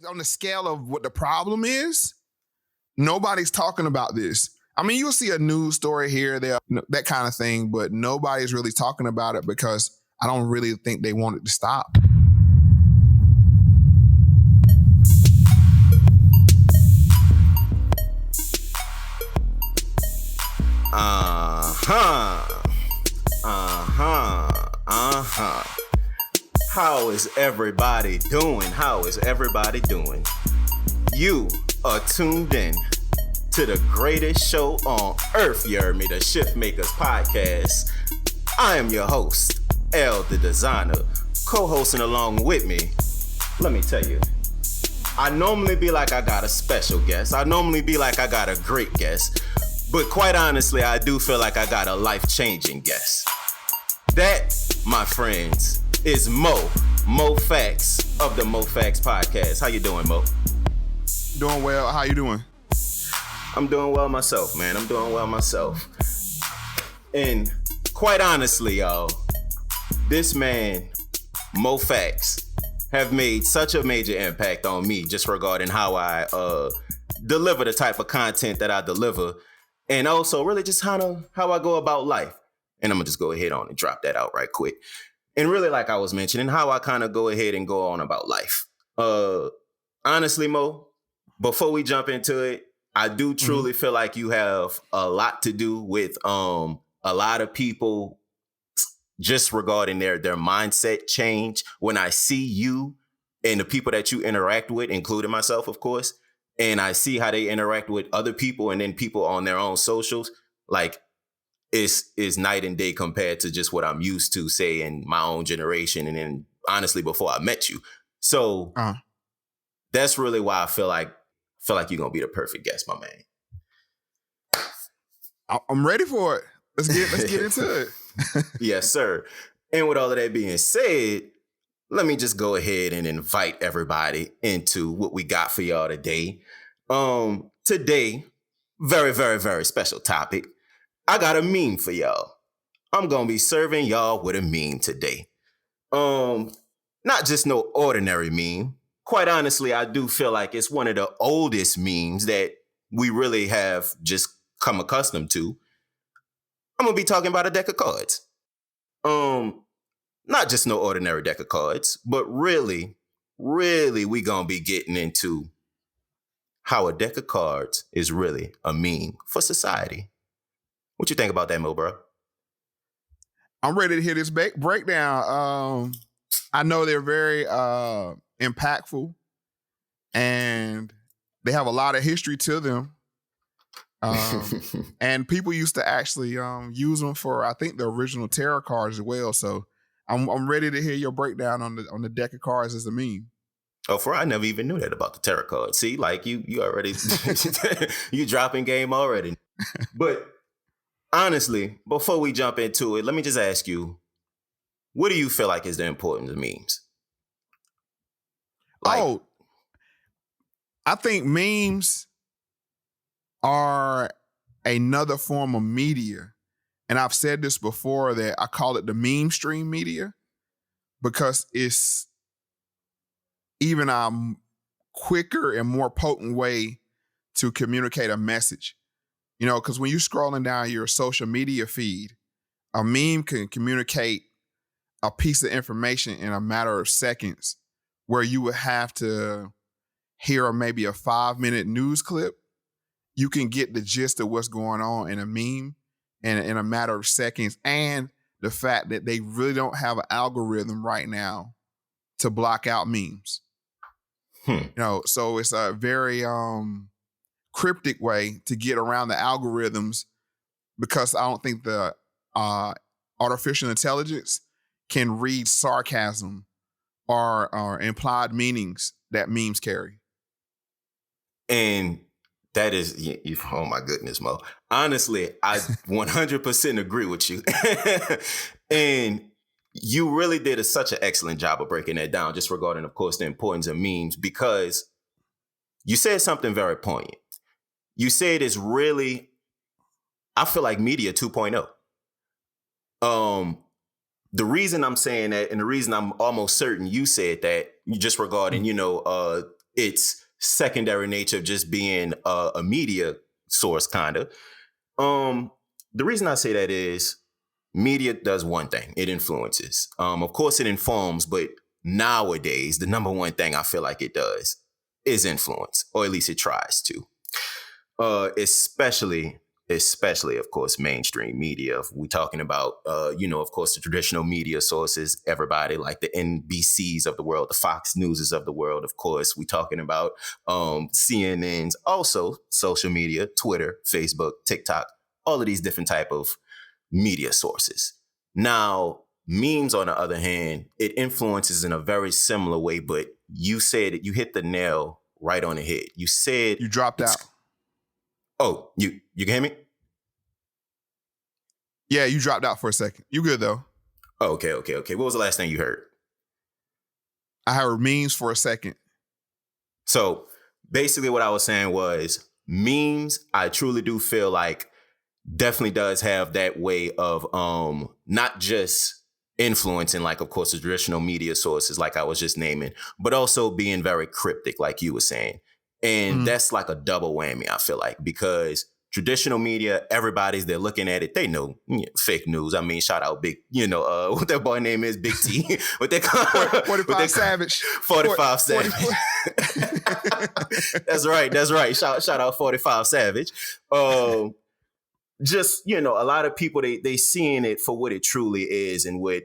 on the scale of what the problem is, nobody's talking about this. I mean, you'll see a news story here, there, that kind of thing, but nobody's really talking about it because I don't really think they want it to stop. How is everybody doing? You are tuned in to the greatest show on earth, you heard me, the ShiftMakers podcast. I am your host, L the Designer, co-hosting along with me. Let me tell you, I normally be like I got a special guest. I normally be like I got a great guest. But quite honestly, I do feel like I got a life-changing guest. That, my friends, is Moe Factz of the Moe Factz podcast. How you doing, Mo? Doing well. How you doing? I'm doing well myself, man. And quite honestly, y'all, this man, Moe Factz, have made such a major impact on me just regarding how I deliver the type of content that I deliver, and also really just how I go about life. And I'm gonna just go ahead on and drop that out right quick. And really, like I was mentioning, how I kind of go ahead and go on about life. Honestly, Mo, before we jump into it, I do truly feel like you have a lot to do with a lot of people just regarding their mindset change. When I see you and the people that you interact with, including myself, of course, and I see how they interact with other people and then people on their own socials, like is night and day compared to just what I'm used to, say, in my own generation. And then honestly, before I met you. So that's really why I feel like you're going to be the perfect guest, my man. I'm ready for it. Let's get into it. Yes, sir. And with all of that being said, let me just go ahead and invite everybody into what we got for y'all today. Today, very, very, very special topic. I got a meme for y'all. I'm going to be serving y'all with a meme today. Not just no ordinary meme. Quite honestly, I do feel like it's one of the oldest memes that we really have just come accustomed to. I'm going to be talking about a deck of cards. Not just no ordinary deck of cards, but really, really, we going to be getting into how a deck of cards is really a meme for society. What you think about that, Mo, bro? I'm ready to hear this breakdown. I know they're very impactful, and they have a lot of history to them. And people used to actually use them for, I think, the original tarot cards as well. So I'm ready to hear your breakdown on the deck of cards as a meme. Oh, I never even knew that about the tarot cards. See, like you already you dropping game already. But honestly, before we jump into it, let me just ask you, what do you feel like is the importance of memes? I think memes are another form of media. And I've said this before that I call it the meme stream media because it's even a quicker and more potent way to communicate a message. You know, because when you're scrolling down your social media feed, a meme can communicate a piece of information in a matter of seconds where you would have to hear maybe a 5-minute news clip. You can get the gist of what's going on in a meme in a matter of seconds. And the fact that they really don't have an algorithm right now to block out memes. You know, so it's a very cryptic way to get around the algorithms because I don't think the artificial intelligence can read sarcasm or implied meanings that memes carry. And that is, oh my goodness, Mo. Honestly, I 100% agree with you. And you really did such an excellent job of breaking that down, just regarding, of course, the importance of memes, because you said something very poignant. You said it's really, I feel like media 2.0. The reason I'm saying that, and the reason I'm almost certain you said that, just regarding, its secondary nature of just being a media source, kind of. The reason I say that is media does one thing. It influences. Of course, it informs, but nowadays, the number one thing I feel like it does is influence, or at least it tries to. Especially, of course, mainstream media. If we talking about, of course, the traditional media sources, everybody like the NBCs of the world, the Fox Newses of the world. Of course, we talking about CNNs, also social media, Twitter, Facebook, TikTok, all of these different type of media sources. Now, memes, on the other hand, it influences in a very similar way, but you said it, you hit the nail right on the head. You said You dropped out. Oh, you can hear me? Yeah, you dropped out for a second. You good though? Oh, okay. What was the last thing you heard? I heard memes for a second. So basically what I was saying was memes, I truly do feel like definitely does have that way of not just influencing, like, of course, the traditional media sources like I was just naming, but also being very cryptic, like you were saying. And that's like a double whammy, I feel like, because traditional media, everybody's there looking at it. They know fake news. I mean, shout out Big, what that boy name is, Big T. What they call 45 Savage. 45 Savage. That's right. Shout out 45 Savage. Just, a lot of people, they seeing it for what it truly is, and what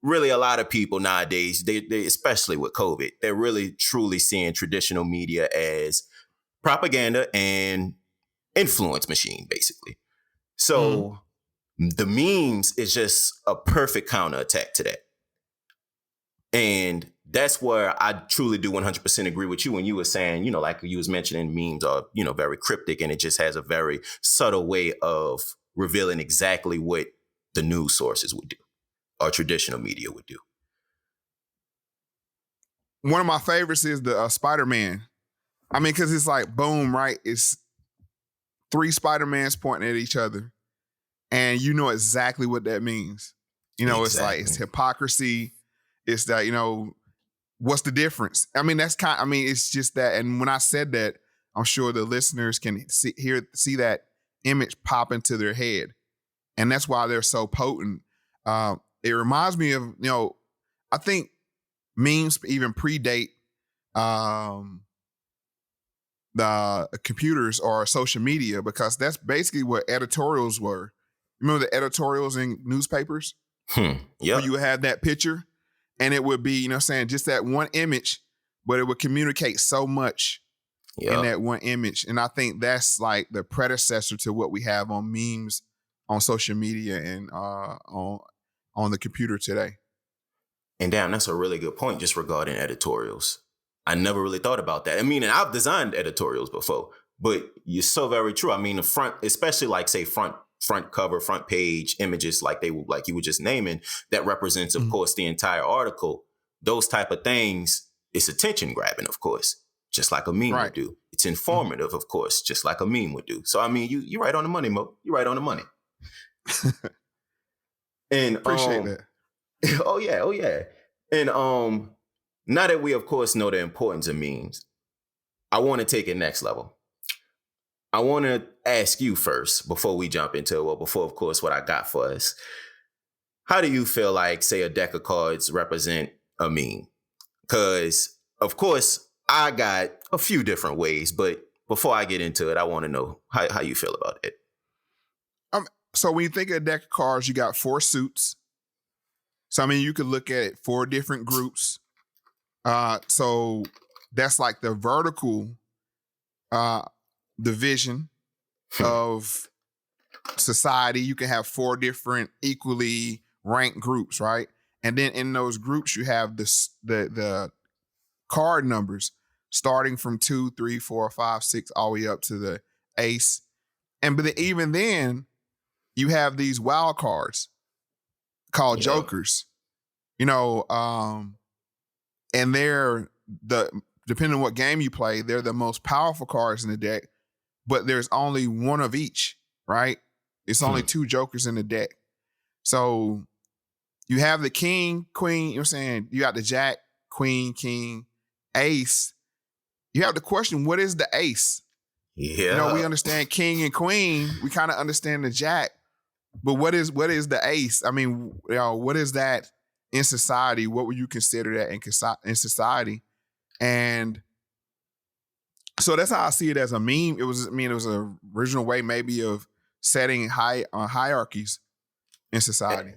really a lot of people nowadays, they especially with COVID, they're really truly seeing traditional media as propaganda and influence machine, basically. So the memes is just a perfect counterattack to that. And that's where I truly do 100% agree with you when you were saying, like you was mentioning, memes are, very cryptic, and it just has a very subtle way of revealing exactly what the news sources would do, or traditional media would do. One of my favorites is the Spider-Man. I mean, because it's like, boom, right? It's 3 Spider-Mans pointing at each other, and you know exactly what that means. Exactly. It's like, it's hypocrisy. It's that, what's the difference? I mean, it's just that. And when I said that, I'm sure the listeners can see that image pop into their head. And that's why they're so potent. It reminds me of, I think memes even predate the computers or social media, because that's basically what editorials were. Remember the editorials in newspapers? Yeah. Where you would have that picture, and it would be, just that one image, but it would communicate so much in that one image. And I think that's like the predecessor to what we have on memes on social media and on the computer today. And damn, that's a really good point just regarding editorials. I never really thought about that. I mean, and I've designed editorials before, but you're so very true. I mean, the front, especially like say front cover, front page images, like you were just naming, that represents, of course, the entire article. Those type of things, it's attention grabbing, of course, just like a meme would do. It's informative, of course, just like a meme would do. So, I mean, you're right on the money, Mo. You're right on the money. And appreciate that. Oh yeah. And now that we, of course, know the importance of memes, I want to take it next level. I want to ask you first, before we jump into, of course, what I got for us. How do you feel like, say, a deck of cards represent a meme? Because, of course, I got a few different ways, but before I get into it, I want to know how you feel about it. So when you think of a deck of cards, you got 4 suits. So, I mean, you could look at 4 different groups. So that's like the vertical division of society. You can have 4 different equally ranked groups, right? And then in those groups, you have the card numbers starting from 2, 3, 4, 5, 6, all the way up to the ace. But even then, you have these wild cards called jokers, and they're depending on what game you play, they're the most powerful cards in the deck, but there's only one of each, right? It's only 2 jokers in the deck. So you have the king, queen, you know what I'm saying? You got the jack, queen, king, ace, you have to question, what is the ace? Yeah. We understand king and queen. We kind of understand the jack, but what is the ace? I mean, what is that in society? What would you consider that in society? And so that's how I see it as a meme. It was an original way maybe of setting hierarchies in society.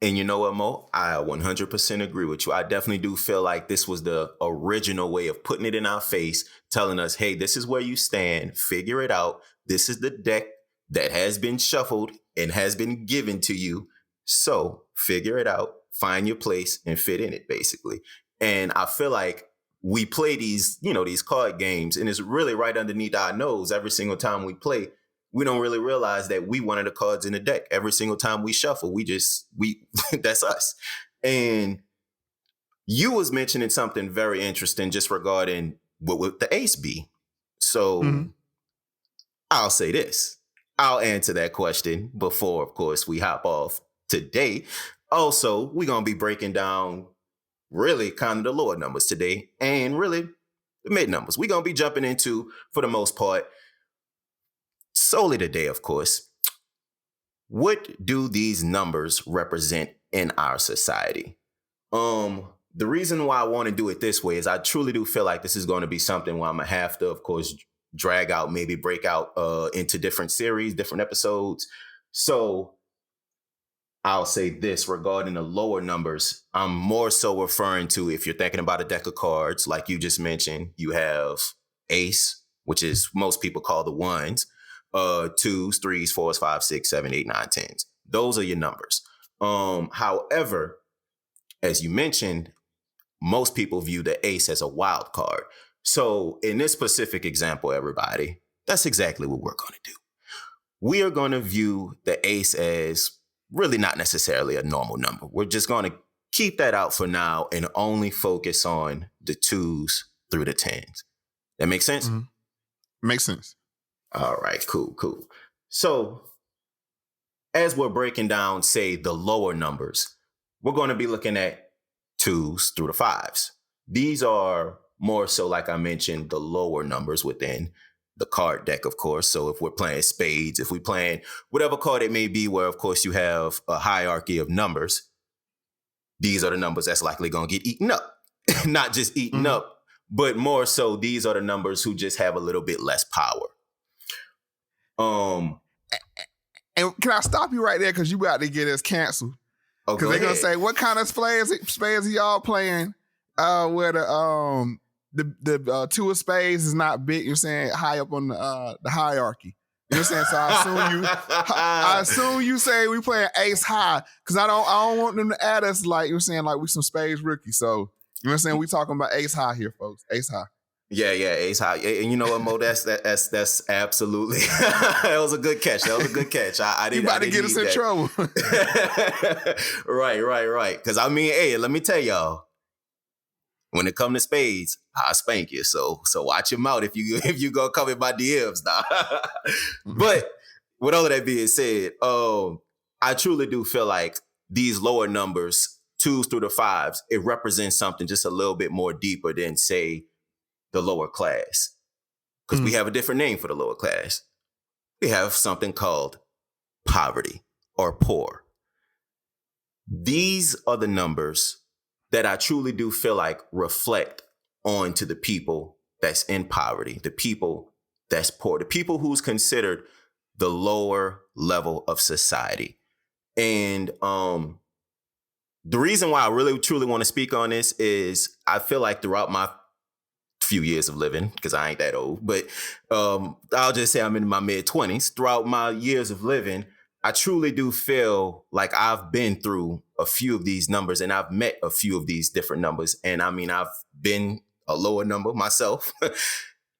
And you know what, Mo? I 100% agree with you. I definitely do feel like this was the original way of putting it in our face, telling us, hey, this is where you stand. Figure it out. This is the deck that has been shuffled and has been given to you. So figure it out, find your place, and fit in it, basically. And I feel like we play these card games, and it's really right underneath our nose every single time we play. We don't really realize that we one of the cards in the deck. Every single time we shuffle, we that's us. And you was mentioning something very interesting just regarding what would the ace be. So I'll say this. I'll answer that question before, of course, we hop off today. Also, we're going to be breaking down really kind of the lower numbers today and really the mid numbers. We're going to be jumping into, for the most part, solely today, of course, what do these numbers represent in our society? The reason why I want to do it this way is I truly do feel like this is going to be something where I'm going to have to, of course, drag out, maybe break out into different series, different episodes. So I'll say this regarding the lower numbers. I'm more so referring to, if you're thinking about a deck of cards, like you just mentioned, you have ace, which is most people call the ones, 2s, 3s, 4s, 5s, 6, 7, 8, 9, 10s. Those are your numbers. However, as you mentioned, most people view the ace as a wild card. So in this specific example, everybody, that's exactly what we're going to do. We are going to view the ace as really not necessarily a normal number. We're just going to keep that out for now and only focus on the 2s through the 10s. That makes sense? Mm-hmm. Makes sense. All right, cool. So as we're breaking down, say, the lower numbers, we're going to be looking at 2s through the 5s. These are more so, like I mentioned, the lower numbers within the card deck, of course. So if we're playing spades, if we're playing whatever card it may be, where, of course, you have a hierarchy of numbers, these are the numbers that's likely going to get eaten up. Not just eaten up, but more so, these are the numbers who just have a little bit less power. And can I stop you right there, because you about to get us canceled? Because they're gonna say, what kind of spades are y'all playing? Where the 2 of spades is not big. You're saying high up on the hierarchy. You know what I'm saying? So I assume you say we playing ace high, because I don't want them to add us like you're saying like we some spades rookies. So you know what I'm saying? We talking about ace high here, folks. Ace high. Yeah, ace high. And you know what, Mo? That's absolutely. That was a good catch. I didn't. You about to get us in trouble. Right. Because I mean, hey, let me tell y'all, when it comes to spades, I'll spank you. So watch your mouth if you go come in my DMs now. But with all of that being said, I truly do feel like these lower numbers, 2s through the 5s, it represents something just a little bit more deeper than, say, the lower class. Because we have a different name for the lower class. We have something called poverty or poor. These are the numbers that I truly do feel like reflect onto the people that's in poverty, the people that's poor, the people who's considered the lower level of society. And the reason why I really truly want to speak on this is I feel like throughout my few years of living, because I ain't that old, but I'll just say I'm in my mid-20s. Throughout my years of living, I truly do feel like I've been through a few of these numbers, and I've met a few of these different numbers. And I mean, I've been a lower number myself.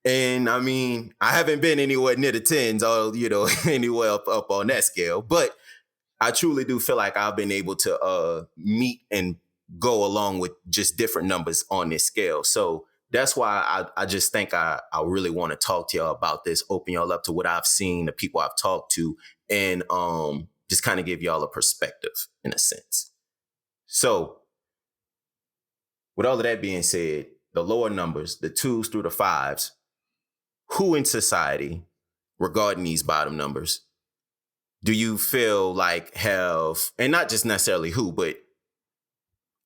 And I mean, I haven't been anywhere near the 10s or, anywhere up on that scale. But I truly do feel like I've been able to meet and go along with just different numbers on this scale. So that's why I just think I really want to talk to y'all about this, open y'all up to what I've seen, the people I've talked to, and just kind of give y'all a perspective in a sense. So with all of that being said, the lower numbers, the 2s through the 5s, who in society, regarding these bottom numbers, do you feel like have, and not just necessarily who, but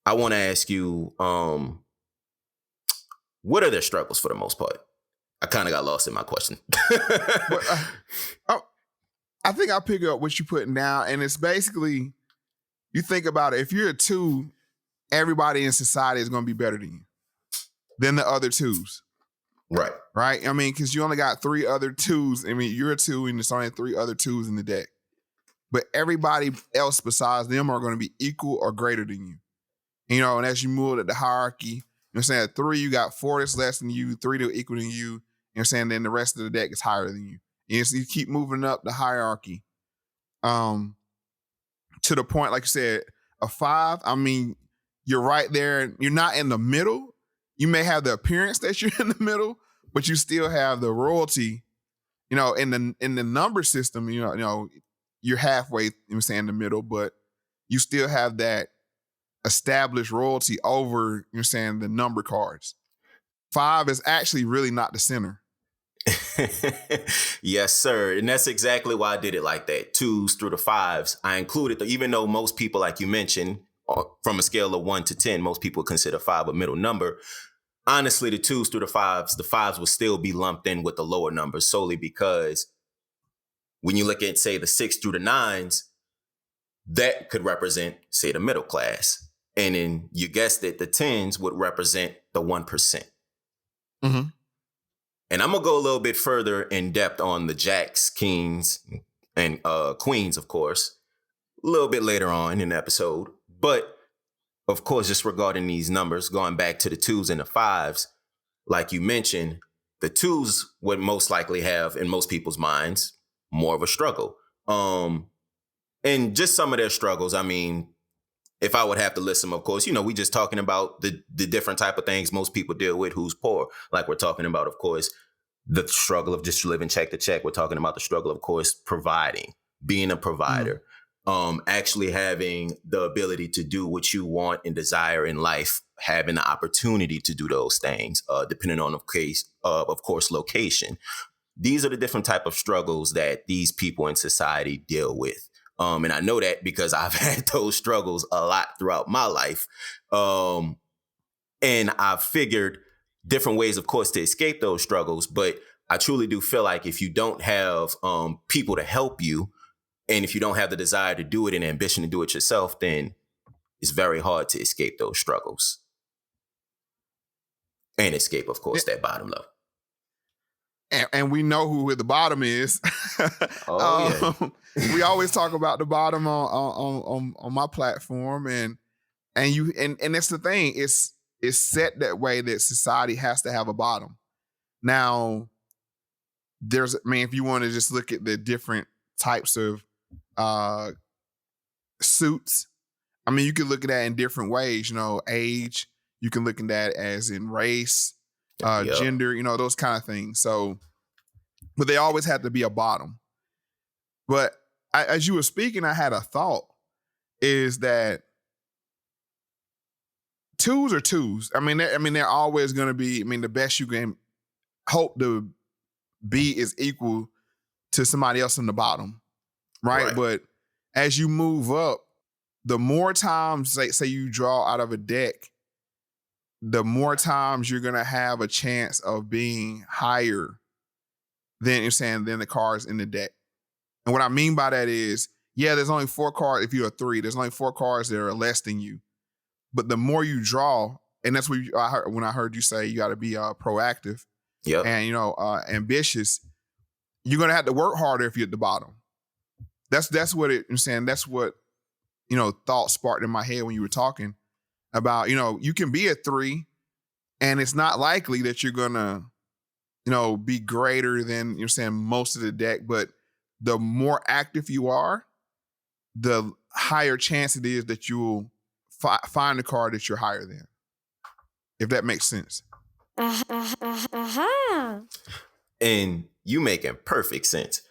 I want to ask you, what are their struggles for the most part? I kind of got lost in my question. I think I'll pick up what you're putting down, and it's basically, you think about it, if you're a 2, everybody in society is going to be better than you, than the other 2s. Right. Right? I mean, because you only got 3 other 2s. I mean, you're a 2 and there's only 3 other 2s in the deck. But everybody else besides them are going to be equal or greater than you. You know, and as you move at the hierarchy, you know what I'm saying, at 3, you got 4 that's less than you, 3 that are equal than you. You know what I'm saying? Then the rest of the deck is higher than you. And so you keep moving up the hierarchy. To the point, like you said, a 5, I mean, you're right there. You're not in the middle. You may have the appearance that you're in the middle, but you still have the royalty, you know, in the number system, you know, you're halfway, you know what I'm saying, in the middle, but you still have that established royalty over, you know what I'm saying, the number cards. 5 is actually really not the center. Yes, sir. And that's exactly why I did it like that. 2s through the 5s. I included, even though most people, like you mentioned, from a scale of 1 to 10, most people consider 5 a middle number. Honestly, the 2s through the 5s will still be lumped in with the lower numbers solely because when you look at, say, the 6 through the 9s, that could represent, say, the middle class. And then you guessed it, the 10s would represent the 1%. Mm-hmm. And I'm going to go a little bit further in depth on the jacks, kings, and queens, of course, a little bit later on in the episode. But, of course, just regarding these numbers, going back to the 2s and the 5s, like you mentioned, the 2s would most likely have, in most people's minds, more of a struggle. And just some of their struggles, I mean, if I would have to list them, of course, you know, we just talking about the different type of things most people deal with who's poor. Like we're talking about, of course, the struggle of just living check to check. We're talking about the struggle, of course, providing, being a provider, actually having the ability to do what you want and desire in life, having the opportunity to do those things, depending on, of course, location. These are the different type of struggles that these people in society deal with. And I know that because I've had those struggles a lot throughout my life. And I've figured different ways, of course, to escape those struggles. But I truly do feel like if you don't have people to help you, and if you don't have the desire to do it and ambition to do it yourself, then it's very hard to escape those struggles. And escape, of course, that bottom level. And we know who at the bottom is. Yeah. We always talk about the bottom on my platform, and that's the thing. It's set that way that society has to have a bottom. Now, if you want to just look at the different types of suits, I mean, you can look at that in different ways. You know, age. You can look at that as in race. Gender, you know, those kind of things. So, but they always have to be a bottom. But as you were speaking, I had a thought, is that 2s are 2s. I mean, they're always going to be, the best you can hope to be is equal to somebody else in the bottom, right? But as you move up, the more times, say you draw out of a deck, the more times you're going to have a chance of being higher than the cards in the deck. And what I mean by that is, there's only 4 cards. If you're a 3, there's only 4 cards that are less than you. But the more you draw, and that's what when I heard you say you got to be proactive and, ambitious, you're going to have to work harder if you're at the bottom. That's what that's what, thought sparked in my head when you were talking about, you can be a 3 and it's not likely that you're going to, be greater than, most of the deck. But the more active you are, the higher chance it is that you'll find a card that you're higher than. If that makes sense. And you making perfect sense.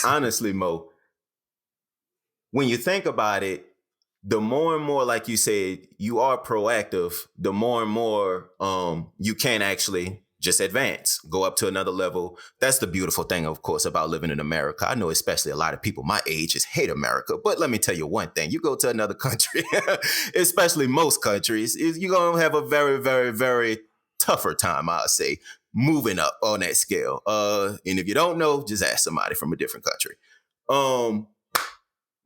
Honestly, Mo, when you think about it, the more and more, like you said, you are proactive, the more and more you can actually just advance, go up to another level. That's the beautiful thing, of course, about living in America. I know especially a lot of people my age just hate America. But let me tell you one thing. You go to another country, especially most countries, you're going to have a very, very, very tougher time, I'll say, moving up on that scale. And if you don't know, just ask somebody from a different country.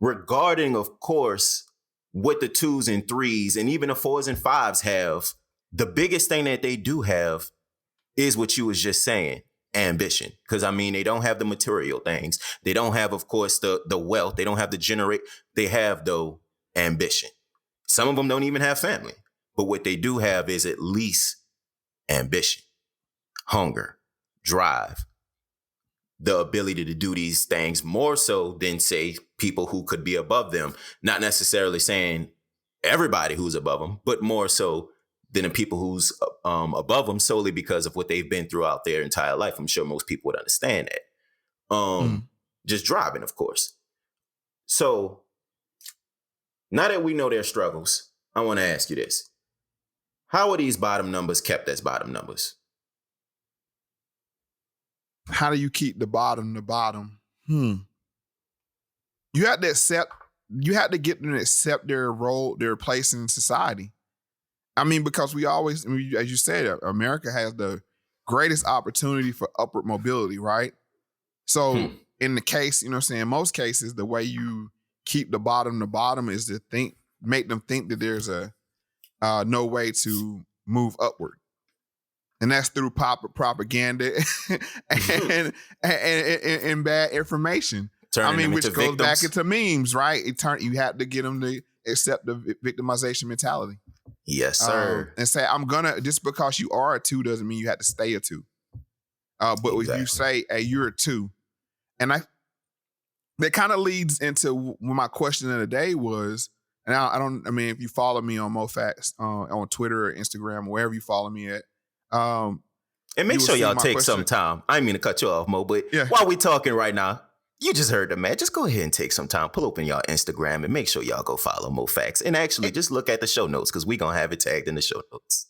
Regarding, of course, what the 2s and 3s and even the 4s and 5s have, the biggest thing that they do have is what you was just saying, ambition. Because, I mean, they don't have the material things. They don't have, of course, the wealth. They don't have they have, though, ambition. Some of them don't even have family. But what they do have is at least ambition, hunger, drive, the ability to do these things more so than, say, people who could be above them. Not necessarily saying everybody who's above them, but more so than the people who's above them solely because of what they've been throughout their entire life. I'm sure most people would understand that. Just driving, of course. So now that we know their struggles, I want to ask you this. How are these bottom numbers kept as bottom numbers? How do you keep the bottom? You have to get them to accept their role, their place in society. I mean, because as you said, America has the greatest opportunity for upward mobility, right? So in the case, most cases, the way you keep the bottom is to make them think that there's no way to move upward. And that's through propaganda and bad information. Which goes back into memes, right? You have to get them to accept the victimization mentality. Yes, sir. And say, just because you are a 2 doesn't mean you have to stay a 2. But exactly. If you say, hey, you're a 2, and that kind of leads into what my question of the day was, and if you follow me on Moe Factz on Twitter or Instagram, or wherever you follow me at, and make sure y'all take some time. I didn't mean to cut you off, Mo, but while we talking right now, you just heard the man. Just go ahead and take some time. Pull open y'all Instagram and make sure y'all go follow Moe Factz. And actually just look at the show notes because we're going to have it tagged in the show notes.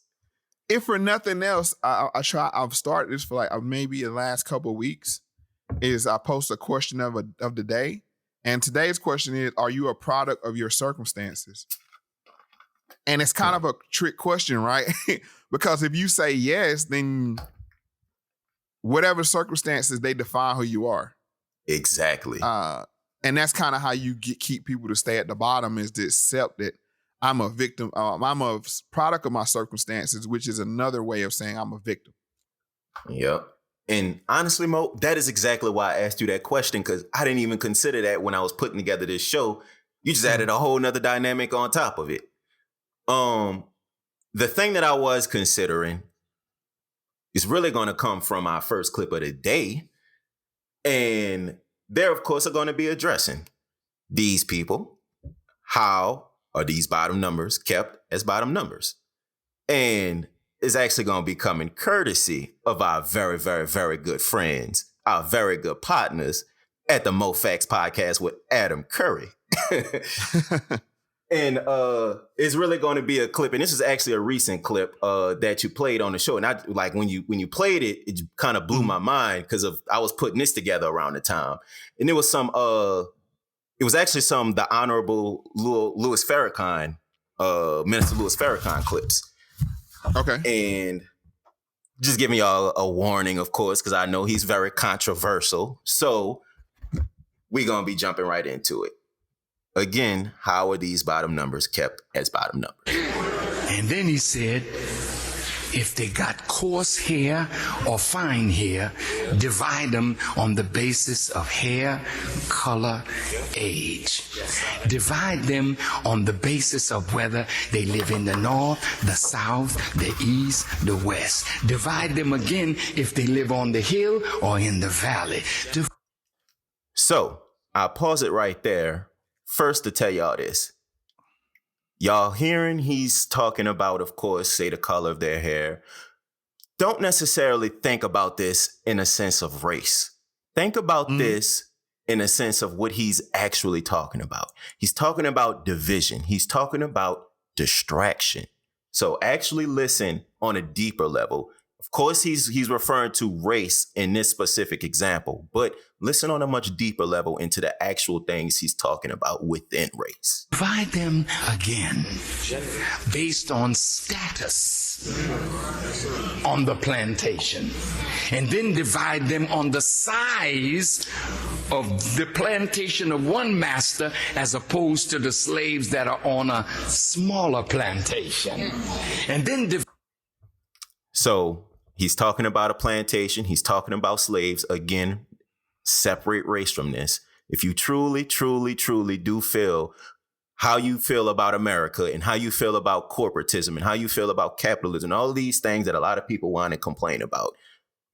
If for nothing else, I've started this for like maybe the last couple of weeks, is I post a question of the day. And today's question is, are you a product of your circumstances? And it's kind of a trick question, right? Because if you say yes, then whatever circumstances, they define who you are. Exactly. And that's kind of how you keep people to stay at the bottom, is to accept that I'm a victim. I'm a product of my circumstances, which is another way of saying I'm a victim. Yep. And honestly, Mo, that is exactly why I asked you that question, because I didn't even consider that when I was putting together this show. You just added a whole nother dynamic on top of it. The thing that I was considering is really going to come from our first clip of the day. And they're, of course, are going to be addressing these people. How are these bottom numbers kept as bottom numbers? And it's actually going to be coming courtesy of our very, very, very good friends, our very good partners at the Moe Factz podcast with Adam Curry. And it's really going to be a clip, and this is actually a recent clip that you played on the show. And I like when you played it, it kind of blew my mind because I was putting this together around the time, and it was the Honorable Louis Farrakhan, Minister Louis Farrakhan clips. Okay, and just giving y'all a warning, of course, because I know he's very controversial. So we're gonna be jumping right into it. Again, how are these bottom numbers kept as bottom numbers? And then he said, if they got coarse hair or fine hair, divide them on the basis of hair, color, age. Divide them on the basis of whether they live in the north, the south, the east, the west. Divide them again if they live on the hill or in the valley. So I'll pause it right there. First, to tell y'all this, y'all hearing he's talking about, of course, say the color of their hair. Don't necessarily think about this in a sense of race. Think about this in a sense of what he's actually talking about. He's talking about division. He's talking about distraction. So actually listen on a deeper level. Of course, he's referring to race in this specific example, but listen on a much deeper level into the actual things he's talking about within race. Divide them again based on status on the plantation, and then divide them on the size of the plantation of one master as opposed to the slaves that are on a smaller plantation. And then so he's talking about a plantation. He's talking about slaves. Again, separate race from this. If you truly, truly, truly do feel how you feel about America and how you feel about corporatism and how you feel about capitalism, all of these things that a lot of people want to complain about,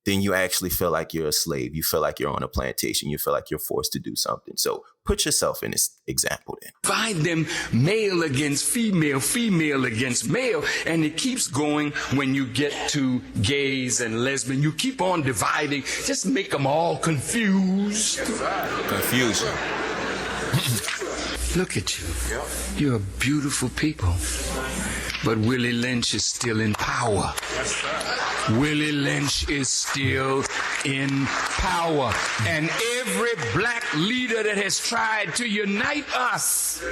then you actually feel like you're a slave. You feel like you're on a plantation. You feel like you're forced to do something. So put yourself in this example then. divide them male against female, female against male, and it keeps going when you get to gays and lesbians. You keep on dividing, just make them all confused. Confusion. Look at you. You're beautiful people. But Willie Lynch is still in power. Willie Lynch is still in power. And every black leader that has tried to unite us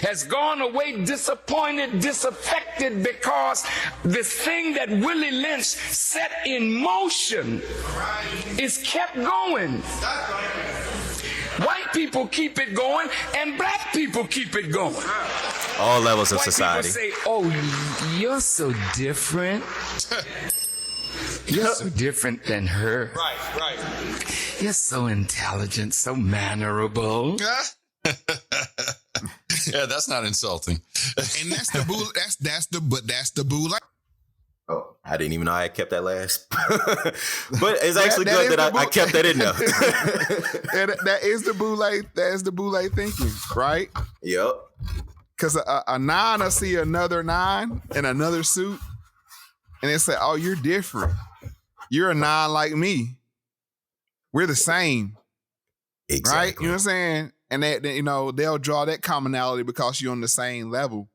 has gone away disappointed, disaffected, because the thing that Willie Lynch set in motion is kept going. White people keep it going, and black people keep it going. All levels of White society. people say, "Oh, you're so different. You're so different than her. Right. You're so intelligent, so mannerable." Yeah, that's not insulting. And that's the boo. That's the boo. Oh, I didn't even know I kept that last. But it's actually That good is that the I boo- kept that in there. that is the boule. That is the boule thinking, right? Yep. Because a nine will see another nine in another suit, and they say, "Oh, you're different. You're a nine like me. We're the same, Exactly. right?" You know what I'm saying? And they'll draw that commonality because you're on the same level,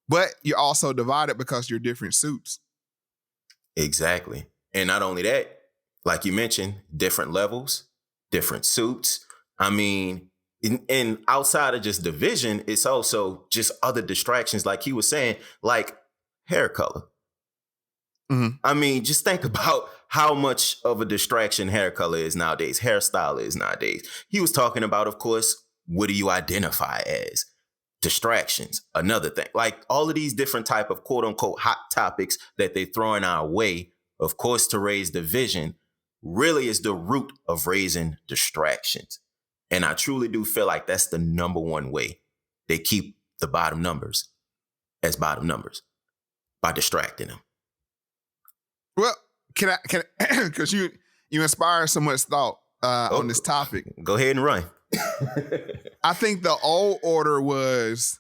but you're also divided because you're different suits. Exactly. And not only that, like you mentioned, different levels, different suits. I mean, and outside of just division, it's also just other distractions, like he was saying, like hair color. Mm-hmm. I mean, just think about how much of a distraction hair color is nowadays, hairstyle is nowadays. He was talking about, of course, what do you identify as? Distractions, another thing. Like all of these different type of quote unquote hot topics that they throw in our way, of course, to raise division, really is the root of raising distractions. And I truly do feel like that's the number one way they keep the bottom numbers as bottom numbers, by distracting them. Well, can I? Because you inspire so much thought on this topic. Go ahead and run. I think the old order was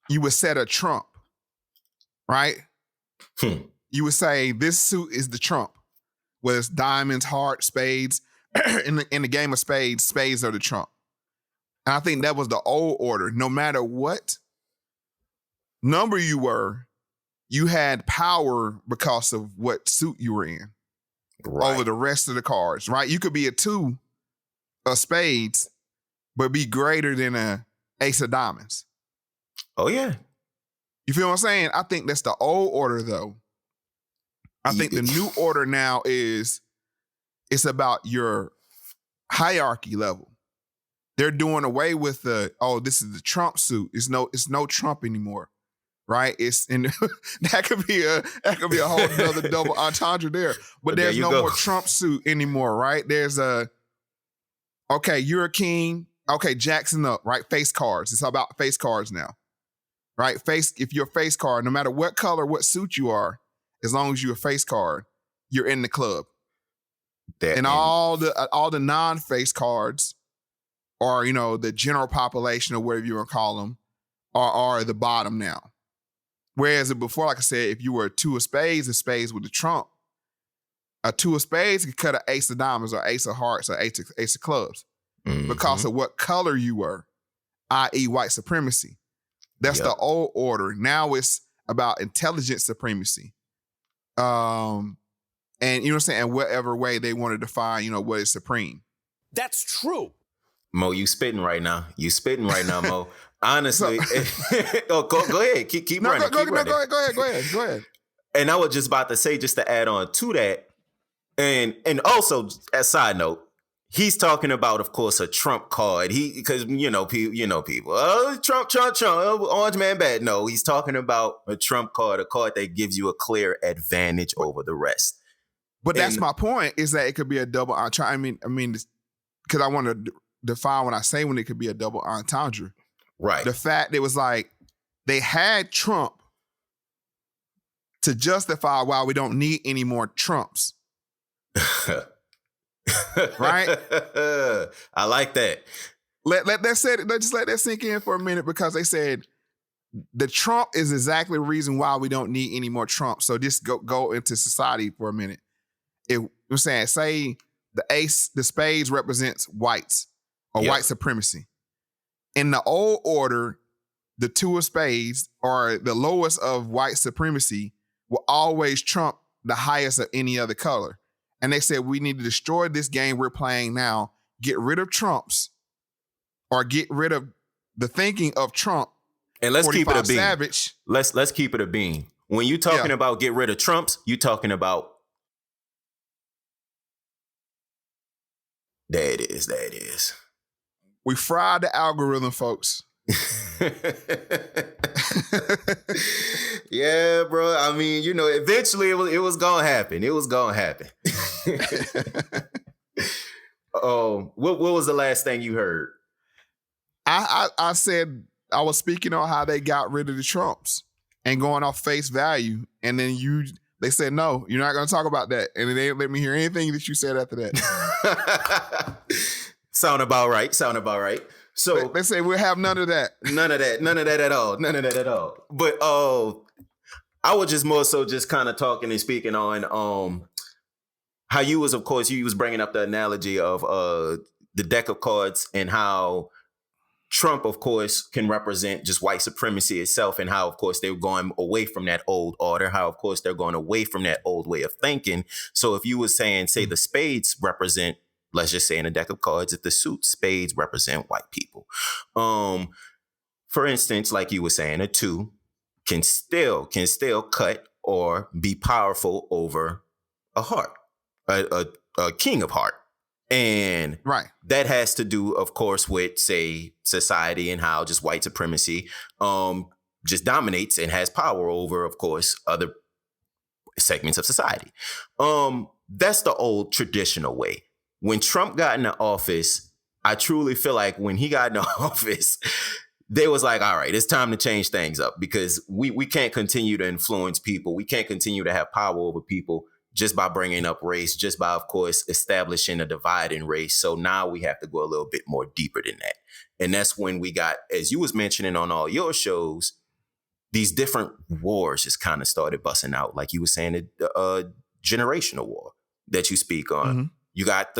you would set a trump, right? You would say this suit is the trump, whether it's diamonds, hearts, spades. in the game of spades, spades are the trump. And I think that was the old order. No matter what number you were, you had power because of what suit you were in over the rest of the cards, right? You could be a 2 of spades, but be greater than a ace of diamonds. Oh, yeah. You feel what I'm saying? I think that's the old order, though. I think the new order now is it's about your hierarchy level. They're doing away with this is the Trump suit. It's no Trump anymore, right? That could be a whole other double entendre there. But there's no more Trump suit anymore, right? There's okay, you're a king. Okay, Jackson up, right? Face cards. It's about face cards now, right? If you're a face card, no matter what color, what suit you are, as long as you're a face card, you're in the club. And all the non-face cards are, the general population or whatever you want to call them, are the bottom now. Whereas before, like I said, if you were a 2 of spades with the trump, A 2 of spades can cut an ace of diamonds or ace of hearts or ace of clubs because of what color you were, i.e. white supremacy. That's the old order. Now it's about intelligence supremacy. And you know what I'm saying? In whatever way they want to define, what is supreme. That's true. Mo, you spitting right now. Mo. Honestly, go ahead. Keep running. Go ahead. And I was just about to say, just to add on to that, and also as a side note, he's talking about, of course, a Trump card. Because people. Oh, Trump. Orange man bad. No, he's talking about a Trump card, a card that gives you a clear advantage over the rest. But that's my point. Is that it could be a double entendre. I mean, because I want to define when I say when it could be a double entendre. Right. The fact it was like they had Trump to justify why we don't need any more Trumps. Right? I like that. Let's just let that sink in for a minute, because they said the Trump is exactly the reason why we don't need any more Trump. So just go into society for a minute. If I'm saying, say the spades represents whites or white supremacy. In the old order, the 2 of spades, or the lowest of white supremacy, will always trump the highest of any other color. And they said, we need to destroy this game we're playing now, get rid of Trumps, or get rid of the thinking of Trump. And let's keep it a bean. Savage. Let's keep it a bean. When you talking about get rid of Trumps, you talking about there it is. We fried the algorithm, folks. Yeah, bro. I mean, eventually it was gonna happen. Oh, what was the last thing you heard? I said I was speaking on how they got rid of the Trumps and going off face value, and then they said no, you're not gonna talk about that, and they didn't let me hear anything that you said after that. Sound about right. So they say we'll have none of that. None of that at all. But I was just more so just kind of talking and speaking on how you was bringing up the analogy of the deck of cards, and how Trump, of course, can represent just white supremacy itself, and how, of course, they're going away from that old order, how, of course, they're going away from that old way of thinking. So if you were saying, say, the spades represent, let's just say in a deck of cards, if the suit spades represent white people. For instance, like you were saying, a 2 can still cut or be powerful over a heart, a king of heart. And that has to do, of course, with, say, society and how just white supremacy just dominates and has power over, of course, other segments of society. That's the old traditional way. When Trump got into office, I truly feel like when he got into office, they was like, all right, it's time to change things up, because we can't continue to influence people. We can't continue to have power over people just by bringing up race, just by, of course, establishing a divide in race. So now we have to go a little bit more deeper than that. And that's when we got, as you was mentioning on all your shows, these different wars just kind of started busting out. Like you were saying, the generational war that you speak on. Mm-hmm. You got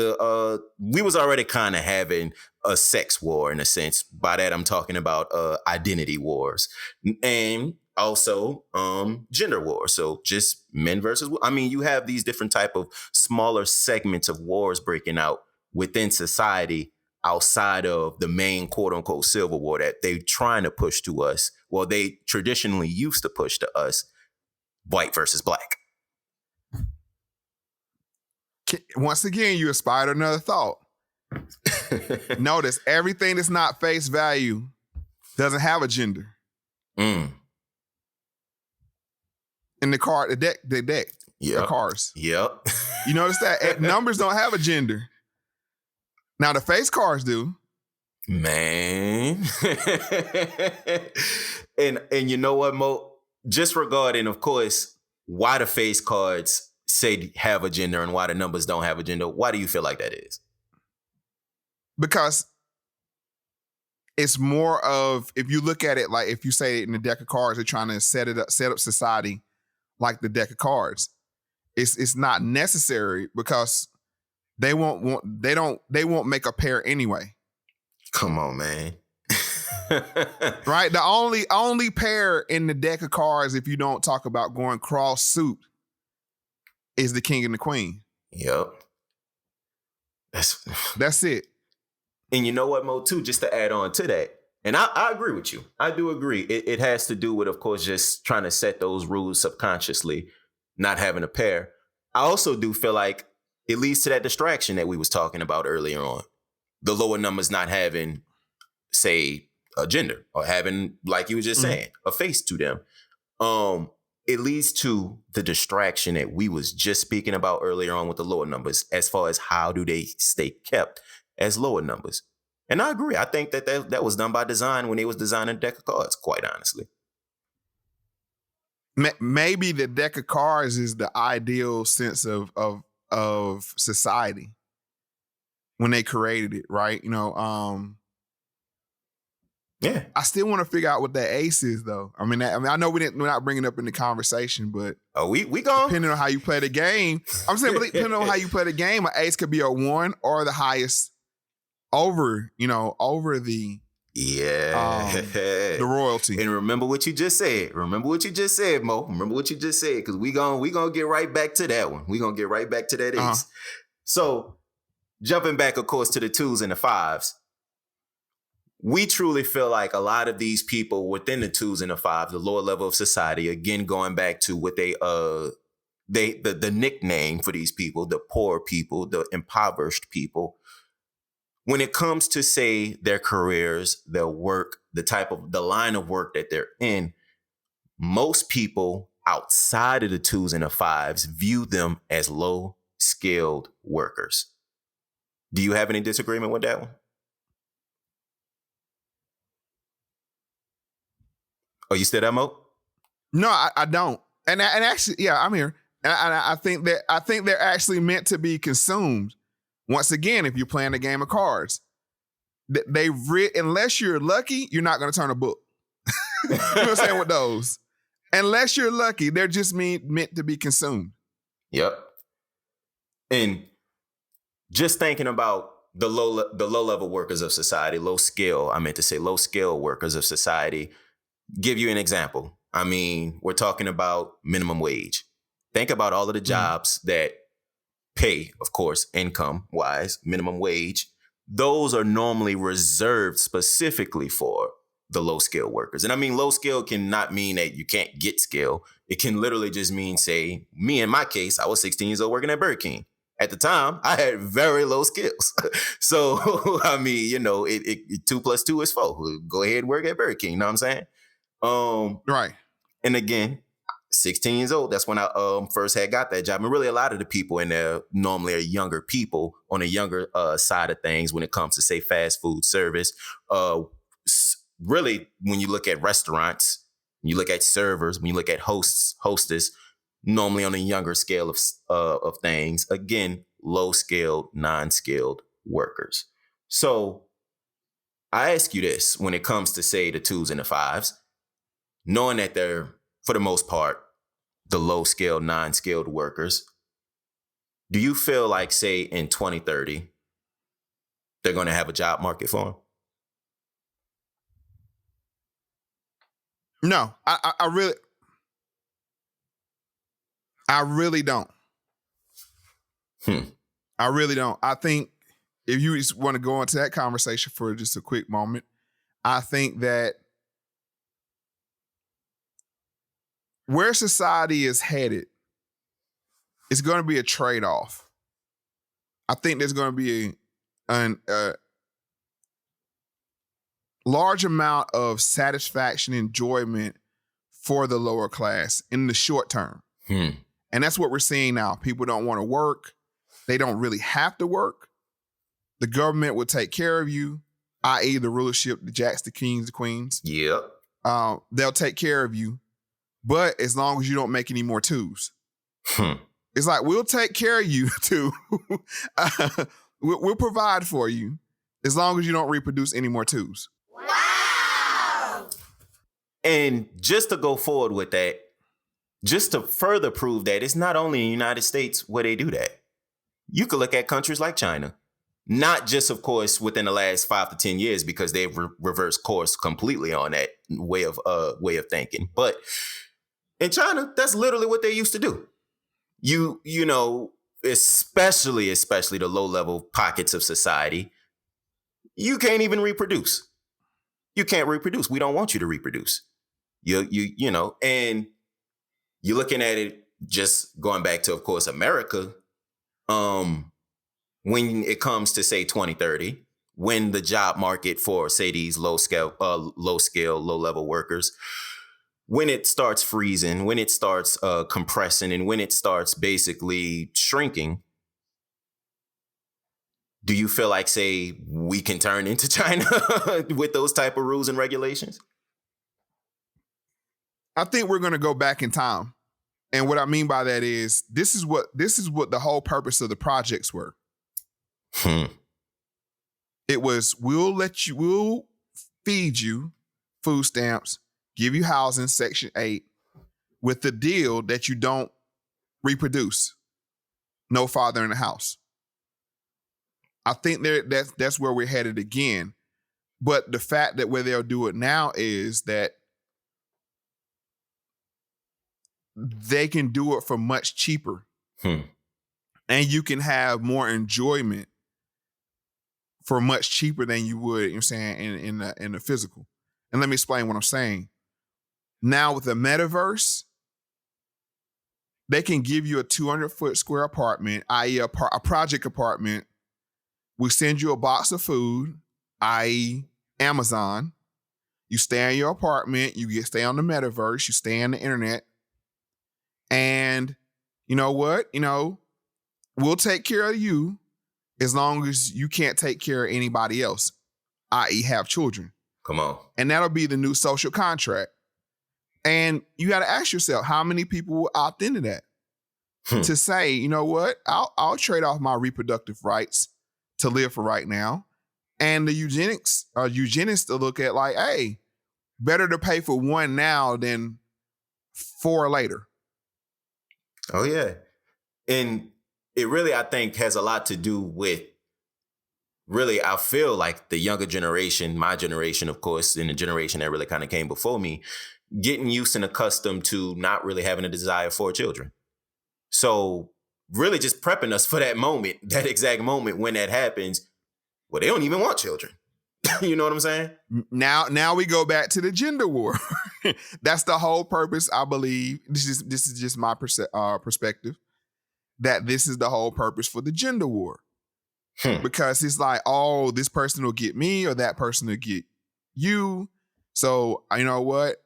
we was already kind of having a sex war in a sense. By that, I'm talking about identity wars and also gender wars. So just men versus, you have these different type of smaller segments of wars breaking out within society outside of the main quote unquote civil war that they trying to push to us. Well, they traditionally used to push to us, white versus black. Once again, you inspired another thought. Notice everything that's not face value doesn't have a gender. In the card, the deck, the cards. Yep. You notice that numbers don't have a gender. Now the face cards do. Man. and you know what, Mo? Just regarding, of course, why the face cards say have a gender and why the numbers don't have a gender, why do you feel like that is? Because it's more of, if you look at it, like if you say in the deck of cards, they're trying to set up society like the deck of cards. it's not necessary because they won't make a pair anyway. Come on, man. Right? The only pair in the deck of cards, if you don't talk about going cross suit, is the king and the queen. Yep. That's it. And you know what, Mo, too, just to add on to that, and I agree with you. I do agree. It has to do with, of course, just trying to set those rules subconsciously, not having a pair. I also do feel like it leads to that distraction that we was talking about earlier on. The lower numbers not having, say, a gender or having, like you were just saying, a face to them. It leads to the distraction that we was just speaking about earlier on with the lower numbers, as far as how do they stay kept as lower numbers. And I agree. I think that was done by design when they was designing a deck of cards, quite honestly. Maybe the deck of cards is the ideal sense of society when they created it, right? Yeah. I still want to figure out what that ace is, though. I know we're not bringing it up in the conversation, but we gone. Depending on how you play the game, I'm saying, depending on how you play the game, an ace could be a 1 or the highest over the the royalty. And remember what you just said. Remember what you just said, Mo. Remember what you just said, because we gonna get right back to that one. We gonna get right back to that ace. So jumping back, of course, to the 2s and the 5s. We truly feel like a lot of these people within the 2s and the 5s, the lower level of society, again, going back to what the nickname for these people, the poor people, the impoverished people, when it comes to, say, their careers, their work, the line of work that they're in, most people outside of the 2s and the 5s view them as low-skilled workers. Do you have any disagreement with that one? Oh, you still there, Mo? No, I don't. And actually, yeah, I'm here. And I think they're actually meant to be consumed. Once again, if you're playing a game of cards, unless you're lucky, you're not going to turn a book. You know what I'm saying with those? Unless you're lucky, they're just meant to be consumed. Yep. And just thinking about the low level workers of society, low skill workers of society. Give you an example. I mean, we're talking about minimum wage. Think about all of the jobs that pay, of course, income-wise, minimum wage. Those are normally reserved specifically for the low-skill workers. And I mean, low skill can not mean that you can't get skill. It can literally just mean, say, me in my case, I was 16 years old working at Burger King. At the time, I had very low skills. So, I mean, 2 + 2 is 4. Go ahead and work at Burger King. You know what I'm saying? Right. And again, 16 years old, that's when I first had got that job. And really a lot of the people in there normally are younger people on the younger side of things when it comes to, say, fast food service. Really, when you look at restaurants, when you look at servers, when you look at hostess, normally on a younger scale of things. Again, low-skilled, non-skilled workers. So I ask you this, when it comes to, say, the 2s and the 5s, knowing that they're, for the most part, the low-skilled, non-skilled workers, do you feel like, say, in 2030, they're going to have a job market for them? No, I really don't. I really don't. I think if you just want to go into that conversation for just a quick moment, I think that where society is headed, it's going to be a trade-off. I think there's going to be a large amount of satisfaction, enjoyment for the lower class in the short term. And that's what we're seeing now. People don't want to work. They don't really have to work. The government will take care of you, i.e. the rulership, the jacks, the kings, the queens. Yep. They'll take care of you. But as long as you don't make any more 2s. It's like, we'll take care of you too. We'll provide for you as long as you don't reproduce any more 2s. Wow. And just to go forward with that, just to further prove that it's not only in the United States where they do that. You could look at countries like China, not just, of course, within the last 5 to 10 years, because they've reversed course completely on that way of thinking. But in China, that's literally what they used to do. You know, especially the low level pockets of society, you can't even reproduce. You can't reproduce. We don't want you to reproduce. You know, and you're looking at it, just going back to, of course, America. When it comes to, say, 2030, when the job market for, say, these low level workers, when it starts freezing, when it starts compressing, and when it starts basically shrinking, do you feel like, say, we can turn into China with those type of rules and regulations? I think we're going to go back in time. And what I mean by that is this is what the whole purpose of the projects were. It was, we'll feed you food stamps, give you housing, Section 8, with the deal that you don't reproduce. No father in the house. I think that's where we're headed again. But the fact that where they'll do it now is that they can do it for much cheaper. And you can have more enjoyment for much cheaper than you would, you know what I'm saying, in the physical. And let me explain what I'm saying. Now with the metaverse, they can give you a 200-foot square apartment, i.e. a project apartment. We send you a box of food, i.e. Amazon. You stay in your apartment, you stay on the metaverse, you stay on the internet. And you know what? You know, we'll take care of you as long as you can't take care of anybody else, i.e. have children. Come on. And that'll be the new social contract. And you got to ask yourself, how many people will opt into that? To say, you know what? I'll trade off my reproductive rights to live for right now. And the eugenics to look at like, hey, better to pay for one now than 4 later. Oh, yeah. And it really, I think, has a lot to do with, really, I feel like the younger generation, my generation, of course, and the generation that really kind of came before me, getting used and accustomed to not really having a desire for children. So really just prepping us for that moment, that exact moment when that happens, well, they don't even want children. You know what I'm saying? Now we go back to the gender war. That's the whole purpose, I believe. This is just my perspective, that this is the whole purpose for the gender war. Because it's like, oh, this person will get me or that person will get you. So you know what?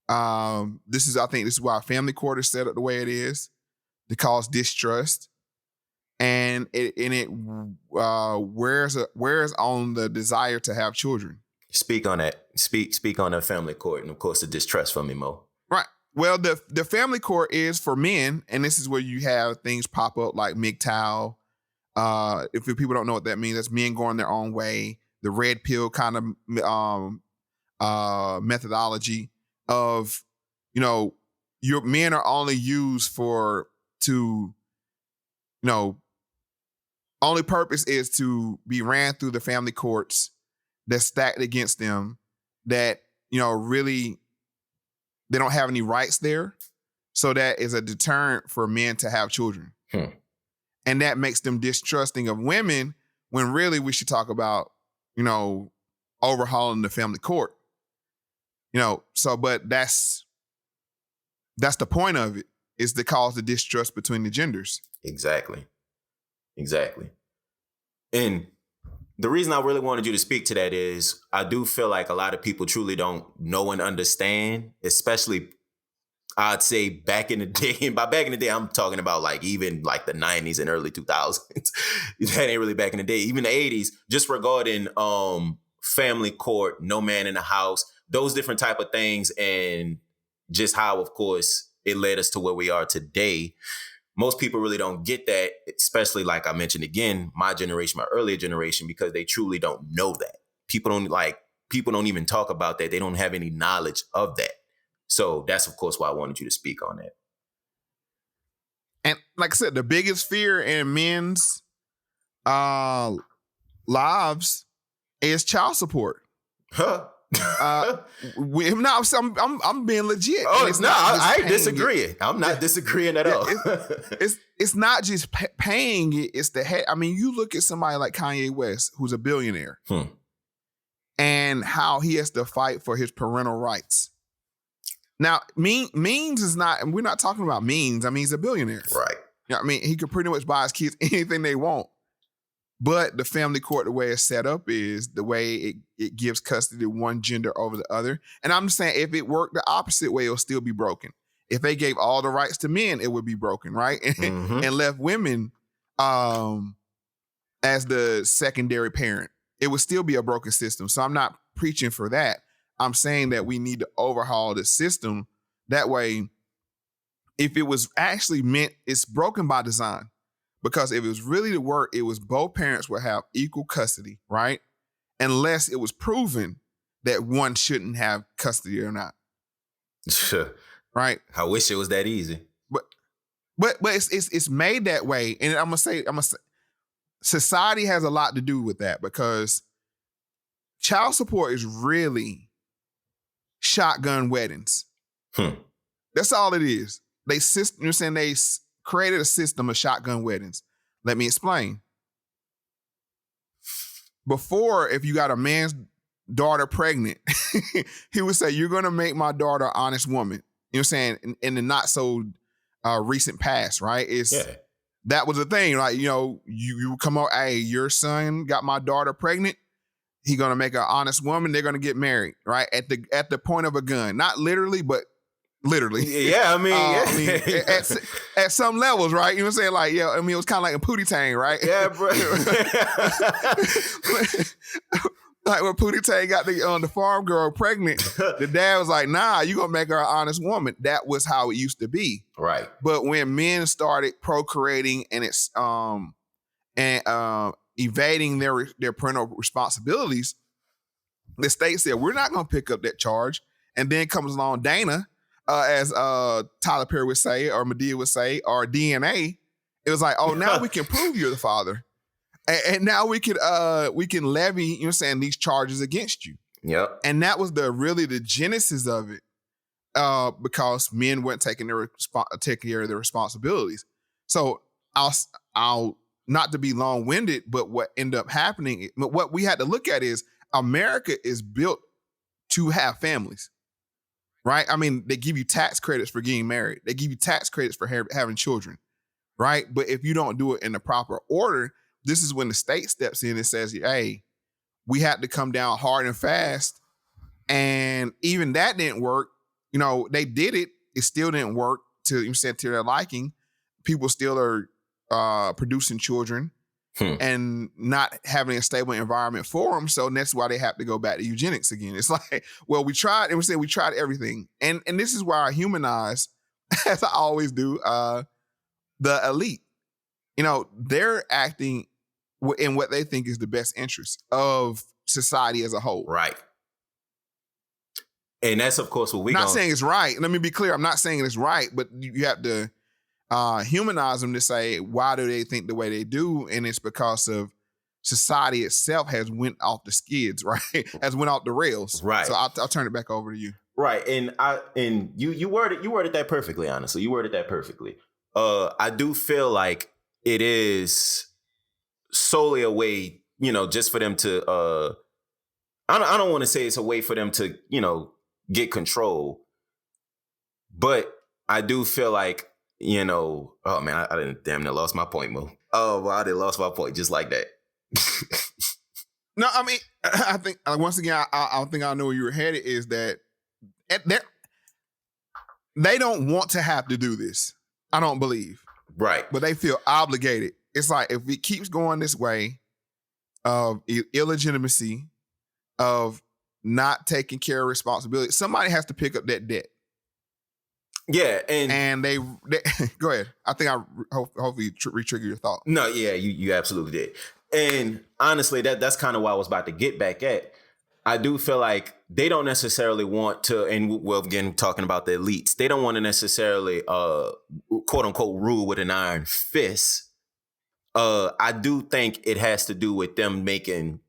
I think this is why family court is set up the way it is, to cause distrust. And it wears on the desire to have children. Speak on that. Speak on the family court, and of course the distrust from me, Mo. Right. Well, the family court is for men, and this is where you have things pop up like MGTOW. If people don't know what that means, that's men going their own way. The red pill kind of methodology of, you know, your men are only used only purpose is to be ran through the family courts that's stacked against them, that, you know, really they don't have any rights there. So that is a deterrent for men to have children. And that makes them distrusting of women, when really we should talk about, you know, overhauling the family court. You know, so, but that's the point of it, is to cause the distrust between the genders. Exactly. And the reason I really wanted you to speak to that is I do feel like a lot of people truly don't know and understand, especially I'd say back in the day. And by back in the day, I'm talking about like even like the 90s and early 2000s. That ain't really back in the day. Even the 80s, just regarding family court, no man in the house, those different type of things, and just how, of course, it led us to where we are today. Most people really don't get that, especially like I mentioned again, my generation, my earlier generation, because they truly don't know that. People don't even talk about that. They don't have any knowledge of that. So that's, of course, why I wanted you to speak on that. And like I said, the biggest fear in men's lives is child support. Huh? I'm being legit. Oh, no, I ain't disagreeing. I'm not disagreeing at all. It's not just paying it. It's the head. I mean, you look at somebody like Kanye West, who's a billionaire, and how he has to fight for his parental rights. Now, means is not, and we're not talking about means. I mean, he's a billionaire. Right. You know what I mean? He could pretty much buy his kids anything they want. But the family court, the way it's set up is the way it gives custody to one gender over the other. And I'm just saying, if it worked the opposite way, it'll still be broken. If they gave all the rights to men, it would be broken, right? And left women as the secondary parent. It would still be a broken system. So I'm not preaching for that. I'm saying that we need to overhaul the system. That way, if it was actually meant, it's broken by design. Because if it was really to work, it was both parents would have equal custody, right? Unless it was proven that one shouldn't have custody or not. Sure. Right? I wish it was that easy. But it's made that way. And I'm gonna say society has a lot to do with that, because child support is really shotgun weddings. That's all it is. They created a system of shotgun weddings. Let me explain. Before, if you got a man's daughter pregnant, he would say, "You're going to make my daughter an honest woman." You know what I'm saying? In the not so recent past, right? That was the thing. Like, you know, you come out, hey, your son got my daughter pregnant. He's going to make her an honest woman. They're going to get married, right? At the point of a gun. Not literally, but literally. Yeah, I mean, at some levels, right? You know what I'm saying? Like, yeah, I mean, it was kind of like a Pootie Tang, right? Yeah, bro. Like when Pootie Tang got the farm girl pregnant, the dad was like, "Nah, you gonna make her an honest woman." That was how it used to be, right? But when men started procreating and it's evading their parental responsibilities, the state said, "We're not gonna pick up that charge." And then comes along Dana, as Tyler Perry would say, or Madea would say, or DNA. It was like, "Oh, now we can prove you're the father." And now we can levy, you know what I'm saying, these charges against you. Yep. And that was the genesis of it, because men weren't taking care of their responsibilities. So I'll not to be long-winded, but what ended up happening, what we had to look at is America is built to have families, right? I mean, they give you tax credits for getting married. They give you tax credits for having children, right? But if you don't do it in the proper order, this is when the state steps in and says, "Hey, we had to come down hard and fast." And even that didn't work. You know, they did it. It still didn't work to their liking. People still are producing children and not having a stable environment for them. So that's why they have to go back to eugenics again. It's like, well, we tried, and we tried everything. And this is why I humanize, as I always do, the elite. You know, they're acting in what they think is the best interest of society as a whole. Right. And that's, of course, what we're not saying it's right. Let me be clear. I'm not saying it's right, but you have to humanize them to say, why do they think the way they do? And it's because of society itself has went off the skids, right? Has went off the rails. Right. So I'll turn it back over to you. Right. And you worded that perfectly, honestly. You worded that perfectly. I do feel like it is solely a way, you know, just for them to, I don't want to say it's a way for them to, you know, get control. But I do feel like, you know, oh man, I didn't damn near lost my point, Mo. Oh, well, I didn't lost my point just like that. No, I mean, I think, once again, I think I know where you were headed, is that they don't want to have to do this. I don't believe. Right. But they feel obligated. It's like, if it keeps going this way of illegitimacy, of not taking care of responsibility, somebody has to pick up that debt. Yeah. And they go ahead. I think I hopefully re-trigger your thought. No, yeah, you absolutely did. And honestly, that's kind of what I was about to get back at. I do feel like they don't necessarily want to, and well, again, talking about the elites, they don't want to necessarily, quote unquote, rule with an iron fist. I do think it has to do with them making,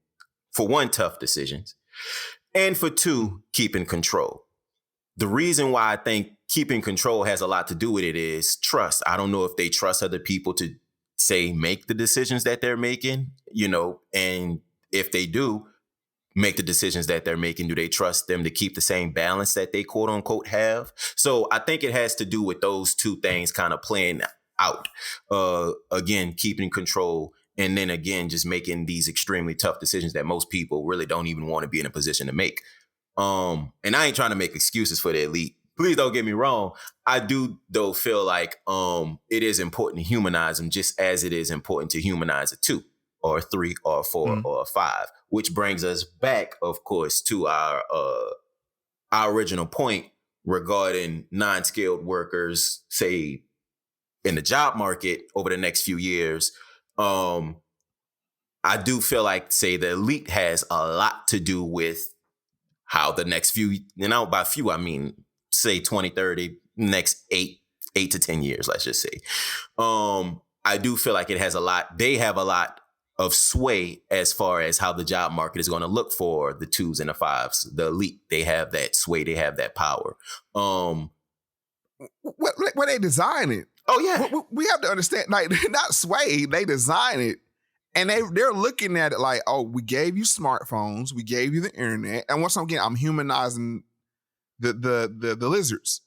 for one, tough decisions, and for two, keeping control. The reason why I think keeping control has a lot to do with it is trust. I don't know if they trust other people to, say, make the decisions that they're making, and if they do make the decisions that they're making, do they trust them to keep the same balance that they quote unquote have? So I think it has to do with those two things kind of playing out. Again, keeping control, and then again, just making these extremely tough decisions that most people really don't even want to be in a position to make. And I ain't trying to make excuses for the elite. Please don't get me wrong. I do, though, feel like it is important to humanize them just as it is important to humanize a 2 or a 3 or a 4 or a 5, which brings us back, of course, to our original point regarding non-skilled workers, say, in the job market over the next few years. I do feel like, say, the elite has a lot to do with how the next few, by few, I mean, say 20, 30, next 8 to 10 years, let's just say. I do feel like it has a lot. They have a lot of sway as far as how the job market is going to look for the 2s and the 5s. The elite, they have that sway. They have that power. When they design it. Oh, yeah. We have to understand, like, not sway, they design it. And they're looking at it like, oh, we gave you smartphones, we gave you the internet. And once again, I'm humanizing the lizards.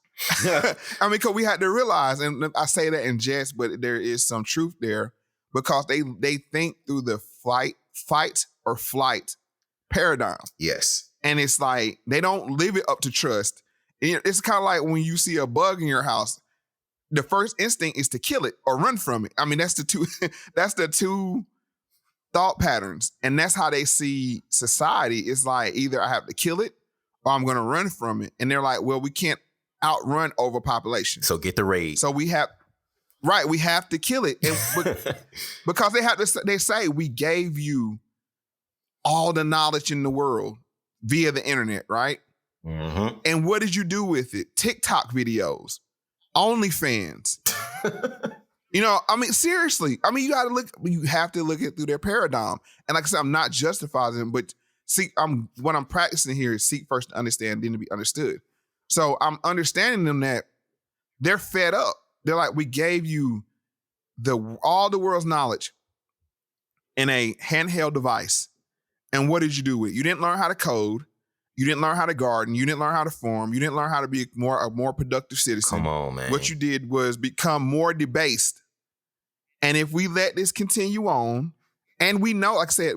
I mean, because we had to realize, and I say that in jest, but there is some truth there, because they think through the fight or flight paradigm. Yes. And it's like, they don't live it up to trust. It's kind of like when you see a bug in your house, the first instinct is to kill it or run from it. I mean, that's the two thought patterns. And that's how they see society. It's like, either I have to kill it or I'm going to run from it. And they're like, well, we can't outrun overpopulation. So get the raid. So we have to kill it. And, because they say, we gave you all the knowledge in the world via the internet, right? Mm-hmm. And what did you do with it? TikTok videos, OnlyFans. I mean, seriously. I mean, you have to look it through their paradigm. And like I said, I'm not justifying them, but what I'm practicing here is seek first to understand, then to be understood. So I'm understanding them that they're fed up. They're like, we gave you all the world's knowledge in a handheld device. And what did you do with it? You didn't learn how to code. You didn't learn how to garden. You didn't learn how to farm. You didn't learn how to be a more productive citizen. Come on, man. What you did was become more debased. And if we let this continue on, and we know, like I said,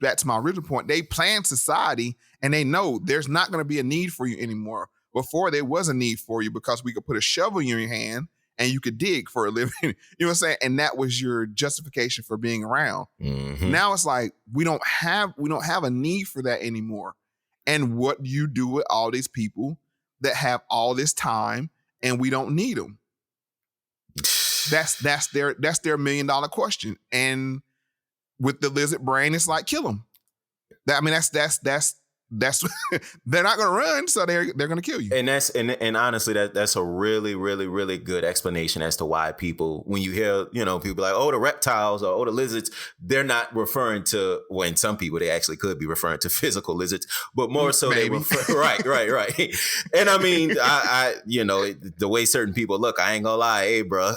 that's my original point, they plan society and they know there's not going to be a need for you anymore. Before, there was a need for you because we could put a shovel in your hand and you could dig for a living. You know what I'm saying? And that was your justification for being around. Mm-hmm. Now it's like, we don't have a need for that anymore. And what do you do with all these people that have all this time and we don't need them? That's their $1 million question. And with the lizard brain, it's like, kill them. That's they're not going to run, so they're going to kill you. And honestly, that's a really, really, really good explanation as to why people, when you hear, people like, oh, the reptiles or oh, the lizards, they're not referring to, when some people, they actually could be referring to physical lizards, but more so they refer, right. And I mean, the way certain people look, I ain't gonna lie, hey, bro,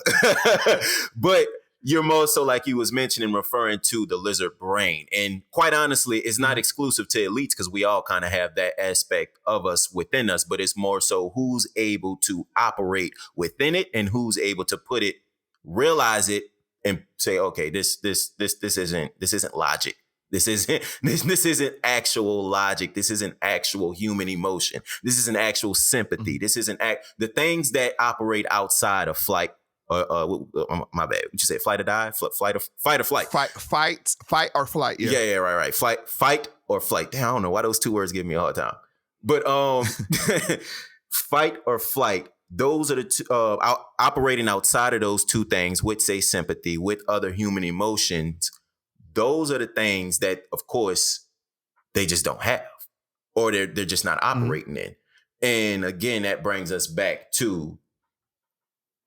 but you're more so, like you was mentioning, referring to the lizard brain. And quite honestly, it's not exclusive to elites, because we all kind of have that aspect of us within us, but it's more so who's able to operate within it and who's able to put it, realize it, and say, okay, this isn't logic. This isn't actual logic. This isn't actual human emotion. This isn't actual sympathy. This isn't the things that operate outside of flight. My bad. What you say? Flight or die? Fight or flight? Fight or flight. Yeah. Right. Fight or flight. Damn, I don't know why those two words give me a hard time. But fight or flight. Those are the two, operating outside of those two things, with, say, sympathy, with other human emotions. Those are the things that, of course, they just don't have. or they're just not operating in. And again, that brings us back to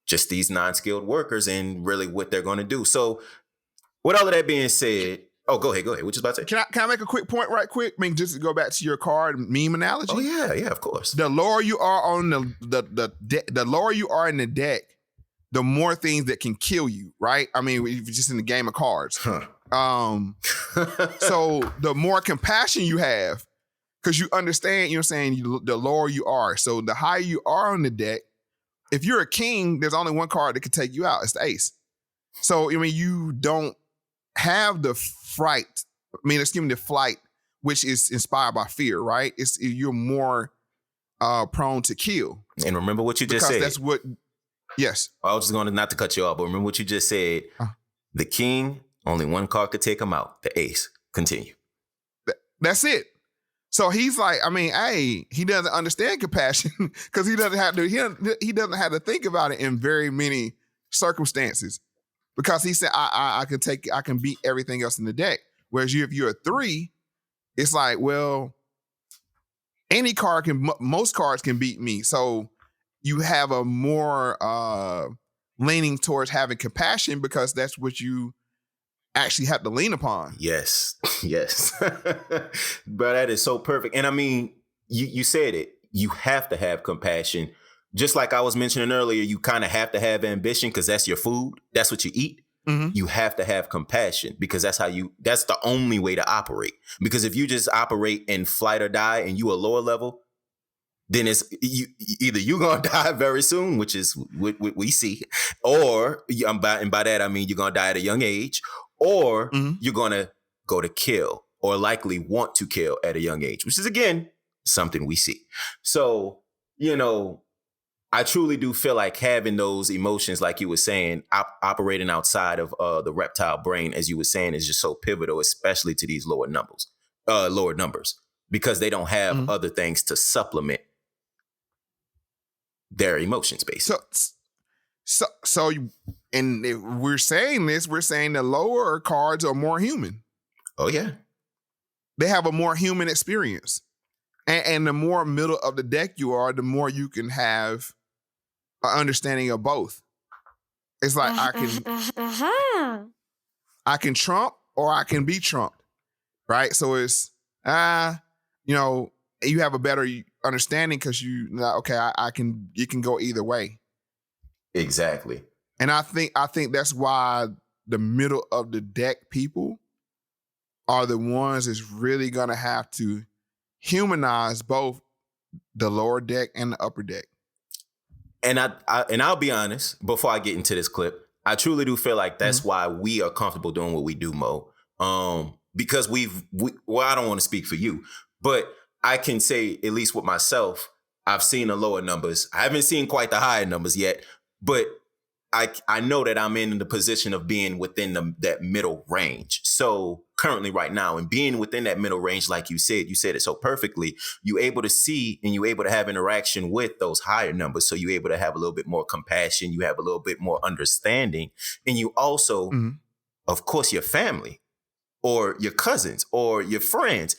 just these non-skilled workers and really what they're going to do. So with all of that being said, go ahead. What you about to say? Can I make a quick point right quick? I mean, just to go back to your card meme analogy. Oh yeah, of course. The lower you are on the lower you are in the deck, the more things that can kill you, right? I mean, if you're just in the game of cards. So the more compassion you have, because you understand, you know what I'm saying, the lower you are. So the higher you are on the deck, if you're a king, there's only one card that can take you out. It's the ace. So, I mean, you don't have the fright. The flight, which is inspired by fear, right? You're more prone to kill. And remember what you just said. That's what, yes. I was just going to, not to cut you off, but remember what you just said. The king, only one card could take him out. The ace. Continue. That's it. So he's like, I mean, he doesn't understand compassion because he doesn't have to think about it in very many circumstances. Because he said, I can beat everything else in the deck. Whereas if you're a 3, it's like, well, most cards can beat me. So you have a more leaning towards having compassion because that's what you actually have to lean upon. Yes. But that is so perfect. And I mean, you said it. You have to have compassion. Just like I was mentioning earlier, you kind of have to have ambition because that's your food. That's what you eat. Mm-hmm. You have to have compassion because that's the only way to operate. Because if you just operate in flight or die and you a lower level, then it's either you're going to die very soon, which is what we see, or and by that, I mean, you're going to die at a young age, or you're going to go to kill or likely want to kill at a young age, which is, again, something we see. So, I truly do feel like having those emotions, like you were saying, operating outside of the reptile brain, as you were saying, is just so pivotal, especially to these lower numbers, because they don't have other things to supplement their emotions, basically. So, and if we're saying the lower cards are more human. Oh yeah, they have a more human experience, and the more middle of the deck you are, the more you can have an understanding of both. It's like I can trump or I can be trumped, right? So it's you have a better understanding because you can go either way. Exactly. And I think that's why the middle of the deck people are the ones that's really gonna have to humanize both the lower deck and the upper deck. And I'll be honest, before I get into this clip, I truly do feel like that's why we are comfortable doing what we do, Mo. Because I don't want to speak for you, but I can say, at least with myself, I've seen the lower numbers. I haven't seen quite the higher numbers yet, but I know that I'm in the position of being within that middle range. So currently right now, and being within that middle range, like you said it so perfectly, you're able to see and you're able to have interaction with those higher numbers. So you're able to have a little bit more compassion. You have a little bit more understanding. And you also, of course, your family or your cousins or your friends,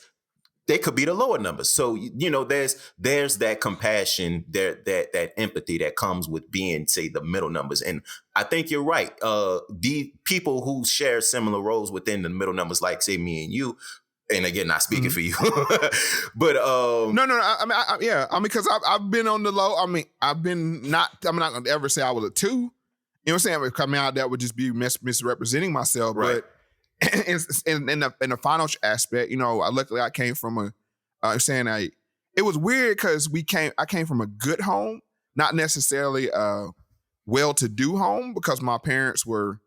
they could be the lower numbers. So, there's that compassion, that empathy that comes with being, say, the middle numbers. And I think you're right. The people who share similar roles within the middle numbers, like, say, me and you, and again, not speaking for you, but no. Because I've been on the low. I mean, I'm not going to ever say I was a 2. You know what I'm saying? Coming out, that would just be misrepresenting myself. Right. But in the final aspect, luckily I came from it was weird because I came from a good home, not necessarily a well-to-do home, because my parents were.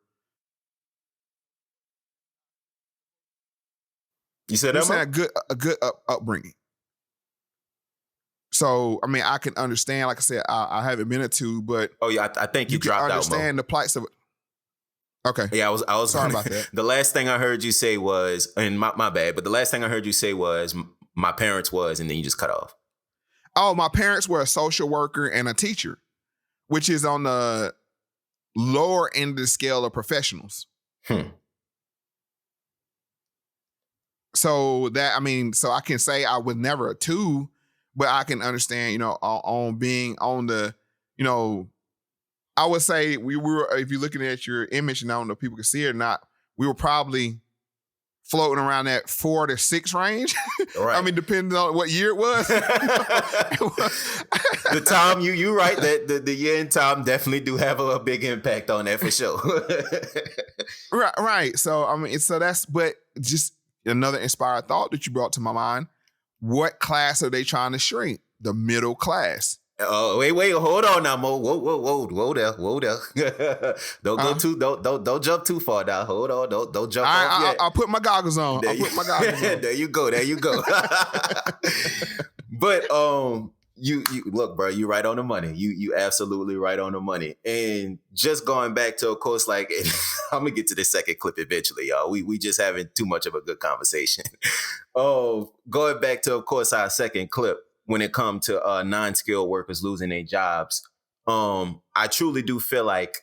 You said that? A good upbringing. So I mean, I can understand. Like I said, I haven't been a 2, but oh yeah, I think you dropped out. Understand the plights of it. Okay. Yeah, I was sorry about that. The last thing I heard you say was, and my bad, but the last thing I heard you say was my parents was, and then you just cut off. Oh, my parents were a social worker and a teacher, which is on the lower end of the scale of professionals. So I can say I was never a 2, but I can understand, on being on the, I would say we were, if you're looking at your image, and I don't know if people can see it or not, we were probably floating around that 4 to 6 range. Right. I mean, depending on what year it was. The time, you right, that the year and time definitely do have a big impact on that for sure. Right. So, but just another inspired thought that you brought to my mind. What class are they trying to shrink? The middle class. Oh, wait, hold on now, Mo. Whoa there. Don't go too, don't jump too far now. Hold on, don't jump off yet. I'll put my goggles on. There you go. But you look, bro, you right on the money. You absolutely right on the money. And just going back to, of course, like, I'm gonna get to the second clip eventually, y'all. We just having too much of a good conversation. Going back to, of course, our second clip. When it comes to non-skilled workers losing their jobs, I truly do feel like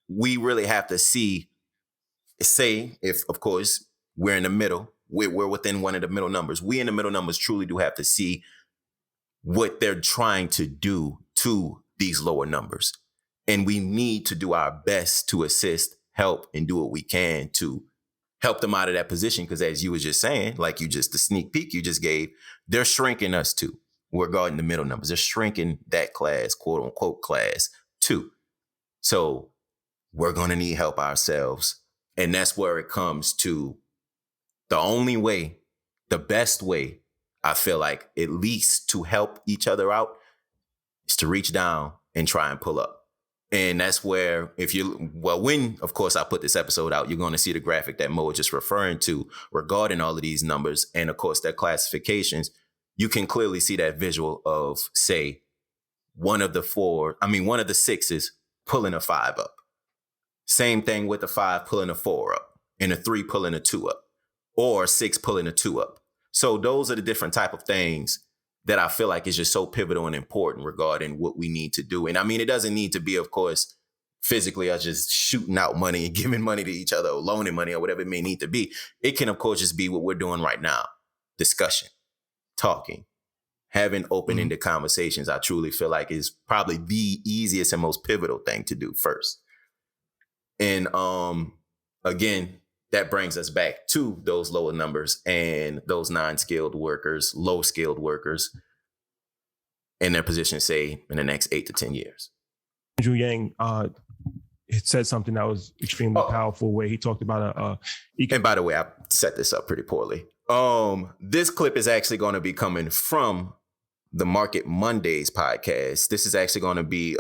we really have to say if, of course, we're in the middle, we're within one of the middle numbers. We in the middle numbers truly do have to see what they're trying to do to these lower numbers. And we need to do our best to assist, help, and do what we can to help them out of that position. Because as you were just saying, like the sneak peek you just gave, they're shrinking us too. Regarding the middle numbers, they're shrinking that class, quote unquote class, too. So we're going to need help ourselves. And that's where it comes to the only way, the best way, I feel like, at least to help each other out, is to reach down and try and pull up. And that's where, when, of course, I put this episode out, you're going to see the graphic that Mo was just referring to regarding all of these numbers and, of course, their classifications. You can clearly see that visual of, say, one of the 6s pulling a 5 up. Same thing with the 5 pulling a 4 up and a 3 pulling a 2 up, or 6 pulling a 2 up. So those are the different type of things that I feel like is just so pivotal and important regarding what we need to do. And I mean, it doesn't need to be, of course, physically us just shooting out money and giving money to each other or loaning money or whatever it may need to be. It can, of course, just be what we're doing right now. Discussion. Talking, having open-ended conversations, I truly feel like is probably the easiest and most pivotal thing to do first. And again, that brings us back to those lower numbers and those non-skilled workers, low-skilled workers in their position, say, in the next 8 to 10 years. Andrew Yang said something that was extremely powerful, where he talked about and by the way, I set this up pretty poorly. This clip is actually going to be coming from the Market Mondays podcast. This is actually going to be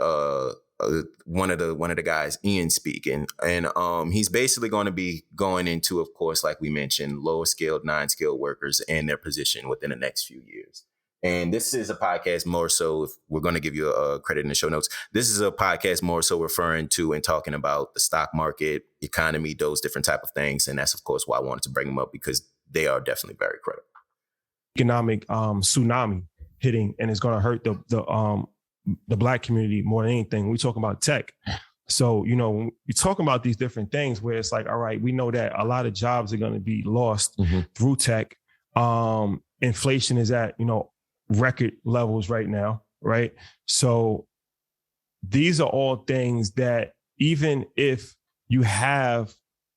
one of the guys, Ian, speaking, and he's basically going to be going into, of course, like we mentioned, lower skilled, non-skilled workers and their position within the next few years. And this is a podcast more so, if we're going to give you a credit in the show notes, this is a podcast more so referring to and talking about the stock market, economy, those different type of things. And that's, of course, why I wanted to bring them up, because they are definitely very critical. Economic tsunami hitting, and it's going to hurt the Black community more than anything. We're talking about tech. So, when we talk about these different things where it's like, all right, we know that a lot of jobs are going to be lost through tech. Inflation is at, record levels right now, right? So these are all things that, even if you have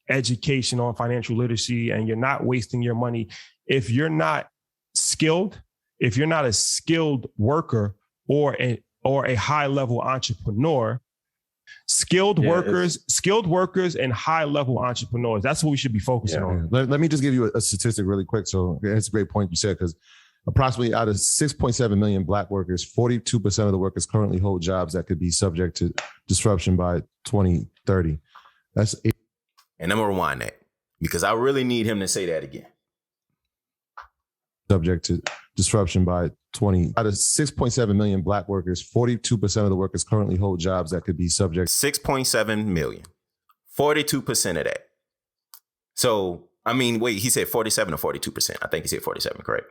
education on financial literacy and you're not wasting your money, if you're not skilled, if you're not a skilled worker or a high level entrepreneur, skilled workers and high level entrepreneurs, that's what we should be focusing on. Let me just give you a statistic really quick. So it's a great point you said, because approximately out of 6.7 million Black workers, 42% of the workers currently hold jobs that could be subject to disruption by 2030. That's eight. And I'm going to rewind that, because I really need him to say that again. Subject to disruption by 20. Out of 6.7 million Black workers, 42% of the workers currently hold jobs that could be subject. 6.7 million. 42% of that. So, I mean, wait, he said 47 or 42%. I think he said 47, correct?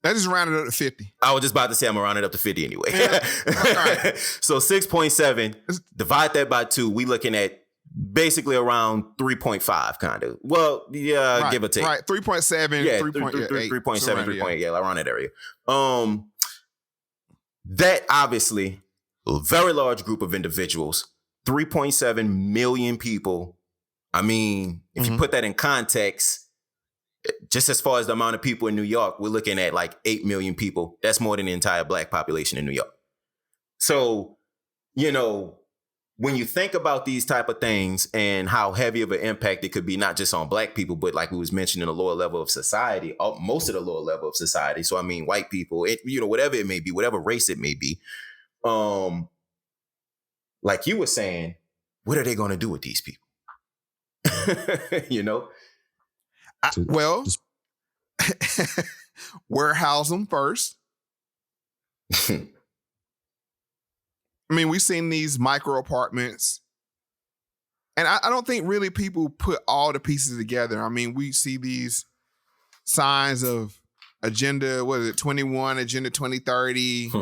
That just rounded up to 50. I was just about to say I'm going to round it up to 50 anyway. Yeah. All right. So 6.7, divide that by 2. We looking at basically around 3.5 kind of. Well, yeah, Right, give or take. Right, 3.7, Yeah, 3.8. 3.7, 3.8, yeah, around that area. That obviously a very large group of individuals, 3.7 million people. I mean, if you put that in context, just as far as the amount of people in New York, we're looking at like 8 million people. That's more than the entire black population in New York. So, you know, when you think about these type of things and how heavy of an impact it could be, not just on black people, but like we was mentioning, the lower level of society, most of the lower level of society. So, I mean, white people, whatever it may be, whatever race it may be. Like you were saying, what are they going to do with these people? You know? Warehouse them first. I mean, we've seen these micro apartments, and I don't think really people put all the pieces together. I mean, we see these signs of Agenda, 21, Agenda 2030,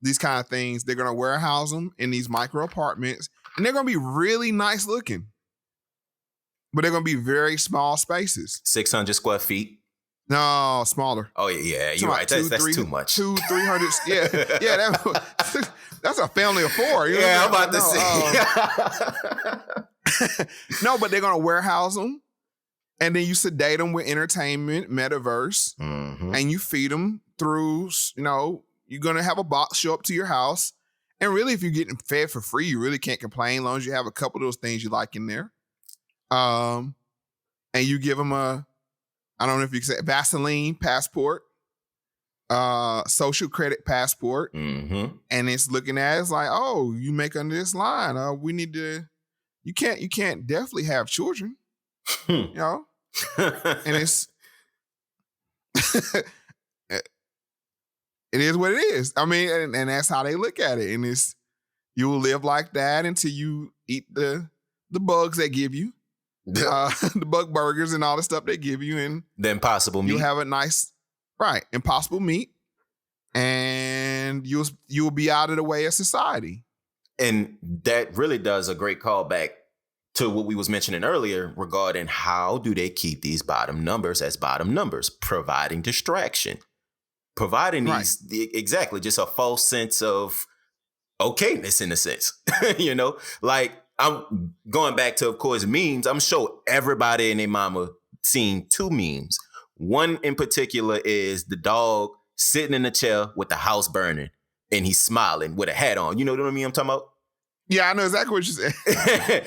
these kind of things. They're going to warehouse them in these micro apartments, and they're going to be really nice looking, but they're going to be very small spaces. 600 square feet. No, smaller. Oh yeah, you're right. That's too much. 300. Yeah. That's a family of four. Yeah, I'm about to say. No, but they're gonna warehouse them, and then you sedate them with entertainment, metaverse, and you feed them through. You're gonna have a box show up to your house, and really, if you're getting fed for free, you really can't complain as long as you have a couple of those things you like in there. And you give them I don't know if you can say Vaseline passport, social credit passport, and it's looking at it's like, oh, you make under this line. We need to. You can't definitely have children, you know, and it's it is what it is. I mean, and that's how they look at it, and it's you will live like that until you eat the bugs they give you. The bug burgers and all the stuff they give you, and the impossible meat. You have a nice, impossible meat, and you'll be out of the way of society. And that really does a great callback to what we was mentioning earlier regarding how do they keep these bottom numbers as bottom numbers, providing distraction, providing these exactly just a false sense of okayness in a sense, you know, like. I'm going back to, of course, memes. I'm sure everybody and their mama seen two memes. One in particular is the dog sitting in a chair with the house burning and he's smiling with a hat on. You know what I mean? I'm talking about? Yeah, I know exactly what you're saying.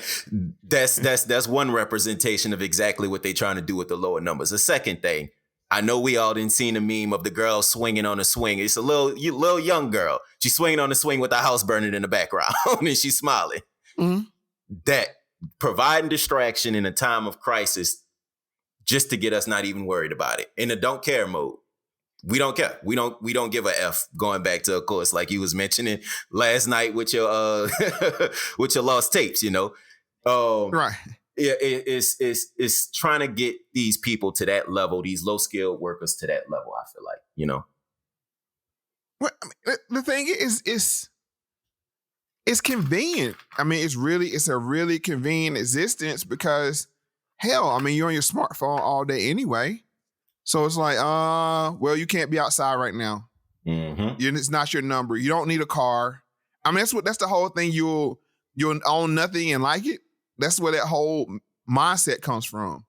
That's one representation of exactly what they're trying to do with the lower numbers. The second thing, I know we all didn't seen a meme of the girl swinging on a swing. It's a little young girl. She's swinging on the swing with the house burning in the background and she's smiling. Mm-hmm. That providing distraction in a time of crisis just to get us not even worried about it. In a don't care mode. We don't care. We don't give a F, going back to, of course, like you was mentioning last night with your with your lost tapes, you know. Right. It's trying to get these people to that level, these low skilled workers to that level, I feel like, you know. Well, I mean, the thing is it's convenient. I mean, it's a really convenient existence because, hell, I mean, you're on your smartphone all day anyway. So it's like, well, you can't be outside right now. It's not your number. You don't need a car. I mean, that's the whole thing. You'll own nothing and like it. That's where that whole mindset comes from.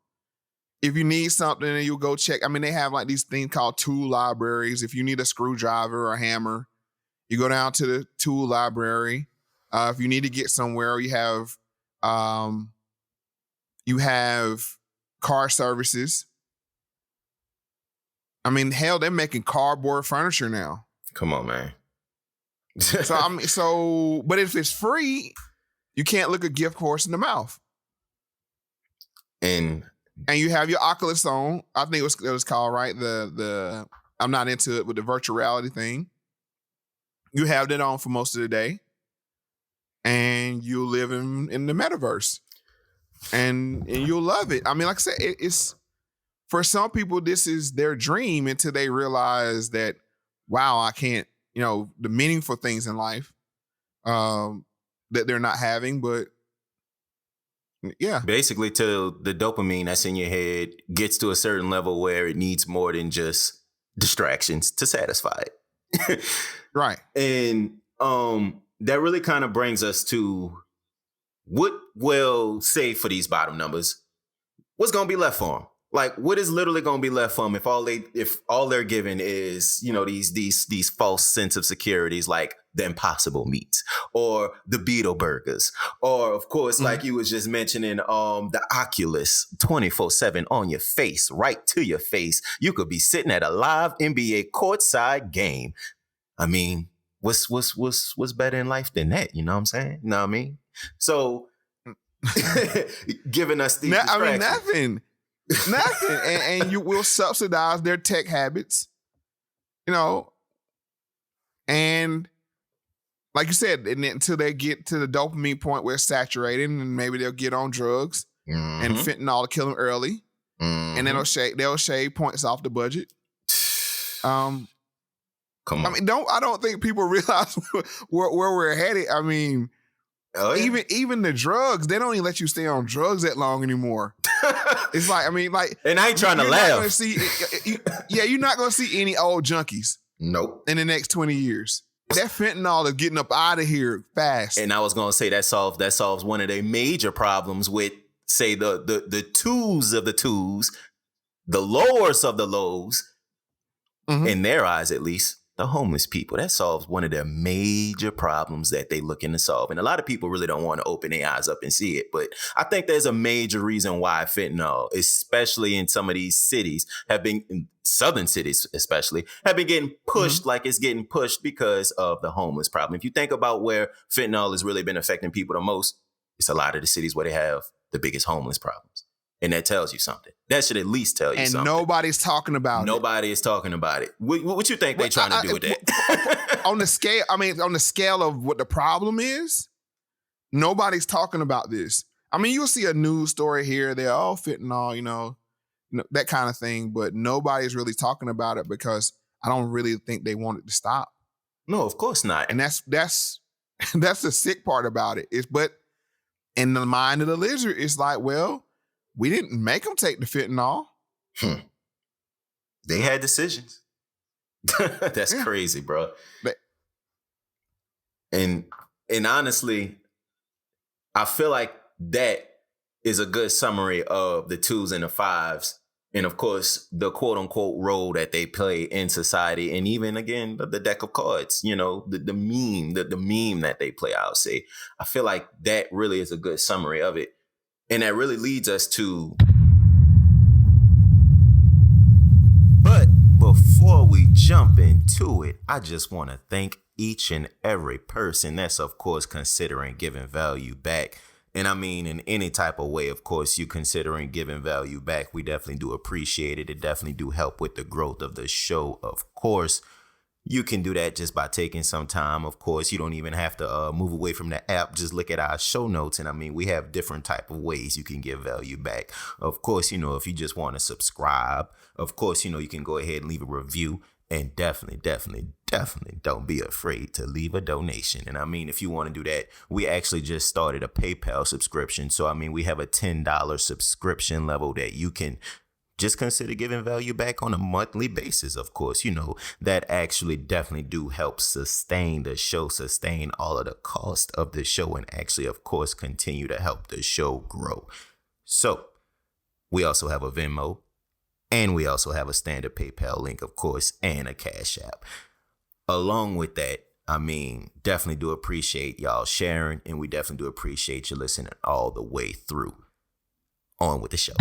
If you need something, then you'll go check. I mean, they have like these things called tool libraries. If you need a screwdriver or a hammer, you go down to the tool library. If you need to get somewhere, you have car services. I mean, hell, they're making cardboard furniture now. Come on, man. But if it's free, you can't look a gift horse in the mouth. And you have your Oculus on. I think it was called, right? The I'm not into it with the virtual reality thing. You have that on for most of the day. And you'll live in the metaverse, and you'll love it. I mean, like I said, it's for some people this is their dream until they realize that, wow, I can't, the meaningful things in life that they're not having. But Yeah. Basically, till the dopamine that's in your head gets to a certain level where it needs more than just distractions to satisfy it. Right. And that really kind of brings us to what will say for these bottom numbers, what's going to be left for them? Like, what is literally going to be left for them if all they're given is, you know, these false sense of securities, like the Impossible Meats or the Beetle Burgers, or of course, like you was just mentioning, the Oculus 24/7 on your face, right to your face. You could be sitting at a live NBA courtside game. I mean, what's better in life than that? You know what I'm saying? You know what I mean? So, giving us these nothing. And you will subsidize their tech habits, you know, and like you said, until they get to the dopamine point where it's saturated, and maybe they'll get on drugs and fentanyl to kill them early, and then they'll shave points off the budget. Come on. I mean, I don't think people realize where we're headed. I mean, even the drugs, they don't even let you stay on drugs that long anymore. It's like, I mean, like, and I ain't trying to laugh. You're not going to see any old junkies. Nope. In the next 20 years. That fentanyl is getting up out of here fast. And I was going to say that solves one of the major problems with, say, the twos of the twos, the lowest of the lows, in their eyes at least, the homeless people. That solves one of their major problems that they looking to solve. And a lot of people really don't want to open their eyes up and see it. But I think there's a major reason why fentanyl, especially in some of these cities, in southern cities especially, have been getting pushed like it's getting pushed because of the homeless problem. If you think about where fentanyl has really been affecting people the most, it's a lot of the cities where they have the biggest homeless problems. And that tells you something. That should at least tell you something. And nobody's talking about it. Nobody is talking about it. What you think they're trying to do with that? On the scale of what the problem is, nobody's talking about this. I mean, you'll see a news story here, there, fentanyl, you know, that kind of thing, but nobody's really talking about it because I don't really think they want it to stop. No, of course not. And that's the sick part about it. But in the mind of the lizard, it's like, well, we didn't make them take the fentanyl. They had decisions. That's crazy, bro. And honestly, I feel like that is a good summary of the twos and the fives. And of course, the quote unquote role that they play in society. And even again, the deck of cards, you know, the meme that they play, I'll say. I feel like that really is a good summary of it. And that really leads us to, but before we jump into it, I just want to thank each and every person that's, of course, considering giving value back. And I mean, in any type of way, of course, you considering giving value back, we definitely do appreciate it. It definitely do help with the growth of the show, of course. You can do that just by taking some time. Of course, you don't even have to move away from the app. Just look at our show notes. And I mean, we have different type of ways you can give value back. Of course, you know, if you just want to subscribe, of course, you know, you can go ahead and leave a review. And definitely don't be afraid to leave a donation. And I mean, if you want to do that, we actually just started a PayPal subscription. So, I mean, we have a $10 subscription level that you can just consider giving value back on a monthly basis. Of course, you know, that actually definitely do help sustain the show, sustain all of the cost of the show, and actually, of course, continue to help the show grow. So we also have a Venmo, and we also have a standard PayPal link, of course, and a CashApp. Along with that, I mean, definitely do appreciate y'all sharing, and we definitely do appreciate you listening all the way through. On with the show.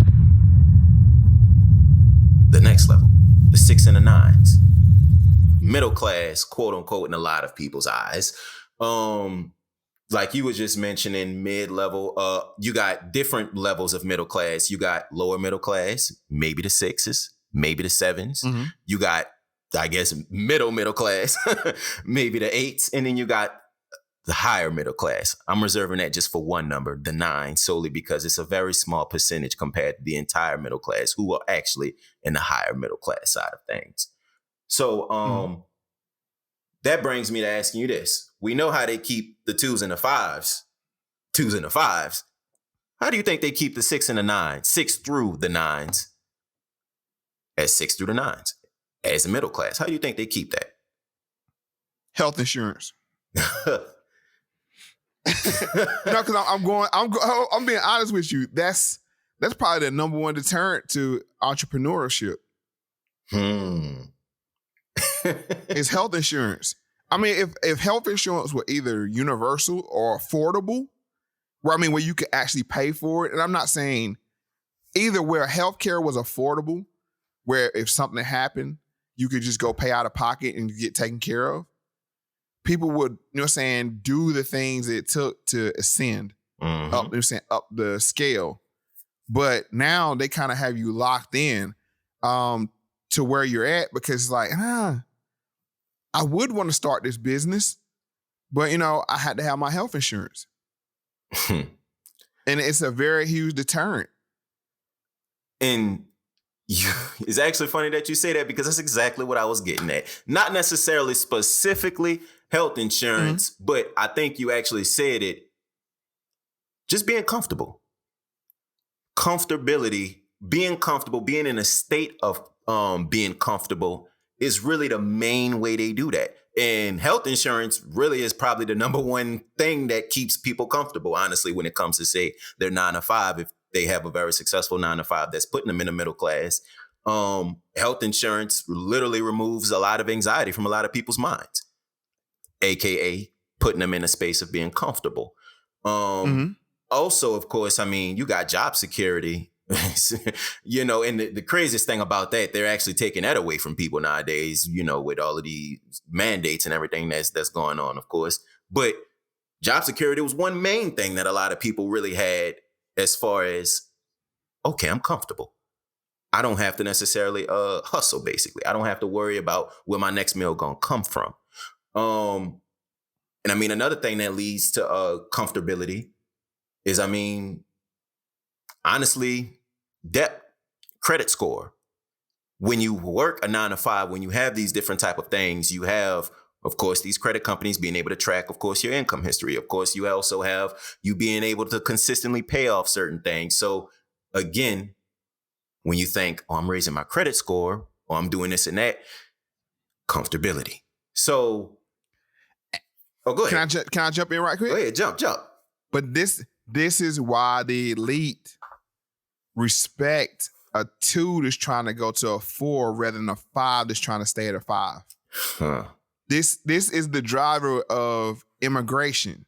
The next level, the 6 and the 9s. Middle class, quote unquote, in a lot of people's eyes. Like you were just mentioning, mid-level, you got different levels of middle class. You got lower middle class, maybe the 6s, maybe the 7s. You got, I guess, middle class, maybe the 8s. And then you got the higher middle class. I'm reserving that just for one number, the 9, solely because it's a very small percentage compared to the entire middle class who are actually in the higher middle class side of things. So that brings me to asking you this. We know how they keep the 2s and the 5s. How do you think they keep the 6 and the 9, 6 through the 9s, as 6 through the 9s, as a middle class? How do you think they keep that? Health insurance. Because I'm being honest with you. That's probably the number one deterrent to entrepreneurship. Is health insurance. I mean, if health insurance were either universal or affordable, where you could actually pay for it, and I'm not saying either where healthcare was affordable, where if something happened, you could just go pay out of pocket and get taken care of. People would, do the things it took to ascend up the scale. But now they kind of have you locked in to where you're at, because it's like, I would want to start this business, but I had to have my health insurance. And it's a very huge deterrent. And it's actually funny that you say that, because that's exactly what I was getting at. Not necessarily specifically health insurance, but I think you actually said it. Just being comfortable. Comfortability, being comfortable, being in a state of being comfortable is really the main way they do that. And health insurance really is probably the number one thing that keeps people comfortable, honestly, when it comes to, say, their 9 to 5, if they have a very successful 9 to 5 that's putting them in the middle class. Health insurance literally removes a lot of anxiety from a lot of people's minds, AKA putting them in a space of being comfortable. Also, of course, you got job security. And the craziest thing about that, they're actually taking that away from people nowadays, with all of these mandates and everything that's going on, of course. But job security was one main thing that a lot of people really had, as far as, okay, I'm comfortable. I don't have to necessarily hustle, basically. I don't have to worry about where my next meal gonna come from. And another thing that leads to comfortability is, honestly, debt, credit score. When you work a 9 to 5, when you have these different type of things, you have, of course, these credit companies being able to track, of course, your income history. Of course, you also have you being able to consistently pay off certain things. So again, when you think, I'm raising my credit score, or I'm doing this and that, comfortability. So, go ahead. Can I jump in right quick? Go ahead, jump. But this is why the elite respect a 2 that's trying to go to a 4 rather than a 5 that's trying to stay at a 5. This is the driver of immigration.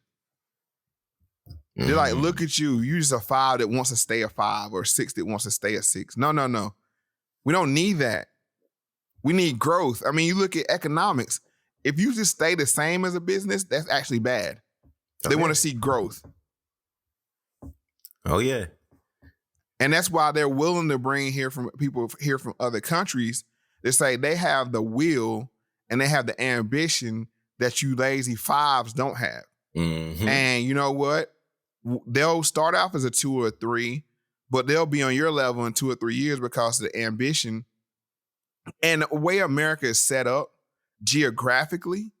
They're like, look at you. You're just a 5 that wants to stay a 5, or a 6 that wants to stay a 6. No. We don't need that. We need growth. You look at economics. If you just stay the same as a business, that's actually bad. They want to see growth. Oh, yeah. And that's why they're willing to bring people here from other countries. They say they have the will and they have the ambition that you lazy 5s don't have. And you know what? They'll start off as a 2 or a 3, but they'll be on your level in 2 or 3 years because of the ambition. And the way America is set up geographically,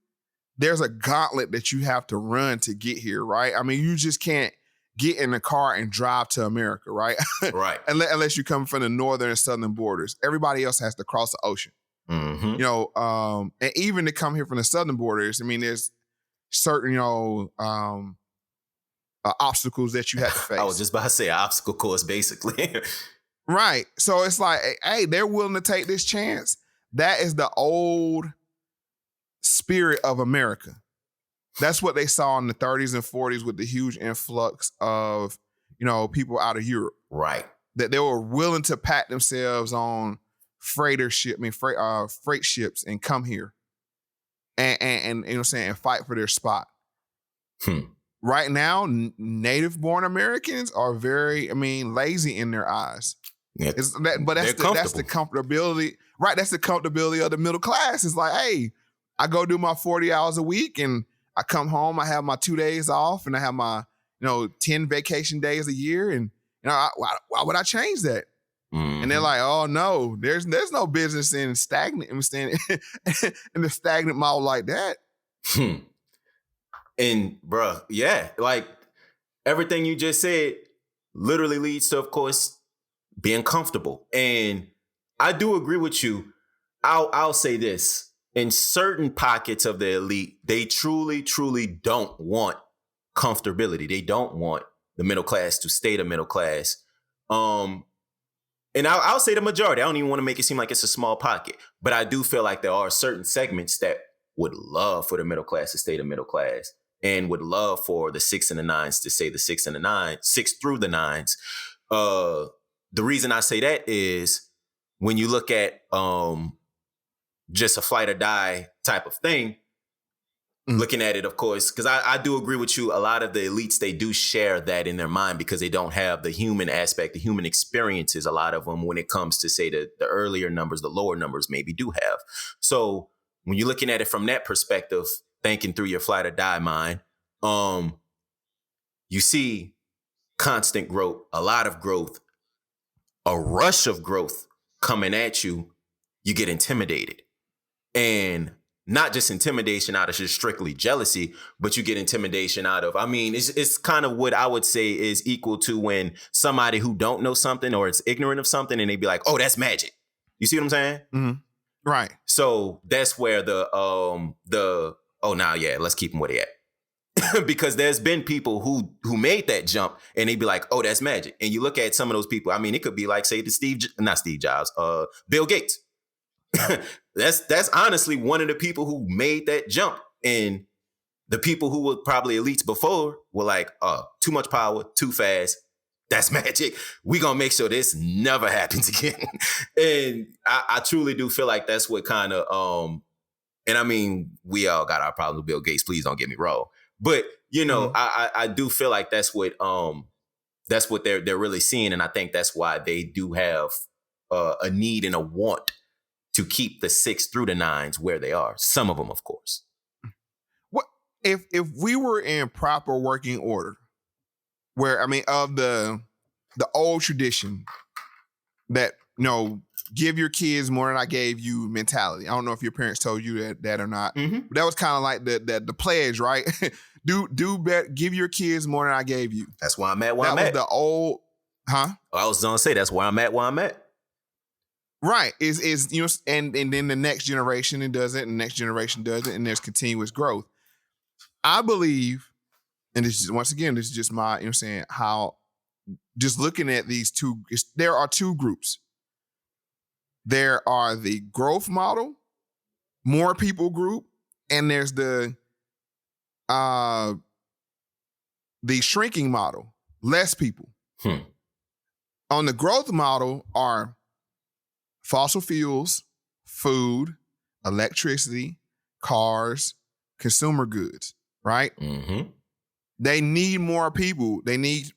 there's a gauntlet that you have to run to get here, right? You just can't get in a car and drive to America, right? Right. Unless you come from the northern and southern borders. Everybody else has to cross the ocean. And even to come here from the southern borders, there's certain, obstacles that you have to face. I was just about to say obstacle course, basically. Right. So it's like, hey, they're willing to take this chance. That is the old spirit of America. That's what they saw in the 30s and 40s with the huge influx of, people out of Europe. Right. That they were willing to pat themselves on freight ships and come here and fight for their spot. Right now, native born Americans are very, lazy in their eyes. Yeah, that's the comfortability, right? That's the comfortability of the middle class. It's like, hey, I go do my 40 hours a week and I come home, I have my 2 days off and I have my, 10 vacation days a year. And, why would I change that? And they're like, oh no, there's no business in stagnant, in the stagnant model like that. And bruh, yeah, like everything you just said literally leads to, of course, being comfortable. And I do agree with you. I'll say this. In certain pockets of the elite, they truly, truly don't want comfortability. They don't want the middle class to stay the middle class. And I'll say the majority. I don't even want to make it seem like it's a small pocket. But I do feel like there are certain segments that would love for the middle class to stay the middle class and would love for the 6 and the 9s to say the 6 and the 9, 6 through the 9s. The reason I say that is when you look at just a flight or die type of thing, looking at it, of course, because I do agree with you. A lot of the elites, they do share that in their mind because they don't have the human aspect, the human experiences. A lot of them, when it comes to, say, the earlier numbers, the lower numbers maybe do have. So when you're looking at it from that perspective, thinking through your flight or die mind, you see constant growth, a lot of growth, a rush of growth coming at you. You get intimidated. And not just intimidation out of just strictly jealousy, but you get intimidation out of, I mean, it's kind of what I would say is equal to when somebody who don't know something or is ignorant of something and they be like, oh, that's magic. You see what I'm saying? Mm-hmm. Right. So that's where let's keep them where they at. Because there's been people who made that jump and they be like, oh, that's magic. And you look at some of those people, I mean, it could be like, say, Bill Gates. That's honestly one of the people who made that jump. And the people who were probably elites before were like, too much power, too fast. That's magic. We gonna make sure this never happens again. And I truly do feel like that's what kind of, and I mean, we all got our problems with Bill Gates. Please don't get me wrong. But, you know, I do feel like that's what they're really seeing. And I think that's why they do have a need and a want to keep the 6 through the 9s where they are. Some of them, of course. What if we were in proper working order, where, I mean, of the old tradition that, you know, give your kids more than I gave you mentality. I don't know if your parents told you that or not. Mm-hmm. But that was kind of like the pledge, right? Give your kids more than I gave you. That's why I'm at where I'm at. That was the old, huh? I was gonna say that's why I'm at where I'm at. Right. Is you know, and then the next generation does it, and the next generation does it, and there's continuous growth. I believe, and this is, once again, this is just my, you know what I'm saying, how just looking at these two, there are two groups. There are the growth model, more people group, and there's the shrinking model, less people. On the growth model are fossil fuels, food, electricity, cars, consumer goods, right? Mm-hmm. They need more people. They need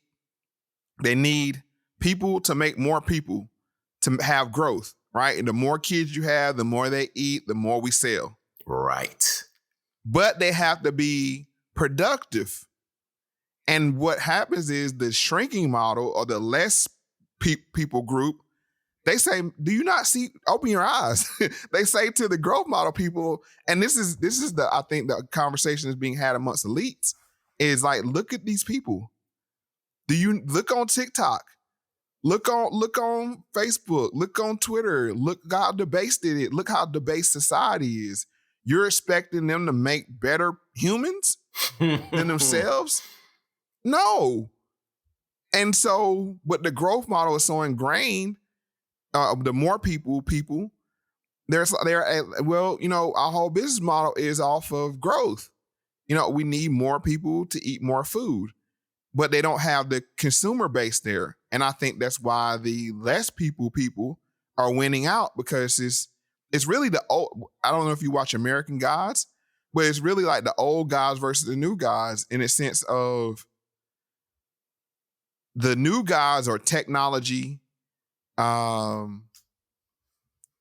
people to make more people to have growth, right? And the more kids you have, the more they eat, the more we sell. Right. But they have to be productive. And what happens is the shrinking model or the less people group, they say, do you not see, open your eyes. They say to the growth model people, and this is the, I think the conversation is being had amongst elites, is like, look at these people. Do you look on TikTok? Look on Facebook, look on Twitter, look how debased it is, look how debased society is. You're expecting them to make better humans than themselves? No. And so, but the growth model is so ingrained, the more people, well, you know, our whole business model is off of growth. You know, we need more people to eat more food, but they don't have the consumer base there. And I think that's why the less people are winning out, because it's really the old, I don't know if you watch American Gods, but it's really like the old guys versus the new guys, in a sense of the new guys are technology,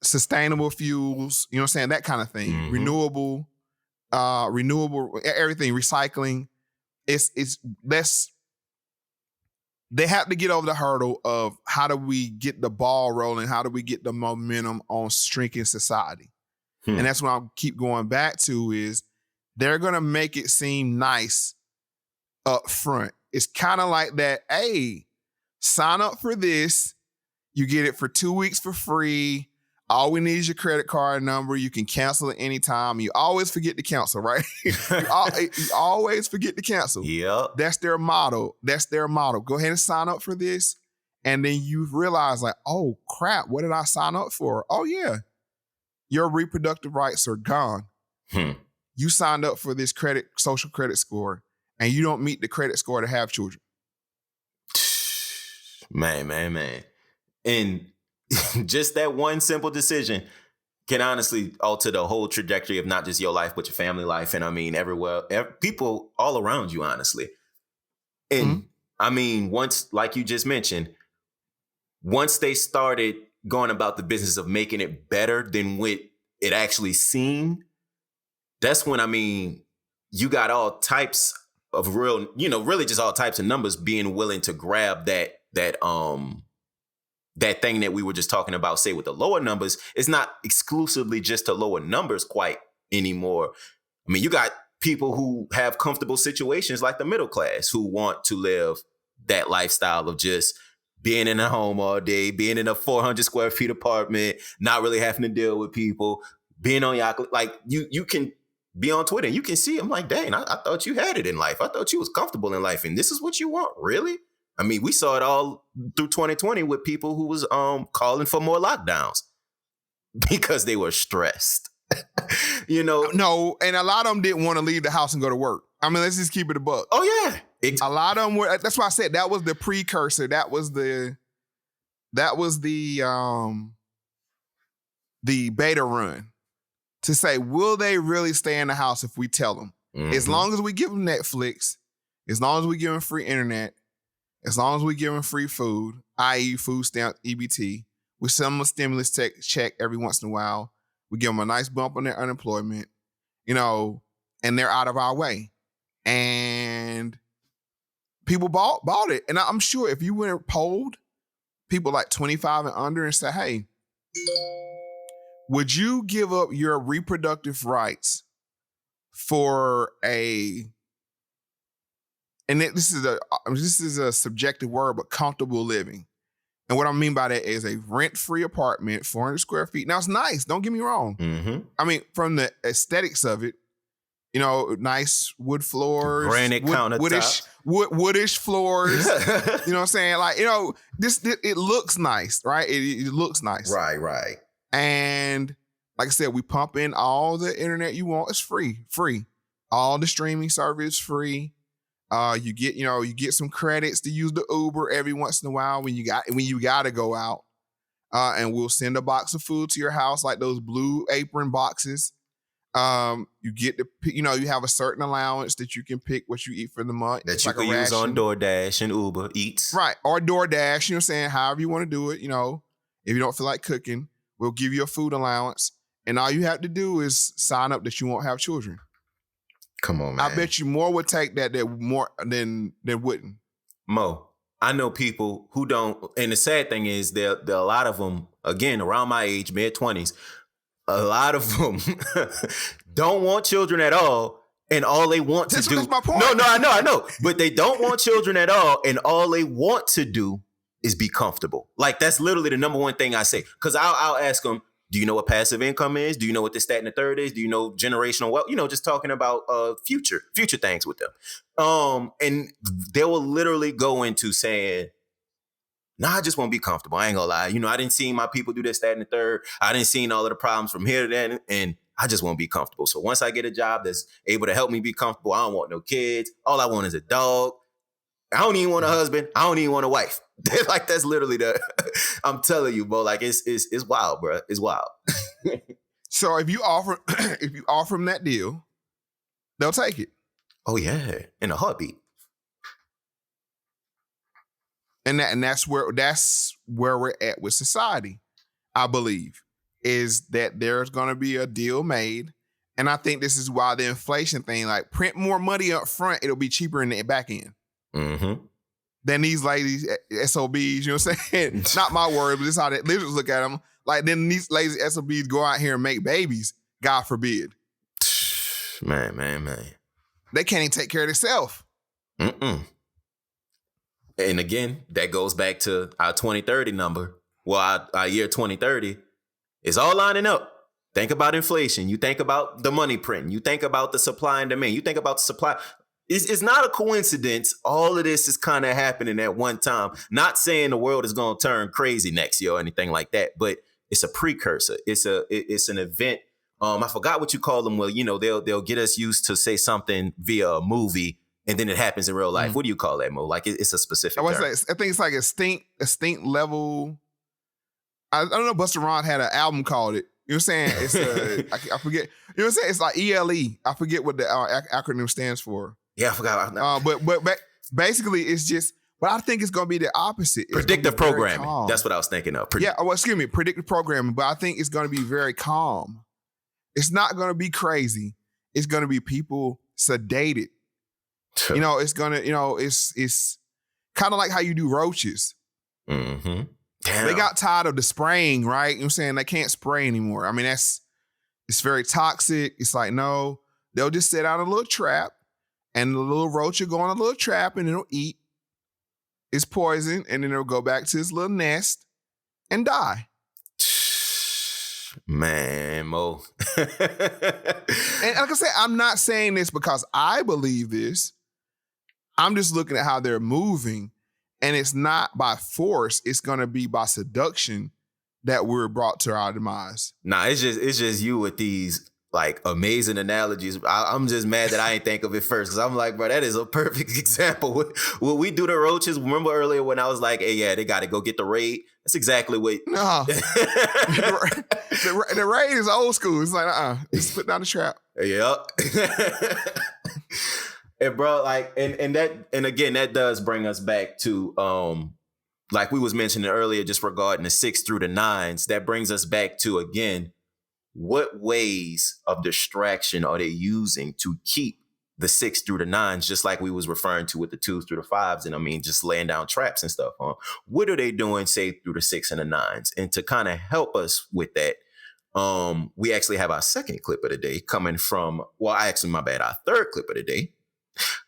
sustainable fuels, you know what I'm saying? That kind of thing. Mm-hmm. Renewable, everything, recycling. It's less. They have to get over the hurdle of how do we get the ball rolling? How do we get the momentum on shrinking society? And that's what I'll keep going back to, is they're going to make it seem nice up front. It's kind of like that, hey, sign up for this. You get it for 2 weeks for free. All we need is your credit card number. You can cancel at any time. You always forget to cancel, right? you always forget to cancel. Yep. That's their motto. Go ahead and sign up for this. And then you realize like, oh crap, what did I sign up for? Oh yeah, your reproductive rights are gone. You signed up for this social credit score, and you don't meet the credit score to have children. Man. And just that one simple decision can honestly alter the whole trajectory of not just your life, but your family life. And I mean, people all around you, honestly. And I mean, once, like you just mentioned, once they started going about the business of making it better than what it actually seemed, that's when, I mean, you got all types of really just all types of numbers being willing to grab that thing that we were just talking about, say with the lower numbers. It's not exclusively just the lower numbers quite anymore. I mean, you got people who have comfortable situations like the middle class who want to live that lifestyle of just being in a home all day, being in a 400 square feet apartment, not really having to deal with people, being on yacht. Like you can be on Twitter and you can see, I'm like, dang, I thought you had it in life. I thought you was comfortable in life. And this is what you want, really? I mean, we saw it all through 2020 with people who was calling for more lockdowns because they were stressed. No, and a lot of them didn't want to leave the house and go to work. I mean, let's just keep it a buck. Oh yeah. A lot of them were. That's why I said that was the precursor. That was the beta run to say, will they really stay in the house if we tell them? As long as we give them Netflix, as long as we give them free internet, as long as we give them free food, i.e. food stamp, EBT, we send them a stimulus check every once in a while. We give them a nice bump on their unemployment, and they're out of our way. And people bought it. And I'm sure if you went and polled people like 25 and under and said, hey, would you give up your reproductive rights for this is a subjective word, but comfortable living. And what I mean by that is a rent-free apartment, 400 square feet. Now, it's nice. Don't get me wrong. I mean, from the aesthetics of it, nice wood floors, granite countertop, woodish floors. You know what I'm saying? Like, it looks nice, right? It looks nice. Right. And like I said, we pump in all the internet you want. It's free. All the streaming service free. You get some credits to use the Uber every once in a while when you got to go out. And we'll send a box of food to your house, like those blue apron boxes. You get you have a certain allowance that you can pick what you eat for the month. That you can use on DoorDash and Uber Eats. Right. Or DoorDash, you know what I'm saying? However you want to do it, if you don't feel like cooking, we'll give you a food allowance. And all you have to do is sign up that you won't have children. Come on, man. I bet you more would take that more than wouldn't. Mo, I know people who don't, and the sad thing is there are a lot of them, again, around my age, mid-20s, a lot of them don't want children at all, and all they want to do. That's my point. No, I know. But they don't want children at all, and all they want to do is be comfortable. Like, that's literally the number one thing I say. Because I'll ask them, do you know what passive income is? Do you know what this, that, and the third is? Do you know generational wealth? Just talking about future things with them. And they will literally go into saying, I just want to be comfortable. I ain't gonna lie. I didn't see my people do this, that, and the third. I didn't see all of the problems from here to there, and I just want to be comfortable. So once I get a job that's able to help me be comfortable, I don't want no kids. All I want is a dog. I don't even want a husband. I don't even want a wife. Like, that's literally I'm telling you, bro. Like, it's wild, bro. It's wild. So if you offer them that deal, they'll take it. Oh yeah, in a heartbeat. And that's where we're at with society, I believe, is that there's going to be a deal made. And I think this is why the inflation thing, like, print more money up front, it'll be cheaper in the back end. Than these ladies, SOBs, you know what I'm saying? Not my word, but this is how they literally look at them. Like, then these lazy SOBs go out here and make babies, God forbid. Man. They can't even take care of themselves. And again, that goes back to our 2030 number. Well, our year 2030 is all lining up. Think about inflation. You think about the money printing. You think about the supply and demand. You think about the supply. It's not a coincidence. All of this is kind of happening at one time. Not saying the world is going to turn crazy next year or anything like that, but it's a precursor. It's an event. I forgot what you call them. Well, they'll get us used to say something via a movie, and then it happens in real life. What do you call that, Mo? Like it's a specific term. I think it's like extinct level. I don't know. Busta Rhymes had an album called it. You know what I'm saying? It's I forget. You know what I'm saying? It's like ELE. I forget what the acronym stands for. Yeah, I forgot. But basically, it's just. But I think it's going to be the opposite. Predictive programming. That's what I was thinking of. Predictive programming. But I think it's going to be very calm. It's not going to be crazy. It's going to be people sedated. It's going to, it's kind of like how you do roaches. Mm-hmm. Damn. They got tired of the spraying, right? You know what I'm saying? They can't spray anymore. I mean, it's very toxic. It's like, no, they'll just set out a little trap and the little roach will go on a little trap and it'll eat. It's poison, and then it'll go back to its little nest and die. Man, Mo. And like I said, I'm not saying this because I believe this. I'm just looking at how they're moving, and it's not by force. It's going to be by seduction that we're brought to our demise. Nah, it's just you with these like amazing analogies. I'm just mad that I ain't think of it first, because I'm like, bro, that is a perfect example. When we do the roaches, remember earlier when I was like, hey, yeah, they got to go get the raid? That's exactly what. No. the raid is old school. It's like, just put down the trap. Yep. And bro, like, and again, that does bring us back to, like we was mentioning earlier, just regarding the 6 through the 9s, that brings us back to, again, what ways of distraction are they using to keep the 6 through the 9s, just like we was referring to with the 2s through the 5s, and I mean, just laying down traps and stuff. What are they doing, say, through the 6 and the 9s? And to kind of help us with that, we actually have our second clip of the day coming from, our third clip of the day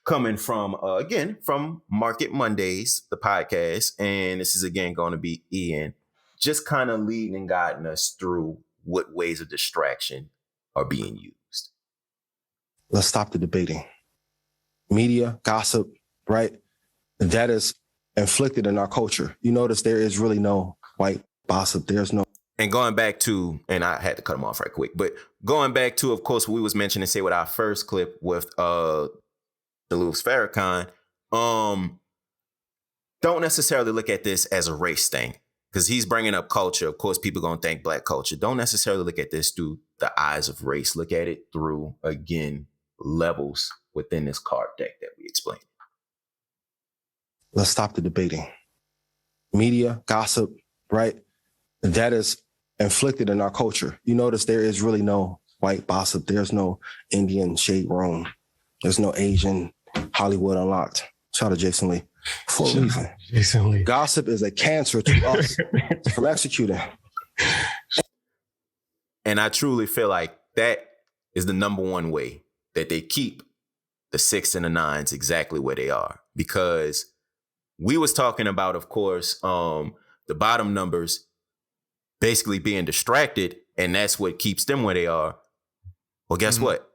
coming from, again, from Market Mondays, the podcast. And this is, again, going to be Ian just kind of leading and guiding us through what ways of distraction are being used. Let's stop the debating. Media, gossip, right? That is inflicted in our culture. You notice there is really no white gossip. There's no. And going back to, and I had to cut him off right quick, but going back to, of course, what we was mentioning, say with our first clip with the Louis Farrakhan, don't necessarily look at this as a race thing, because he's bringing up culture. Of course, people going to think Black culture. Don't necessarily look at this through the eyes of race. Look at it through, again, levels within this card deck that we explained. Let's stop the debating. Media, gossip, right? That is inflicted in our culture. You notice there is really no white gossip. There's no Indian shade room. There's no Asian Hollywood Unlocked. Shout out to Jason Lee. For a reason. Jason Lee. Gossip is a cancer to us from executing. And I truly feel like that is the number one way that they keep the 6 and the 9s exactly where they are. Because we was talking about, of course, the bottom numbers basically being distracted, and that's what keeps them where they are. Well, guess what?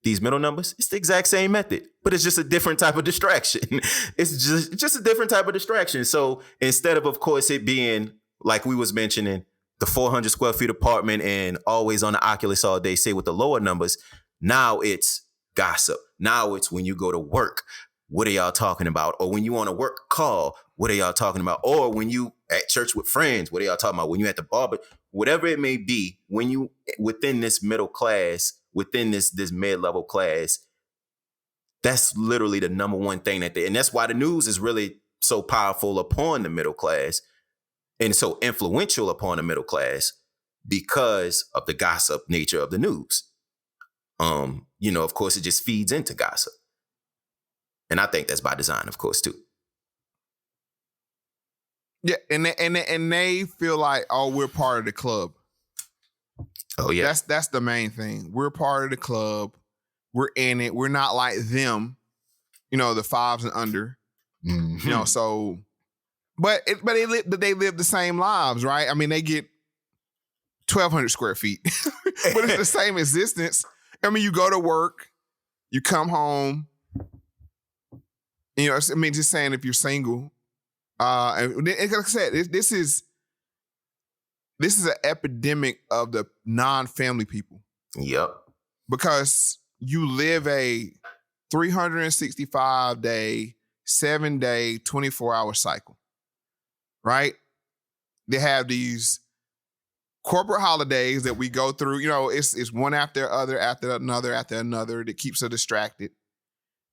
These middle numbers, it's the exact same method, but it's just a different type of distraction. It's just a different type of distraction. So instead of course, it being like we was mentioning, the 400 square feet apartment and always on the Oculus all day, say with the lower numbers, now it's gossip. Now it's when you go to work, what are y'all talking about? Or when you on a work call, what are y'all talking about? Or when you at church with friends, what are y'all talking about? When you at the bar, but whatever it may be, when you within this middle class, within this mid-level class, that's literally the number one thing and that's why the news is really so powerful upon the middle class and so influential upon the middle class because of the gossip nature of the news. Of course, it just feeds into gossip. And I think that's by design, of course, too. Yeah, and they feel like, oh, we're part of the club. Oh yeah, that's the main thing. We're part of the club. We're in it. We're not like them, the 5s and under. Mhm. You know, so, but they live the same lives, right? I mean, they get 1,200 square feet, but it's the same existence. I mean, you go to work, you come home. You know, I mean, just saying if you're single, and like I said, this is an epidemic of the non-family people. Yep. Because you live a 365-day, 7-day, 24-hour cycle, right? They have these corporate holidays that we go through. You know, it's one after other, after another, that keeps us distracted.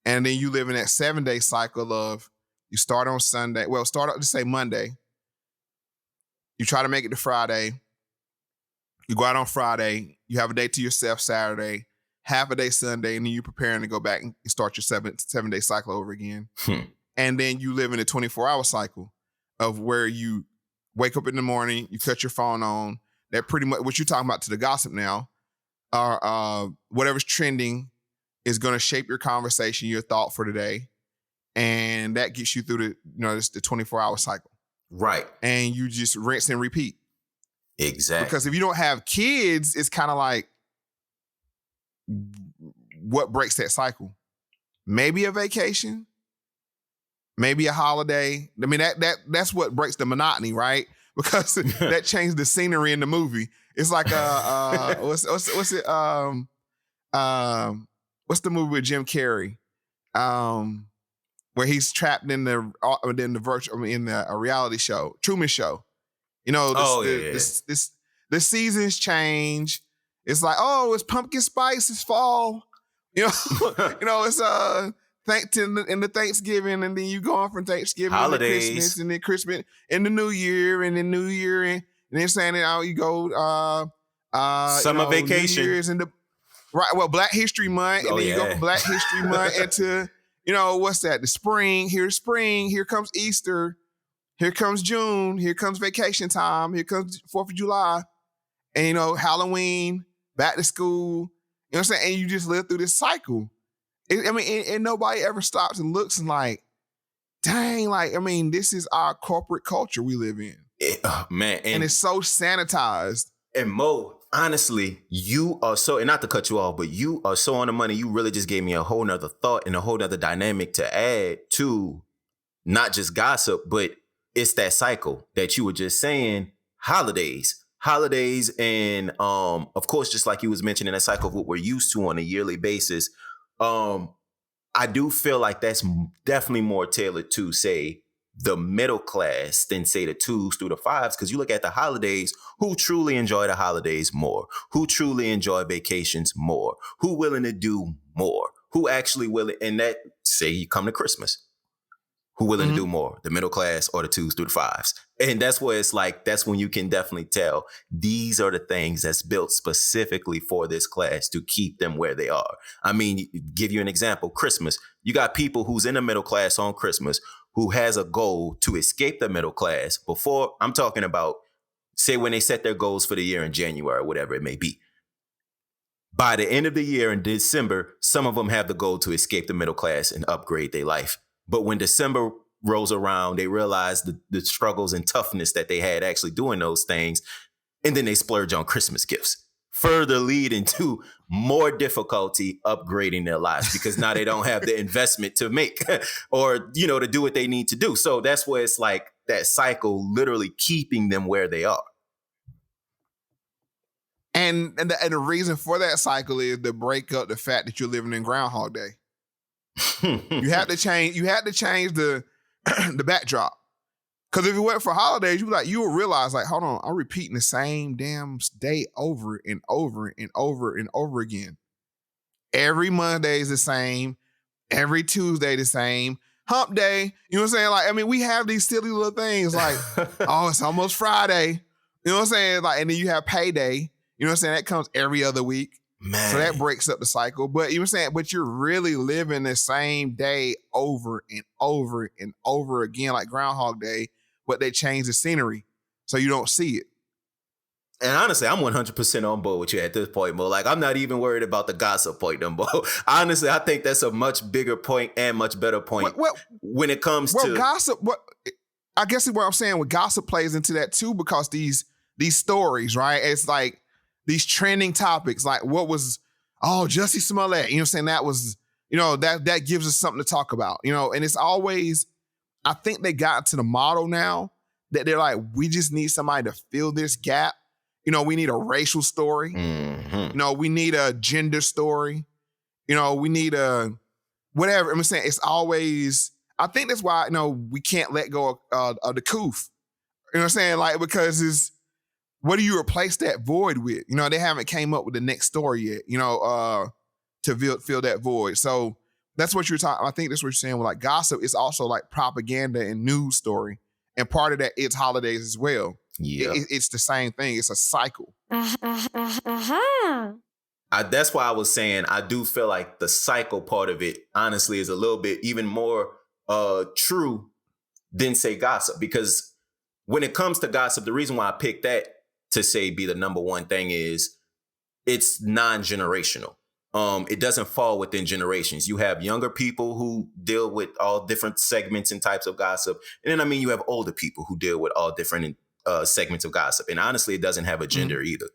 And then you live in that 7-day cycle of you start on Sunday. Well, start out to say Monday. You try to make it to Friday. You go out on Friday. You have a day to yourself Saturday, half a day Sunday, and then you're preparing to go back and start your 7-day cycle over again. And then you live in a 24-hour cycle of where you wake up in the morning, you cut your phone on. That pretty much what you're talking about to the gossip now, or whatever's trending is going to shape your conversation, your thought for today, and that gets you through the the 24-hour cycle. Right. And you just rinse and repeat. Exactly. Because if you don't have kids, it's kind of like, what breaks that cycle? Maybe a vacation, maybe a holiday. I mean, that's what breaks the monotony, right? Because that changed the scenery in the movie. It's like what's it? What's the movie with Jim Carrey? Where he's trapped in the reality show, Truman Show. You know, the seasons change. It's like, oh, it's pumpkin spice, it's fall. You know, it's in the Thanksgiving, and then you go on from Thanksgiving holidays, to Christmas, and then Christmas, and the New Year, and then New Year, and then saying it out, you go summer vacation, New Year's and Black History Month, and then you go from Black History Month into what's that? The spring. Here's spring. Here comes Easter. Here comes June. Here comes vacation time. Here comes 4th of July, and Halloween, back to school. You know what I'm saying? And you just live through this cycle. And nobody ever stops and looks and like, dang, this is our corporate culture we live in. Man. And it's so sanitized. And Mo, honestly, you are so, and not to cut you off, but you are so on the money. You really just gave me a whole nother thought and a whole nother dynamic to add to not just gossip, but it's that cycle that you were just saying, holidays, and of course, just like you was mentioning, that cycle of what we're used to on a yearly basis. I do feel like that's definitely more tailored to, say, the middle class than, say, the 2s through the 5s. Because you look at the holidays, who truly enjoy the holidays more? Who truly enjoy vacations more? Who willing to do more? Who actually willing? And that, say you come to Christmas. Who willing to do more, the middle class or the 2s through the 5s? And that's where it's like, that's when you can definitely tell these are the things that's built specifically for this class to keep them where they are. I mean, give you an example, Christmas. You got people who's in the middle class on Christmas who has a goal to escape the middle class before. I'm talking about, say, when they set their goals for the year in January or whatever it may be. By the end of the year in December, some of them have the goal to escape the middle class and upgrade their life. But when December rolls around, they realize the struggles and toughness that they had actually doing those things. And then they splurge on Christmas gifts, further leading to more difficulty upgrading their lives because now they don't have the investment to make or, to do what they need to do. So that's where it's like that cycle literally keeping them where they are. And the reason for that cycle is to break up the fact that you're living in Groundhog Day. You had to change the backdrop. Because if it went for holidays, you would realize, like, hold on, I'm repeating the same damn day over and over and over and over again. Every Monday is the same. Every Tuesday the same. Hump day, you know what I'm saying? We have these silly little things like, oh, it's almost Friday. You know what I'm saying? Like, and then you have payday. You know what I'm saying? That comes every other week. Man. So that breaks up the cycle. But you know what I'm saying? But you're really living the same day over and over and over again, like Groundhog Day, but they change the scenery so you don't see it. And honestly, I'm 100% on board with you at this point, Mo. Like, I'm not even worried about the gossip point, no, Mo. Honestly, I think that's a much bigger point and much better point when it comes to gossip. I guess what I'm saying with gossip plays into that too, because these stories, right? It's like these trending topics, like what was, Jussie Smollett, you know what I'm saying? That was, that gives us something to talk about, and it's always, I think they got to the model now that they're like, we just need somebody to fill this gap. We need a racial story. Mm-hmm. We need a gender story. We need a whatever. I'm saying it's always, I think that's why, we can't let go of the coof. You know what I'm saying? Like, because it's, what do you replace that void with? They haven't came up with the next story yet, to fill that void. So that's what you're talking. I think that's what you're saying with like gossip. It's also like propaganda and news story. And part of that is holidays as well. Yeah. It's the same thing. It's a cycle. That's why I was saying I do feel like the cycle part of it, honestly, is a little bit even more true than, say, gossip. Because when it comes to gossip, the reason why I picked that to say be the number one thing is it's non-generational. It doesn't fall within generations. You have younger people who deal with all different segments and types of gossip. And then, you have older people who deal with all different segments of gossip. And honestly, it doesn't have a gender either.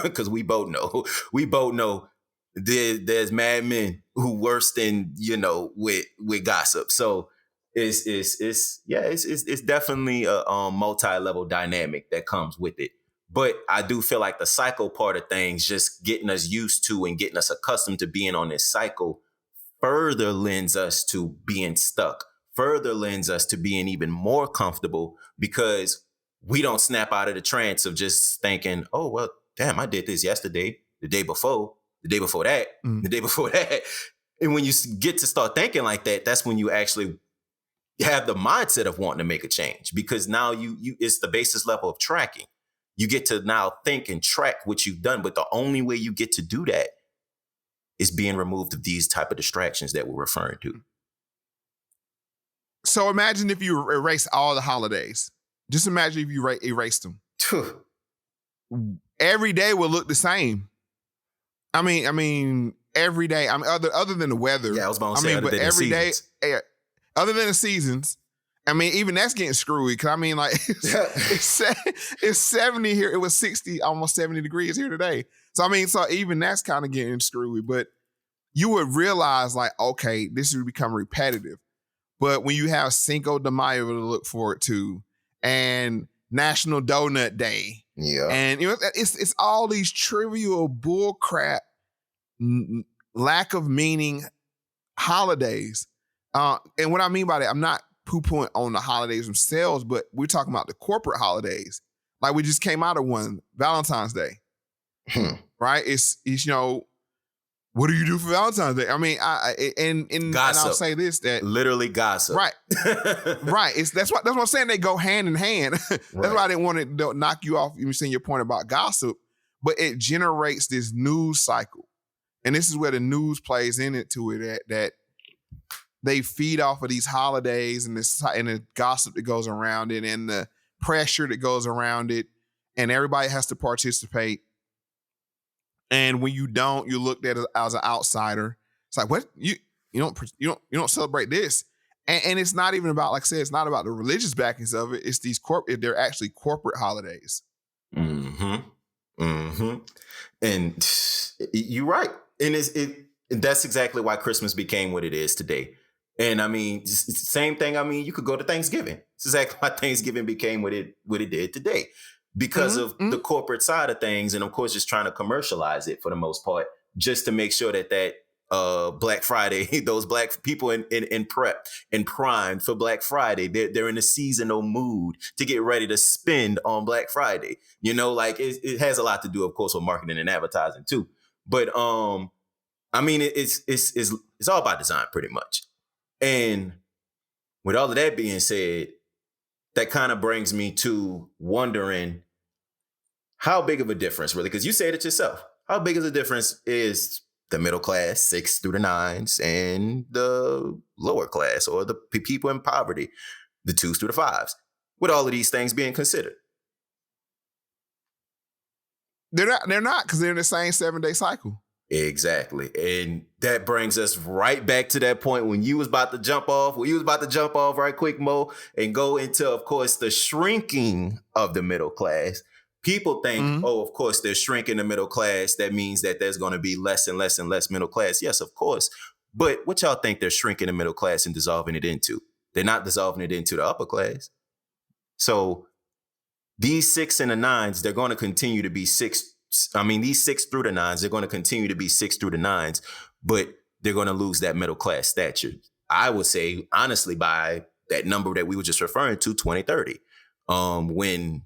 Because we both know there's mad men who worse than, with gossip. So it's definitely a multi-level dynamic that comes with it. But I do feel like the cycle part of things, just getting us used to and getting us accustomed to being on this cycle, further lends us to being stuck, further lends us to being even more comfortable, because we don't snap out of the trance of just thinking, oh, well, damn, I did this yesterday, the day before that, the day before that. And when you get to start thinking like that, that's when you actually have the mindset of wanting to make a change, because now you it's the basis level of tracking. You get to now think and track what you've done. But the only way you get to do that is being removed of these type of distractions that we're referring to. So imagine if you erase all the holidays. Just imagine if you erased them. Every day will look the same. I mean, every day. Other than the weather. Yeah, I was about to say, but every day, other than the seasons. Even that's getting screwy. Cause it's 70 here. It was 60, almost 70 degrees here today. So even that's kind of getting screwy. But you would realize, like, okay, this would become repetitive. But when you have Cinco de Mayo to look forward to, and National Donut Day, and it's all these trivial bull crap, lack of meaning holidays. And what I mean by that, I'm not poo-pooing on the holidays themselves, but we're talking about the corporate holidays. Like, we just came out of one, Valentine's Day. Right? It's what do you do for Valentine's Day? And I'll say this, that literally gossip. Right. Right. That's what I'm saying. They go hand in hand. That's why I didn't want to knock you off. You saying your point about gossip, but it generates this news cycle. And this is where the news plays into it, that they feed off of these holidays and the gossip that goes around it and the pressure that goes around it, and everybody has to participate. And when you don't, you're looked at as an outsider. It's like, what? You don't celebrate this, and it's not even about, like I said, it's not about the religious backings of it. It's these they're actually corporate holidays. Mm-hmm. Mm-hmm. And you're right, and that's exactly why Christmas became what it is today. And it's the same thing. You could go to Thanksgiving. It's exactly why Thanksgiving became what it did today, because of the corporate side of things. And of course, just trying to commercialize it for the most part, just to make sure that Black Friday, those Black people in prep and primed for Black Friday, they're in a seasonal mood to get ready to spend on Black Friday. It has a lot to do, of course, with marketing and advertising too. But it's all about design pretty much. And with all of that being said, that kind of brings me to wondering how big of a difference, really, because you said it yourself, how big of a difference is the middle class, 6 through the 9s, and the lower class, or the people in poverty, the 2s through the 5s, with all of these things being considered? They're not because they're in the same 7-day cycle. Exactly. And that brings us right back to that point when you was about to jump off right quick, Mo, and go into, of course, the shrinking of the middle class. People think, oh, of course, they're shrinking the middle class. That means that there's going to be less and less and less middle class. Yes, of course. But what y'all think they're shrinking the middle class and dissolving it into? They're not dissolving it into the upper class. So these 6 and the 9s, they're going to continue to be 6. I mean, these 6 through the 9s, they're going to continue to be 6 through the 9s, but they're going to lose that middle class stature. I would say, honestly, by that number that we were just referring to, 2030, when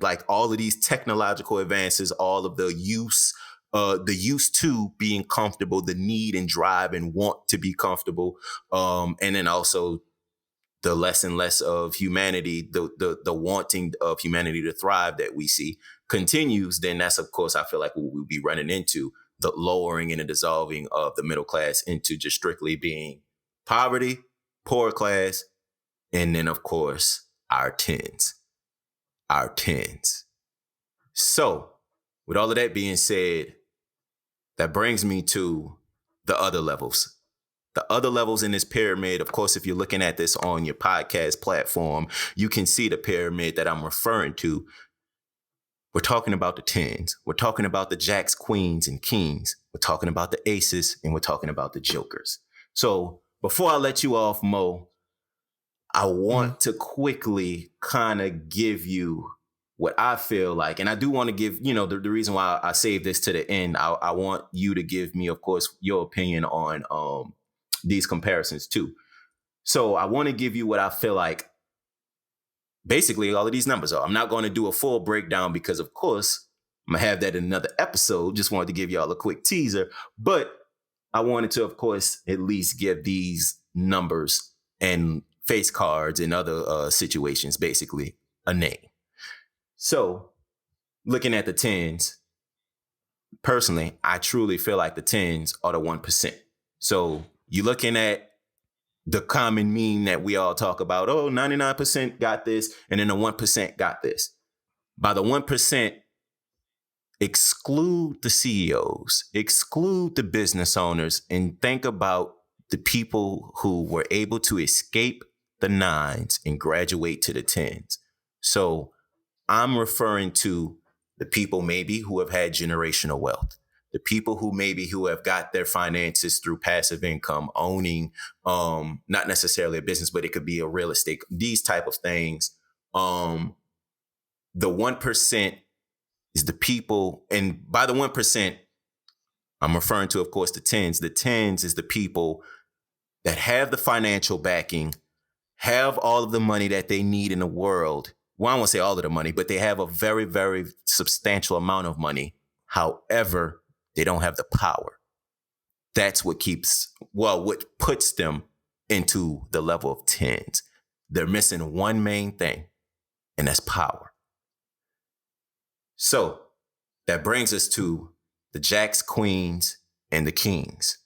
like all of these technological advances, all of the use to being comfortable, the need and drive and want to be comfortable, and then also the less and less of humanity, the wanting of humanity to thrive that we see continues, then that's, of course, I feel like what we'll be running into, the lowering and the dissolving of the middle class into just strictly being poverty, poor class, and then, of course, our tens. So with all of that being said, that brings me to the other levels. The other levels in this pyramid, of course, if you're looking at this on your podcast platform, you can see the pyramid that I'm referring to. We're talking about the tens. We're talking about the jacks, queens, and kings. We're talking about the aces, and we're talking about the jokers. So before I let you off, Mo, I want to quickly kind of give you what I feel like. And I do want to give, the reason why I saved this to the end. I want you to give me, of course, your opinion on these comparisons too. So I want to give you what I feel like basically all of these numbers are. I'm not going to do a full breakdown because, of course, I'm going to have that in another episode. Just wanted to give y'all a quick teaser. But I wanted to, of course, at least give these numbers and face cards and other situations basically a name. So looking at the tens, personally, I truly feel like the tens are the 1%. So you're looking at the common meme that we all talk about. Oh, 99% got this, and then the 1% got this. By the 1%, exclude the CEOs, exclude the business owners, and think about the people who were able to escape the 9s and graduate to the 10s. So I'm referring to the people maybe who have had generational wealth, the people who have got their finances through passive income, owning, not necessarily a business, but it could be a real estate, these type of things. The 1% is the people. And by the 1%, I'm referring to, of course, the 10s. The 10s is the people that have the financial backing, have all of the money that they need in the world. Well, I won't say all of the money, but they have a very, very substantial amount of money. However, they don't have the power. That's what what puts them into the level of 10s. They're missing one main thing, and that's power. So that brings us to the jacks, queens, and the kings.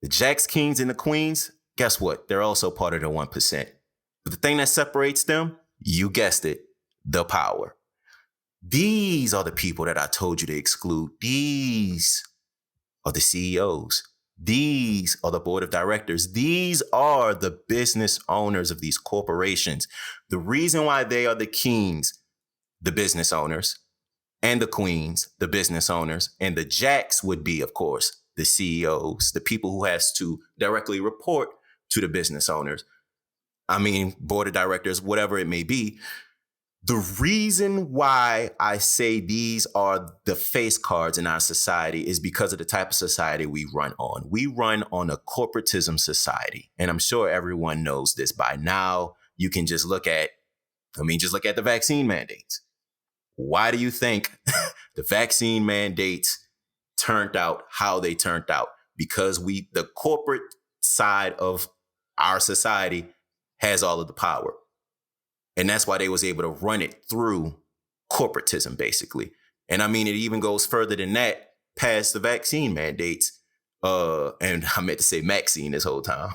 The jacks, kings, and the queens, guess what? They're also part of the 1%. But the thing that separates them, you guessed it, the power. These are the people that I told you to exclude. These are the CEOs. These are the board of directors. These are the business owners of these corporations. The reason why they are the kings, the business owners, and the queens, the business owners, and the jacks would be, of course, the CEOs, the people who has to directly report to the business owners. I mean, board of directors, whatever it may be. The reason why I say these are the face cards in our society is because of the type of society we run on. We run on a corporatism society. And I'm sure everyone knows this by now. You can just look at the vaccine mandates. Why do you think the vaccine mandates turned out how they turned out? Because the corporate side of our society has all of the power. And that's why they was able to run it through corporatism, basically. And I mean, it even goes further than that, past the vaccine mandates. And I meant to say Maxine this whole time.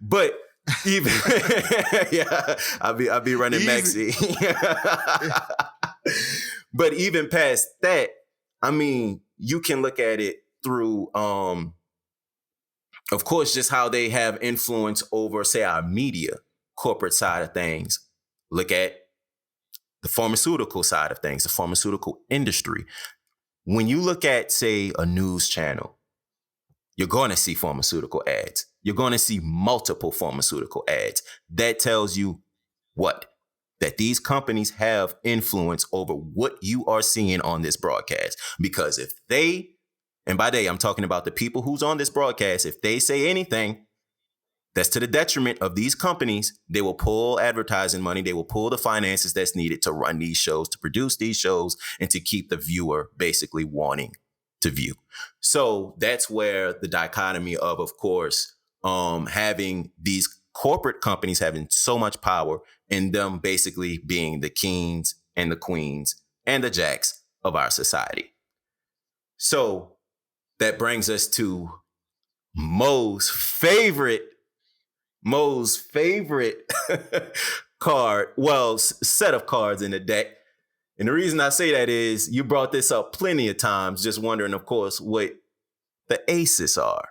But even, yeah, I'll be running Maxine. But even past that, I mean, you can look at it through, of course, just how they have influence over, say, our media, corporate side of things. Look at the pharmaceutical side of things, the pharmaceutical industry. When you look at, say, a news channel, you're going to see pharmaceutical ads. You're going to see multiple pharmaceutical ads. That tells you what? That these companies have influence over what you are seeing on this broadcast. Because if they, and by they, I'm talking about the people who's on this broadcast, if they say anything that's to the detriment of these companies, they will pull advertising money. They will pull the finances that's needed to run these shows, to produce these shows, and to keep the viewer basically wanting to view. So that's where the dichotomy of course, having these corporate companies having so much power and them basically being the kings and the queens and the jacks of our society. So that brings us to Moe's favorite card, well, set of cards in the deck. And the reason I say that is you brought this up plenty of times, just wondering, of course, what the aces are.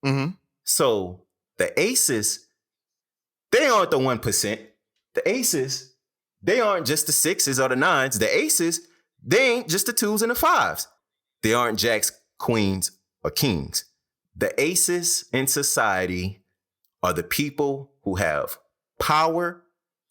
Mm-hmm. So the aces, they aren't the 1%. The aces, they aren't just the 6s or the 9s. The aces, they ain't just the 2s and the 5s. They aren't jacks, queens, or kings. The aces in society are the people who have power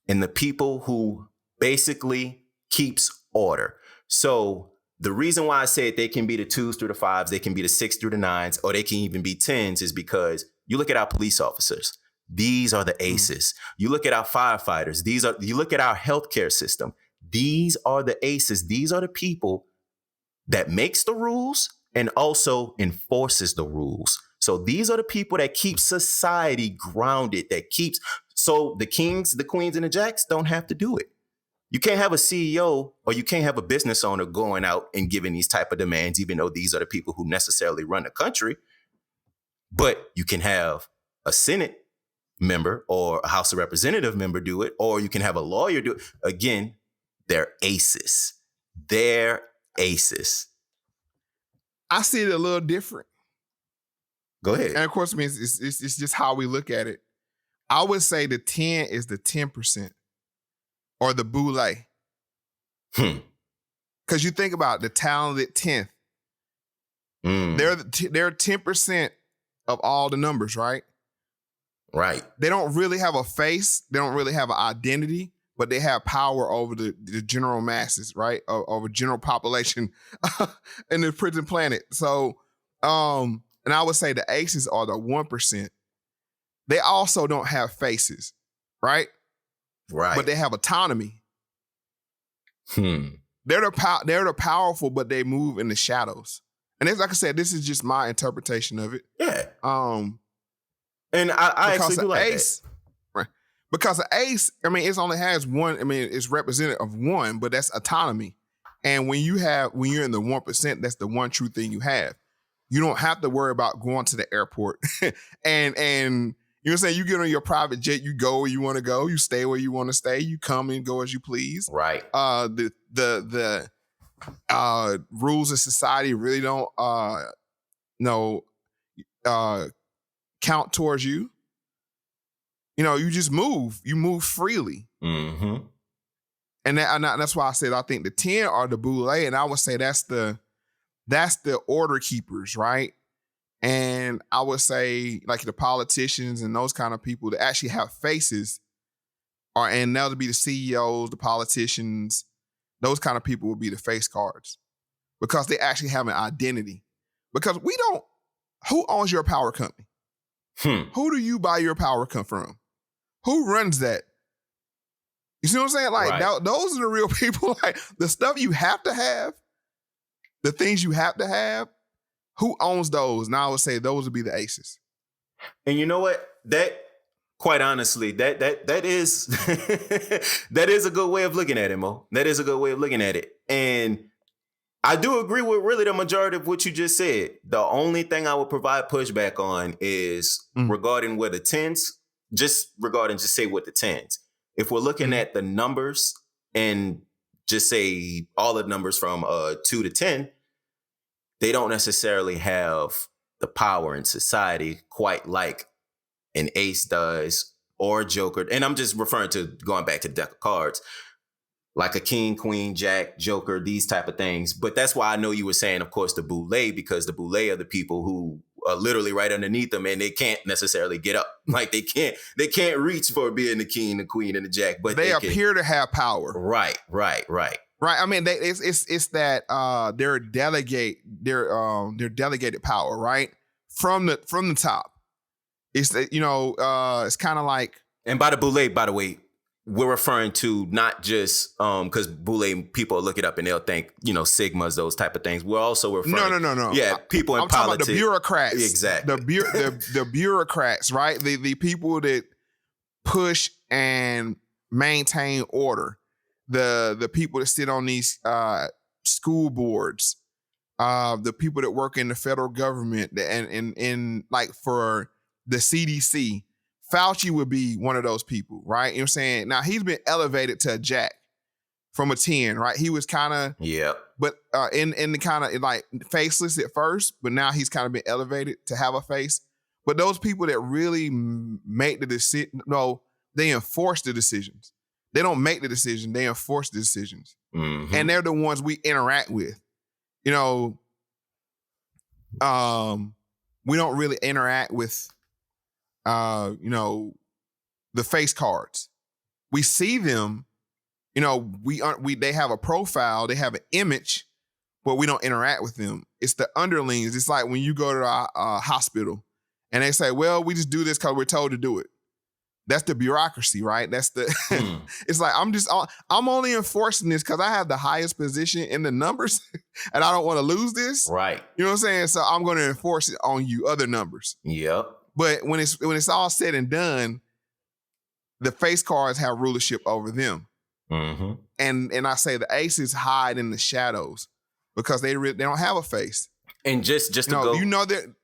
and the people who basically keeps order. So the reason why I said they can be the 2s through the 5s, they can be the 6 through the 9s, or they can even be 10s is because you look at our police officers. These are the aces. You look at our firefighters. You look at our healthcare system. These are the aces. These are the people that makes the rules and also enforces the rules. So these are the people that keep society grounded, so the kings, the queens, and the jacks don't have to do it. You can't have a CEO or you can't have a business owner going out and giving these type of demands, even though these are the people who necessarily run the country. But you can have a Senate member or a House of Representative member do it, or you can have a lawyer do it. Again, they're aces. They're aces. I see it a little different. Go ahead. And of course, I mean, it's just how we look at it. I would say the 10 is the 10% or the boule. Because you think about the talented 10th. They're 10% of all the numbers, right? Right. They don't really have a face. They don't really have an identity, but they have power over the general masses, right? Over general population in the prison planet. So, and I would say the aces are the 1%. They also don't have faces, right? Right. But they have autonomy. They're the powerful, but they move in the shadows. And it's, like I said, this is just my interpretation of it. Yeah. And I actually do like ace, that. Right. Because an ace, I mean, it only has one, I mean, it's representative of one, but that's autonomy. And when you're in the 1%, that's the one true thing you have. You don't have to worry about going to the airport. and you know what I'm saying? You get on your private jet, you go where you want to go, you stay where you want to stay, you come and go as you please. Right. The rules of society really don't count towards you. You know, you just move. You move freely. Mm-hmm. And that's why I said I think the 10 are the boule, and I would say that's the order keepers, right? And I would say like the politicians and those kind of people that actually have faces, and that would be the CEOs, the politicians, those kind of people would be the face cards because they actually have an identity. Because who owns your power company? Who do you buy your power come from? Who runs that? You see what I'm saying? Like right. Those are the real people. Like the stuff you have to have, the things you have to have, who owns those? Now I would say those would be the aces. And you know what? That, quite honestly, that is that is a good way of looking at it, Mo. That is a good way of looking at it. And I do agree with really the majority of what you just said. The only thing I would provide pushback on is regarding where the 10s, just say with the 10s. If we're looking at the numbers and just say all the numbers from 2 to 10, they don't necessarily have the power in society quite like an ace does or a joker. And I'm just referring to going back to the deck of cards, like a king, queen, jack, joker, these type of things. But that's why I know you were saying, of course, the boule, because the boule are the people who are literally right underneath them and they can't necessarily get up. Like they can't reach for being the king, the queen, and the jack, but they appear to have power. Right. Right. I mean, it's that they're delegated power, right? From the top. It's that, it's kind of like. And by the boule, by the way, we're referring to not just because boule people look it up and they'll think sigmas, those type of things. We're also referring. No. Yeah, people in I'm politics. talking about the bureaucrats. Exactly. The bureaucrats, right? The people that push and maintain order. The people that sit on these school boards. The people that work in the federal government and like for the CDC. Fauci would be one of those people, right? You know what I'm saying? Now, he's been elevated to a jack from a 10, right? He was kind of, but in the kind of like faceless at first, but now he's kind of been elevated to have a face. But those people that really make the decision, they enforce the decisions. They don't make the decision, they enforce the decisions. Mm-hmm. And they're the ones we interact with. We don't really interact with the face cards. We see them, they have a profile, they have an image, but we don't interact with them. It's the underlings. It's like when you go to a hospital and they say, well, we just do this because we're told to do it. That's the bureaucracy, right? That's the, it's like, I'm only enforcing this because I have the highest position in the numbers and I don't want to lose this. Right. You know what I'm saying? So I'm going to enforce it on you other numbers. Yep. But when it's all said and done, the face cards have rulership over them. Mm-hmm. And I say the aces hide in the shadows because they don't have a face. And just to go, that.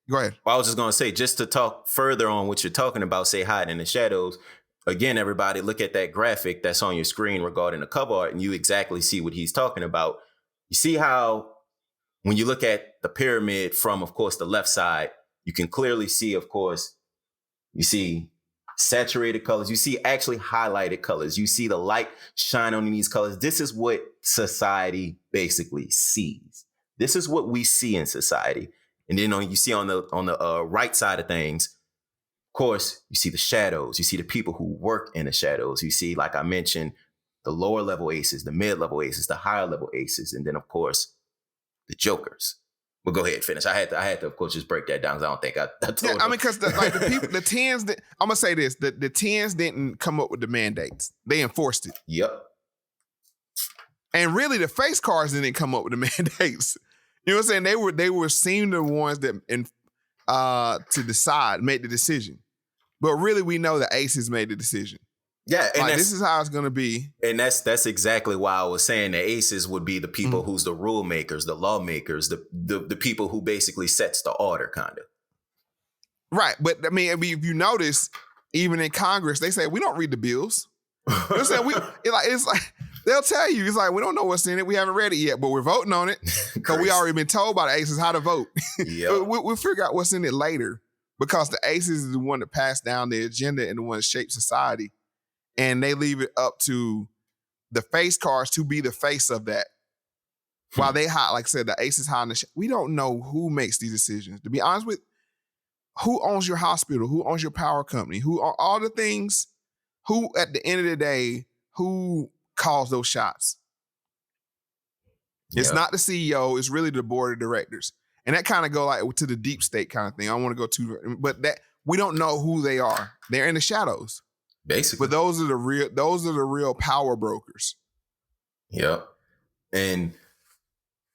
Go ahead. I was just going to say, just to talk further on what you're talking about, say hide in the shadows. Again, everybody, look at that graphic that's on your screen regarding the cover art, and you exactly see what he's talking about. You see how when you look at the pyramid from, of course, the left side, you can clearly see, of course, you see saturated colors. You see actually highlighted colors. You see the light shine on these colors. This is what society basically sees. This is what we see in society. And then you see on the right side of things, of course, you see the shadows. You see the people who work in the shadows. You see, like I mentioned, the lower level aces, the mid-level aces, the higher level aces, and then, of course, the jokers. Well, go ahead, finish. I had to, of course, just break that down because I don't think I told. Yeah, I mean, because the people, the tens. I'm gonna say this: the tens didn't come up with the mandates; they enforced it. Yep. And really, the face cards didn't come up with the mandates. You know what I'm saying? They were seen the ones that to decide, make the decision. But really, we know the aces made the decision. Yeah, and this is how it's gonna be. And that's exactly why I was saying the aces would be the people who's the rule makers, the lawmakers, the people who basically sets the order, kind of. Right, but I mean, if you notice, even in Congress, they say we don't read the bills. You know what I'm saying? It's like they'll tell you, it's like we don't know what's in it, we haven't read it yet, but we're voting on it because we already been told by the aces how to vote. Yeah, we'll figure out what's in it later because the aces is the one that pass down the agenda and the one that shapes society. And they leave it up to the face cards to be the face of that. While they hide, like I said, the aces hide in the we don't know who makes these decisions. To be honest with, who owns your hospital? Who owns your power company? Who are all the things? Who, at the end of the day, who calls those shots? It's not the CEO. It's really the board of directors. And that kind of go like to the deep state kind of thing. I don't want to go too, but that we don't know who they are. They're in the shadows. Basically. But those are the real power brokers. Yep. And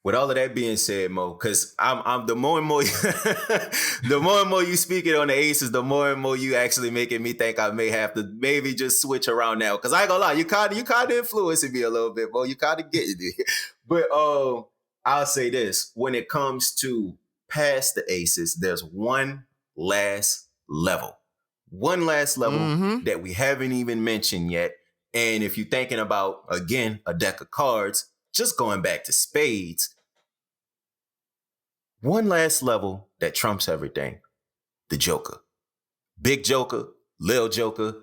with all of that being said, Mo, because I'm the more and more the more and more you speak it on the aces, the more and more you actually making me think I may have to maybe just switch around now. Cause I ain't gonna lie, you kind of influencing me a little bit, Mo. You kind of getting it. But I'll say this. When it comes to past the aces, there's one last level. One last level that we haven't even mentioned yet. And if you're thinking about, again, a deck of cards, just going back to spades, one last level that trumps everything, the Joker. Big Joker, Lil Joker,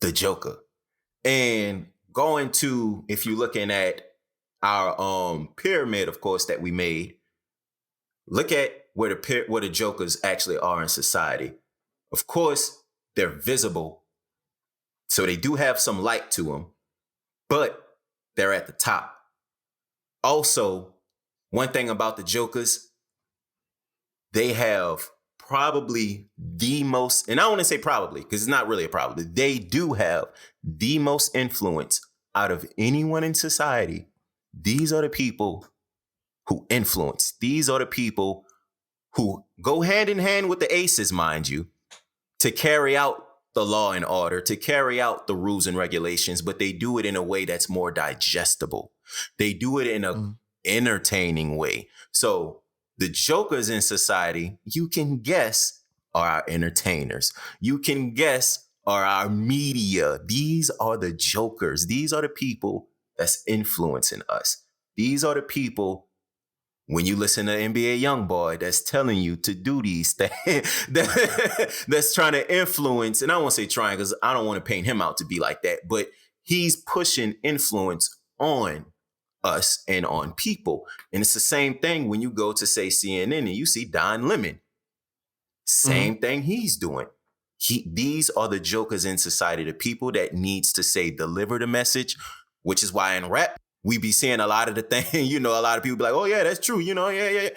the Joker. And going to, if you're looking at our pyramid, of course, that we made, look at where the Jokers actually are in society. Of course, they're visible, so they do have some light to them, but they're at the top. Also, one thing about the Jokers, they have probably the most, and I want to say probably, because it's not really a probably, they do have the most influence out of anyone in society. These are the people who influence. These are the people who go hand in hand with the aces, mind you, to carry out the law and order, to carry out the rules and regulations, but they do it in a way that's more digestible. They do it in a entertaining way. So the Jokers in society, you can guess, are our entertainers. You can guess are our media. These are the Jokers. These are the people that's influencing us. These are the people, when you listen to NBA Youngboy, that's telling you to do these things, that's trying to influence, and I won't say trying because I don't want to paint him out to be like that, but he's pushing influence on us and on people. And it's the same thing when you go to, say, CNN and you see Don Lemon. Same thing he's doing. These are the Jokers in society, the people that needs to, say, deliver the message, which is why in rap, we be seeing a lot of the thing, a lot of people be like, oh yeah, that's true. Yeah.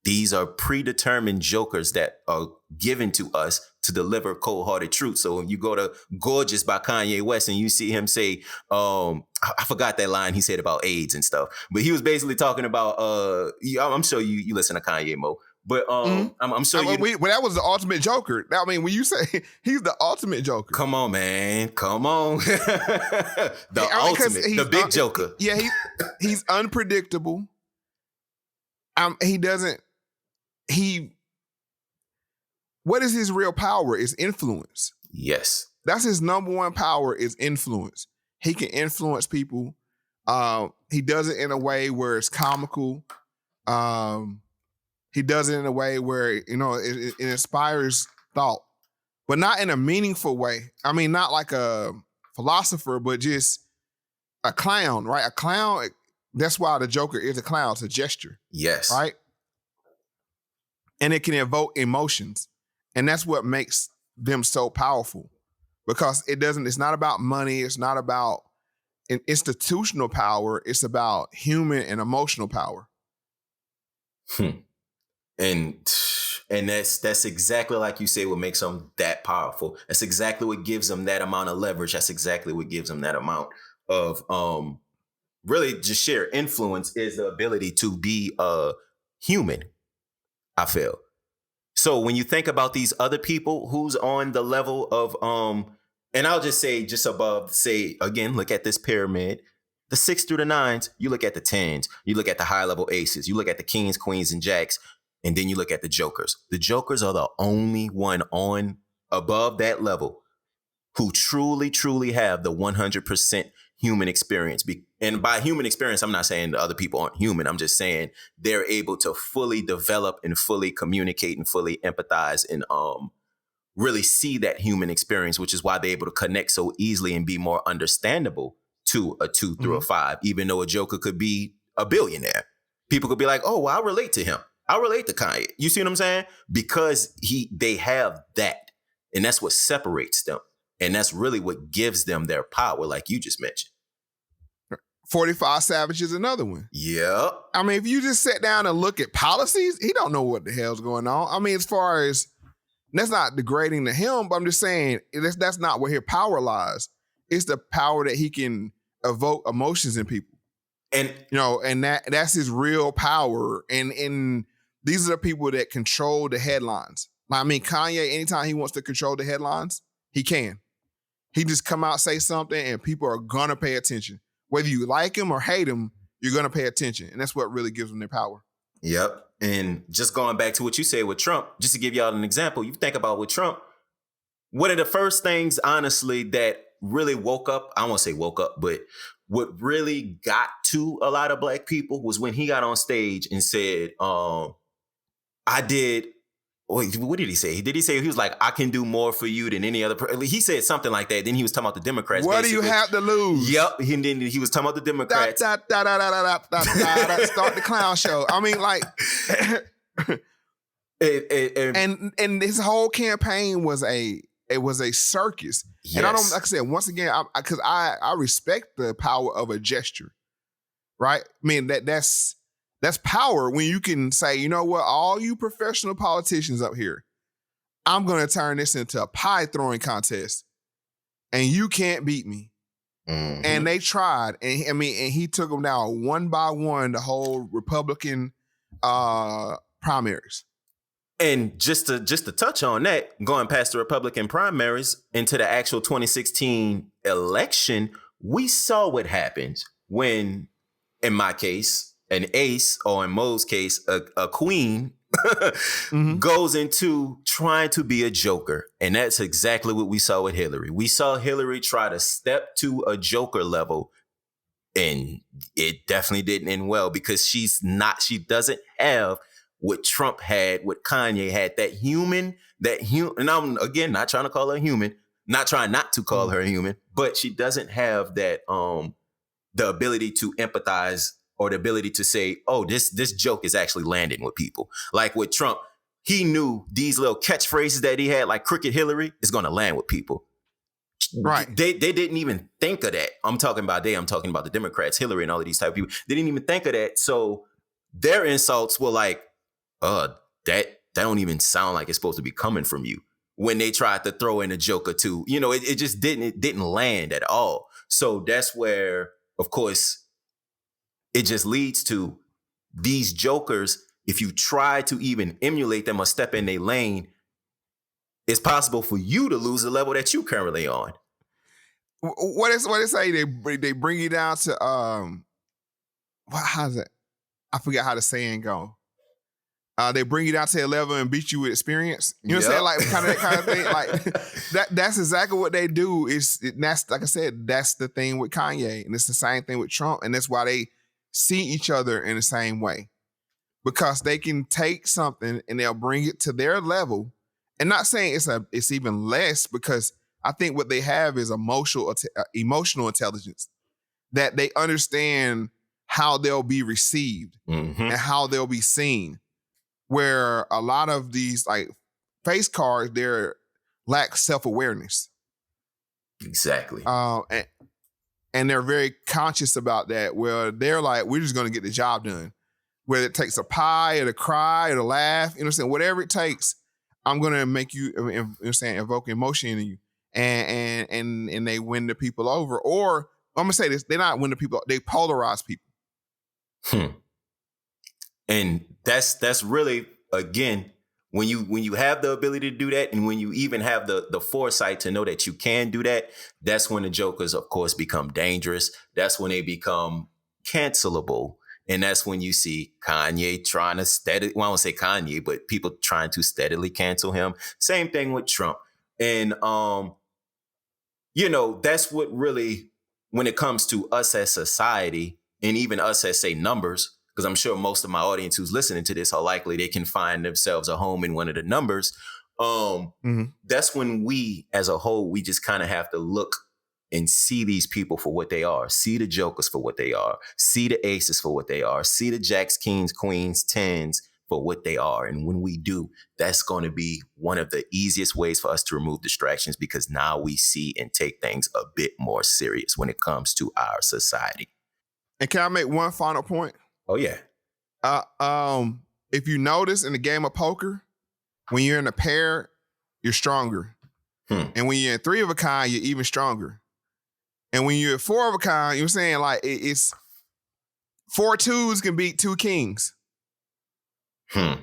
These are predetermined Jokers that are given to us to deliver cold-hearted truth. So when you go to Gorgeous by Kanye West and you see him say, I forgot that line he said about AIDS and stuff, but he was basically talking about, I'm sure you listen to Kanye, Mo, but I'm sure that was the ultimate Joker. When you say he's the ultimate Joker. Come on, man. Come on. Ultimate, the big Joker. Yeah, he's unpredictable. What is his real power? Is influence. Yes. That's his number one power, is influence. He can influence people. He does it in a way where it's comical. He does it in a way where, it inspires thought, but not in a meaningful way. Not like a philosopher, but just a clown, right? A clown, that's why the Joker is a clown. It's a gesture. Yes. Right? And it can evoke emotions. And that's what makes them so powerful, because it's not about money. It's not about an institutional power. It's about human and emotional power. And that's exactly like you say what makes them that powerful. That's exactly what gives them that amount of leverage. That's exactly what gives them that amount of really just sheer influence, is the ability to be human, I feel. So when you think about these other people who's on the level of and I'll just say just above, say again, look at this pyramid. The 6 through the 9s, you look at the 10s, you look at the high level aces, you look at the kings, queens, and jacks. And then you look at the Jokers. The Jokers are the only one on above that level who truly, truly have the 100% human experience. And by human experience, I'm not saying the other people aren't human. I'm just saying they're able to fully develop and fully communicate and fully empathize and really see that human experience, which is why they're able to connect so easily and be more understandable to a 2 through a 5, even though a Joker could be a billionaire. People could be like, oh, well, I relate to him. I relate to Kanye. You see what I'm saying? Because they have that. And that's what separates them. And that's really what gives them their power, like you just mentioned. 45 Savage is another one. Yeah. If you just sit down and look at policies, he don't know what the hell's going on. As far as, that's not degrading to him, but I'm just saying that's not where his power lies. It's the power that he can evoke emotions in people. And, and that's his real power. And these are the people that control the headlines. Kanye, anytime he wants to control the headlines, he can. He just come out, say something, and people are going to pay attention. Whether you like him or hate him, you're going to pay attention. And that's what really gives them their power. Yep. And just going back to what you said with Trump, just to give y'all an example, you think about with Trump, one of the first things, honestly, that really woke up, I won't say woke up, but what really got to a lot of Black people was when he got on stage and said, I did. Wait, what did he say? Did he say he was like, I can do more for you than any other person? He said something like that. Then he was talking about the Democrats. What do you have to lose? Yep. Then he was talking about the Democrats. Start the clown show. I mean, like, and his whole campaign was a circus. Yes. And I don't, like I said, once again, because I respect the power of a gesture, right? I mean, that's power when you can say, you know what, all you professional politicians up here, I'm going to turn this into a pie throwing contest and you can't beat me. Mm-hmm. And they tried. And he took them down one by one, the whole Republican primaries. And just to touch on that, going past the Republican primaries into the actual 2016 election, we saw what happens when, in my case, an ace, or in Moe's case, a queen, mm-hmm. goes into trying to be a joker. And that's exactly what we saw with Hillary. We saw Hillary try to step to a joker level, and it definitely didn't end well because she doesn't have what Trump had, what Kanye had, that human, and I'm, again, not trying to call her human, not trying not to call her human, but she doesn't have that, the ability to empathize or the ability to say, oh, this joke is actually landing with people. Like with Trump, he knew these little catchphrases that he had, like Crooked Hillary, is going to land with people. Right. They didn't even think of that. I'm talking about the Democrats, Hillary and all of these type of people. They didn't even think of that. So their insults were like, that don't even sound like it's supposed to be coming from you. When they tried to throw in a joke or two, it just didn't land at all. So that's where, of course, it just leads to these jokers. If you try to even emulate them or step in their lane, it's possible for you to lose the level that you currently on. What they say? They bring you down to how's it? I forget how the saying go. They bring you down to a level and beat you with experience. You know what I'm saying? Like kind of thing. Like that's exactly what they do. That's like I said, that's the thing with Kanye, and it's the same thing with Trump, and that's why they see each other in the same way, because they can take something and they'll bring it to their level. And not saying it's even less, because I think what they have is emotional intelligence, that they understand how they'll be received mm-hmm. and how they'll be seen. Where a lot of these like face cards, they lack self-awareness. Exactly. And they're very conscious about that. Where they're like, we're just going to get the job done. Whether it takes a pie or a cry or a laugh, you know what I'm saying? Whatever it takes, I'm going to make you, you know what I'm saying, evoke emotion in you. And they win the people over. Or I'm going to say this, they're not win the people, they polarize people. And that's really, again, when you have the ability to do that, and when you even have the foresight to know that you can do that, that's when the jokers, of course, become dangerous. That's when they become cancelable. And that's when you see Kanye trying to I won't say Kanye, but people trying to steadily cancel him. Same thing with Trump. And, that's what really, when it comes to us as society, and even us as, say, numbers, because I'm sure most of my audience who's listening to this are likely they can find themselves a home in one of the numbers. Mm-hmm. That's when we, as a whole, we just kind of have to look and see these people for what they are. See the jokers for what they are. See the aces for what they are. See the jacks, kings, queens, tens for what they are. And when we do, that's going to be one of the easiest ways for us to remove distractions, because now we see and take things a bit more serious when it comes to our society. And can I make one final point? Oh, yeah. If you notice in the game of poker, when you're in a pair, you're stronger. And when you're in three of a kind, you're even stronger. And when you're four of a kind, you know what I'm saying? Like it's 4 twos can beat 2 kings. You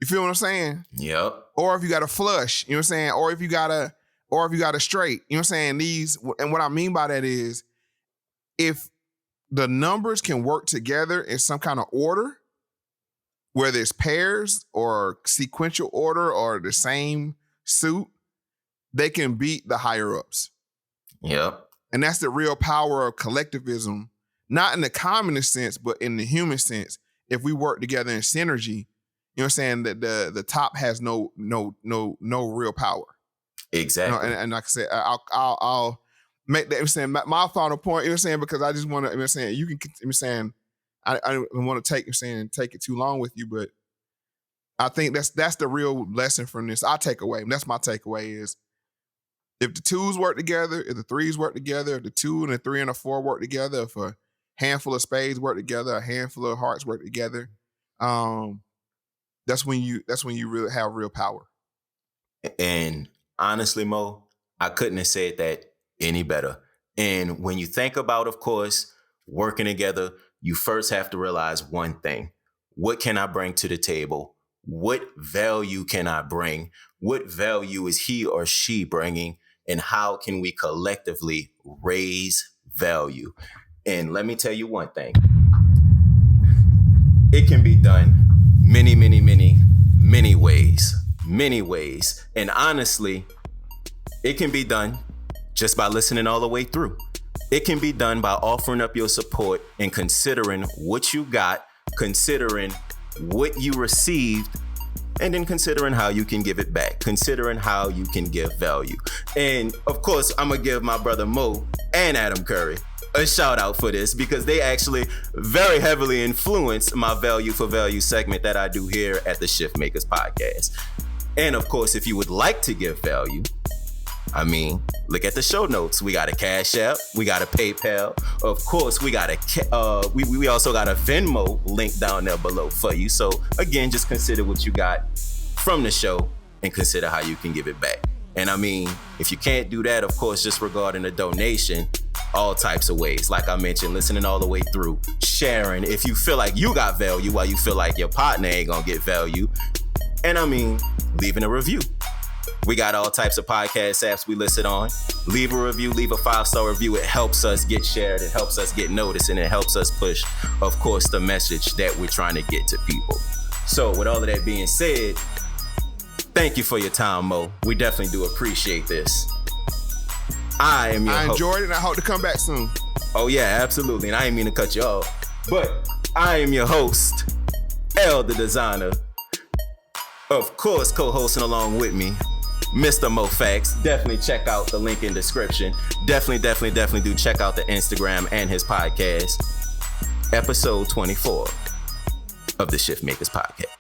feel what I'm saying? Yep. Or if you got a flush, you know what I'm saying? Or if you got a straight, you know what I'm saying? And what I mean by that is, if the numbers can work together in some kind of order, whether it's pairs or sequential order or the same suit, they can beat the higher ups. Yep. And that's the real power of collectivism, not in the communist sense, but in the human sense. If we work together in synergy, you know what I'm saying, that the top has no real power. Exactly. You know, and like I said, I'll make that, you know what I'm saying, my final point, you know what I'm saying, because I just want to, you know what I'm saying, you can, you know what I'm saying, I don't want to take, you know what I'm saying, take it too long with you, but I think that's the real lesson from this. I take away, that's my takeaway is, if the twos work together, if the threes work together, if the 2 and the 3 and the 4 work together, if a handful of spades work together, a handful of hearts work together, that's when you really have real power. And honestly, Mo, I couldn't have said that any better. And when you think about, of course, working together, you first have to realize one thing. What can I bring to the table? What value can I bring? What value is he or she bringing? And how can we collectively raise value? And let me tell you one thing. It can be done many, many, many, many ways. Many ways. And honestly, it can be done just by listening all the way through. It can be done by offering up your support and considering what you got, considering what you received, and then considering how you can give it back, considering how you can give value. And of course, I'm gonna give my brother Mo and Adam Curry a shout out for this because they actually very heavily influenced my value for value segment that I do here at the ShiftMakers podcast. And of course, if you would like to give value, I mean, look at the show notes. We got a CashApp, we got a PayPal. Of course, we got we also got a Venmo link down there below for you. So again, just consider what you got from the show and consider how you can give it back. And I mean, if you can't do that, of course, just regarding a donation, all types of ways. Like I mentioned, listening all the way through, sharing if you feel like you got value while you feel like your partner ain't gonna get value. And I mean, leaving a review. We got all types of podcast apps we listed on. Leave a review, leave a 5-star review. It helps us get shared. It helps us get noticed. And it helps us push, of course, the message that we're trying to get to people. So with all of that being said, thank you for your time, Mo. We definitely do appreciate this. I enjoyed it and I hope to come back soon. Oh yeah, absolutely. And I didn't mean to cut you off. But I am your host, L the Designer. Of course, co-hosting along with me, Mr. Moe Factz. Definitely check out the link in description. Definitely do check out the Instagram and his podcast. Episode 24 of the ShiftMakers podcast.